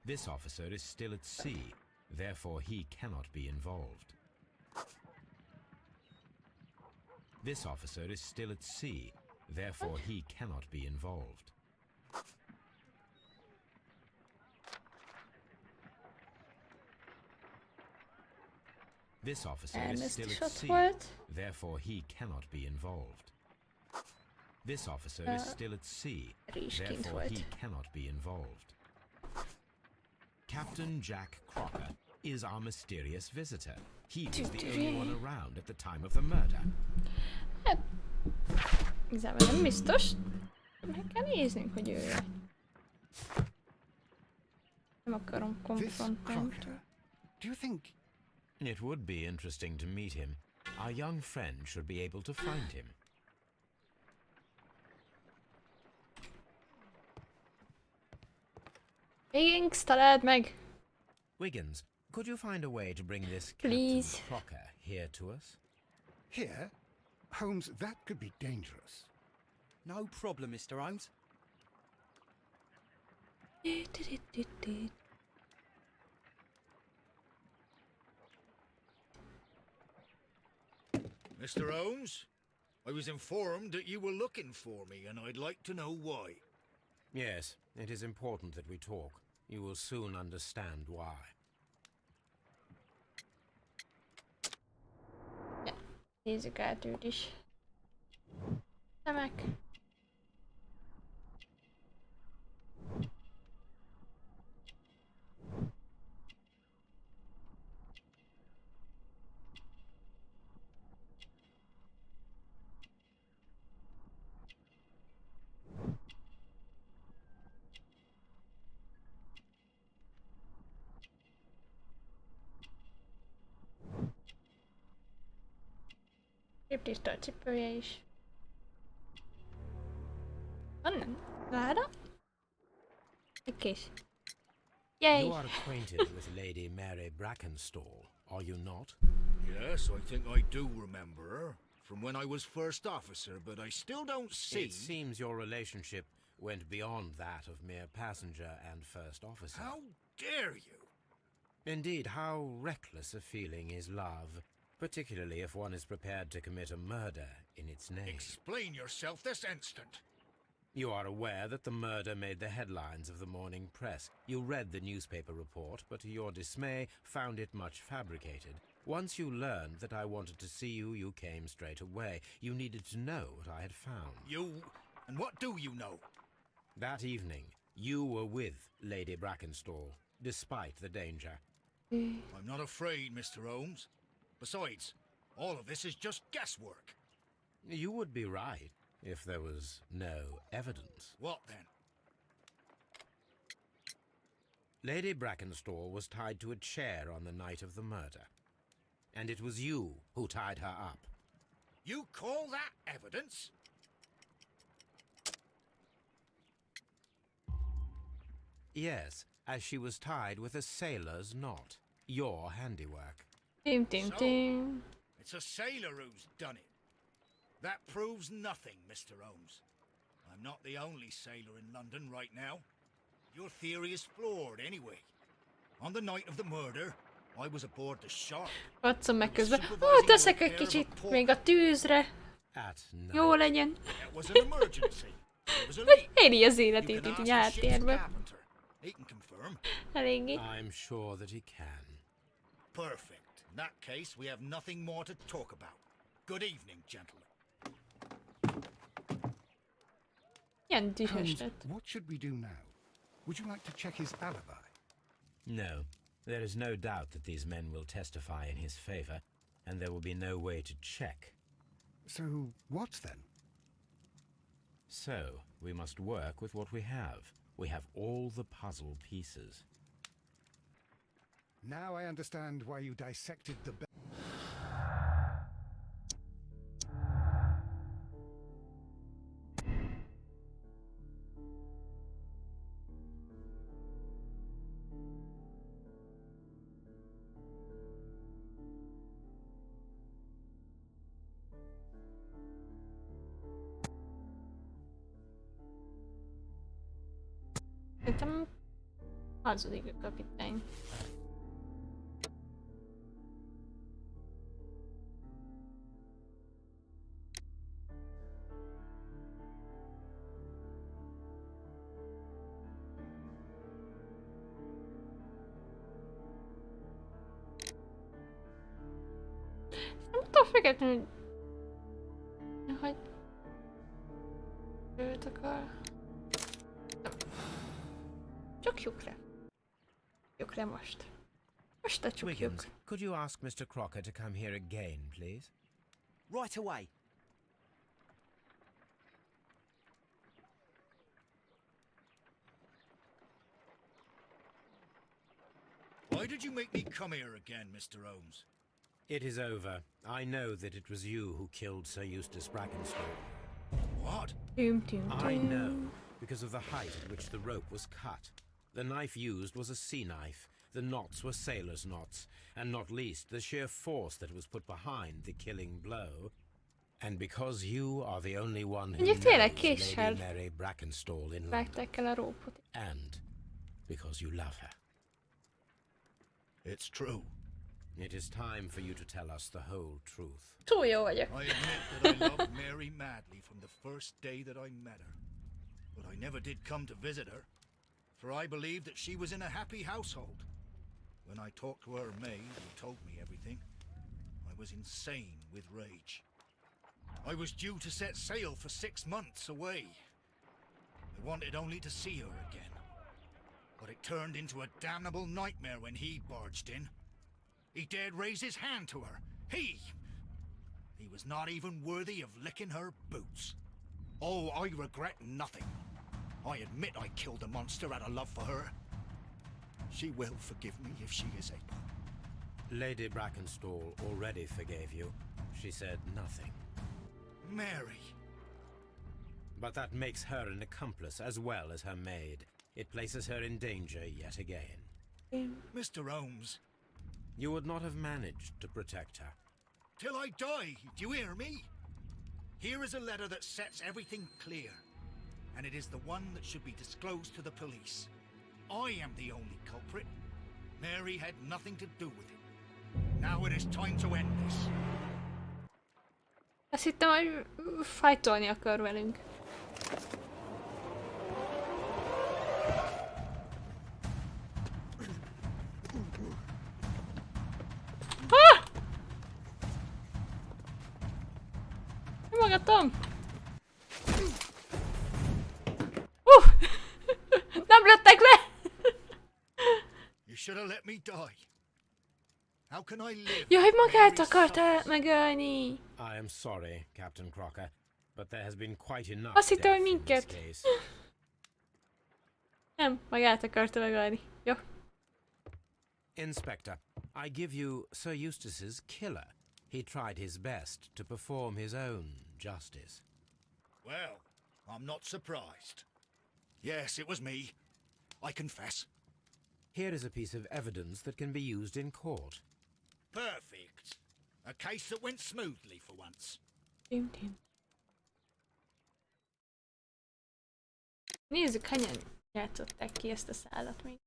This officer is still at sea, therefore he cannot be involved. This officer is still at sea, therefore he cannot be involved. This officer is Elnézést still is at ott sea, volt. therefore he cannot be involved. This officer is still at sea, Rizs kint therefore he volt. cannot be involved. Captain Jack Crocker is our mysterious visitor. He was the only one around at the time of the murder. Hát... Igazából nem biztos. Meg kell néznünk, hogy ő... Nem akarom This konfrontálni. Crocker. Do you think... It would be interesting to meet him. Our young friend should be able to find him. Higgins, találd meg! Wiggins, could you find a way to bring this Please. Captain Crocker here to us? Here? Holmes, that could be dangerous. No problem, Mr. Holmes. Mr. Holmes, I was informed that you were looking for me, and I'd like to know why. Yes, it is important that we talk. You will soon understand why. Nézzük át őt is. Szemek. Tiszta a cipője is. Van láda? Egy kés. Yay! You are acquainted with Lady Mary Brackenstall, are you not? Yes, I think I do remember her. From when I was first officer, but I still don't see... It seems your relationship went beyond that of mere passenger and first officer. How dare you? Indeed, how reckless a feeling is love, particularly if one is prepared to commit a murder in its name. Explain yourself this instant. You are aware that the murder made the headlines of the morning press. You read the newspaper report, but to your dismay, found it much fabricated. Once you learned that I wanted to see you, you came straight away. You needed to know what I had found. You... and what do you know? That evening, you were with Lady Brackenstall, despite the danger. I'm not afraid, Mr. Holmes. Besides, all of this is just guesswork. You would be right if there was no evidence. What then? Lady Brackenstall was tied to a chair on the night of the murder. And it was you who tied her up. You call that evidence? Yes, as she was tied with a sailor's knot. Your handiwork. Tim, tim, tim. It's a sailor who's done it. That proves nothing, Mr. Holmes. I'm not the only sailor in London right now. Your theory is flawed anyway. On the night of the murder, I was aboard the Shark. Adszom meg közben. Ó, teszek egy kicsit még a tűzre. At night. Jó legyen. It was an emergency. It was a leak. Éli az You életét can itt ask így the ship's háttérben. carpenter. He can confirm. Eléggé. I'm sure that he can. Perfect. In that case, we have nothing more to talk about. Good evening, gentlemen. Ilyen dühös Holmes, lett. what should we do now? Would you like to check his alibi? No, there is no doubt that these men will testify in his favor, and there will be no way to check. So, what then? So, we must work with what we have. We have all the puzzle pieces. Now I understand why you dissected the... Szerintem hazudik a kapitány. Nem tudom függetlenül, hogy őt akar. Csukjuk le. Csukjuk le most. Most a csukjuk. Wiggins, could you ask Mr. Crocker to come here again, please? Right away. Why did you make me come here again, Mr. Holmes? It is over. I know that it was you who killed Sir Eustace Brackenstall. What? Doom, doom, I doom. know, because of the height at which the rope was cut. The knife used was a sea knife. The knots were sailor's knots, and not least the sheer force that was put behind the killing blow. And because you are the only one who Mondjuk tényleg knows késsel Lady Mary Brackenstall in London, vágták el a rópot. and because you love her, It's true. it is time for you to tell us the whole truth. Túl jó vagyok. I admit that I loved Mary madly from the first day that I met her. But I never did come to visit her, for I believed that she was in a happy household. When I talked to her maid, who told me everything, I was insane with rage. I was due to set sail for 6 months away. I wanted only to see her again. But it turned into a damnable nightmare when he barged in. He dared raise his hand to her. He was not even worthy of licking her boots. Oh, I regret nothing. I admit I killed the monster out of love for her. She will forgive me if she is able. Lady Brackenstall already forgave you. She said nothing. Mary. But that makes her an accomplice as well as her maid. It places her in danger yet again. Mr. Holmes. You would not have managed to protect her. Till I die, do you hear me? Here is a letter that sets everything clear. And it is the one that should be disclosed to the police. I am the only culprit. Mary had nothing to do with it. Now it is time to end this. Azt hittem, hogy fajtolni akar velünk. Ah! Magatom! Nem lőttek le! You should have let me die. How can I live? Jaj, magát akarta megölni! I am sorry, Captain Crocker, but there has been quite enough Azt hittem, hogy death in this minket. case. Nem, magát akarta megölni. Jó. Inspector, I give you Sir Eustace's killer. He tried his best to perform his own justice. Well, I'm not surprised. Yes, it was me. I confess. Here is a piece of evidence that can be used in court. Perfect. A case that went smoothly for once. Nézzük, hányan játszották ki ezt a szállat még.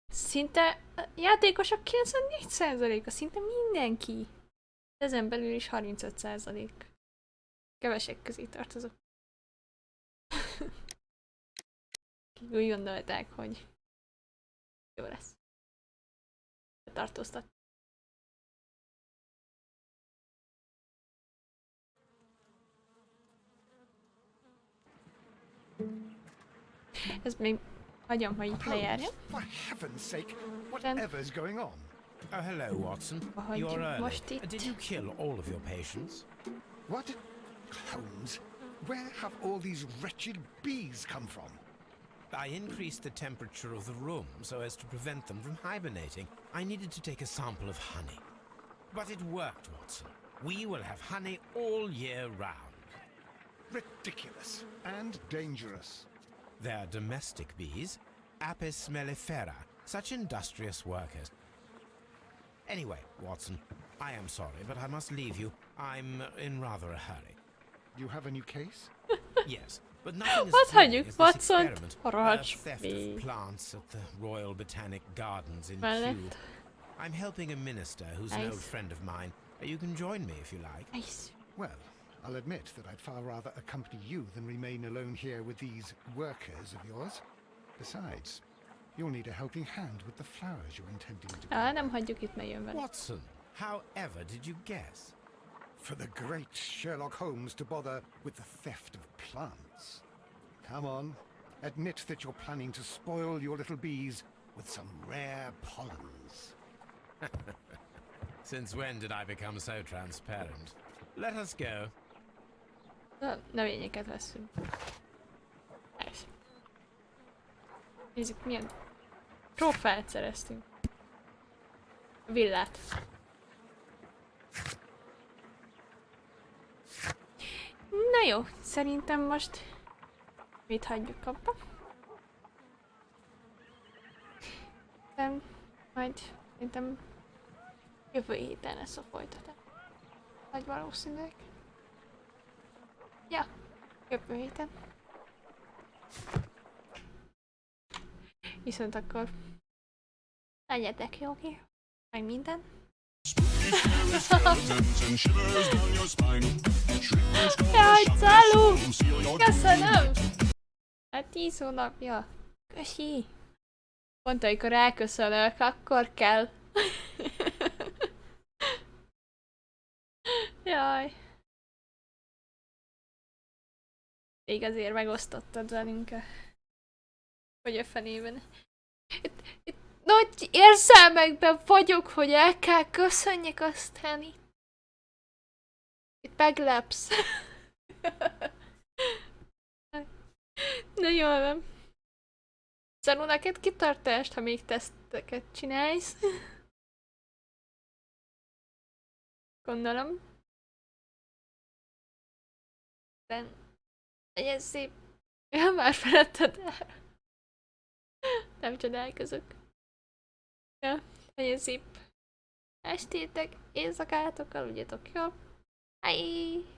Szinte a játékosok 94%-a, szinte mindenki. Ezen belül is 35%. Kevesek közé tartozok. Úgy gondolták, hogy jó lesz. Tartóztat. Ez még hagyom, hogy itt lejárjon. For heaven's sake, whatever's going on? Oh, hello, Watson. You're early. Did you kill all of your patients? What? Holmes, where have all these wretched bees come from? I increased the temperature of the room so as to prevent them from hibernating. I needed to take a sample of honey. But it worked, Watson. We will have honey all year round. Ridiculous and dangerous. They're domestic bees, Apis mellifera, such industrious workers. Anyway, Watson, I am sorry, but I must leave you. I'm in rather a hurry. You have a new case? Yes, but nothing What as are thrilling you, as this Watson? experiment. Theft of plants at the Royal Botanic Gardens in Kew. I'm helping a minister who's an old friend of mine. You can join me if you like. Nice. Well, I'll admit that I'd far rather accompany you than remain alone here with these workers of yours. Besides, you'll need a helping hand with the flowers you're intending to grow. Nem hagyjuk itt, mert jön vele. Watson, however did you guess? For the great Sherlock Holmes to bother with the theft of plants. Come on, admit that you're planning to spoil your little bees with some rare pollens. Since when did I become so transparent? Let us go. Növényeket veszünk. Nice. Nézzük, milyen trófeát szereztünk. Villát. Na jó, szerintem most mit hagyjuk abba? Majd szerintem jövő héten lesz a folytatás. Nagy valószínűleg. Ja, jövő héten. Viszont akkor legyetek jók, meg minden. Jaj, Calu! Köszönöm! Hát 10 hónapja. Köszi! Pont amikor elköszönök, akkor kell. Jaj. Még azért megosztottad velünk hogy a fenében. Itt nagy érzelmekben vagyok, hogy el kell köszönjek aztán itt meglepsz. Na jól van. Szanú, neked kitartást, ha még teszteket csinálsz. Gondolom. De legyen szép. Ja, már feledted el. Nem csodálkozok. Ja, legyen szép estétek, éjszakátok, aludjatok jól. Bye!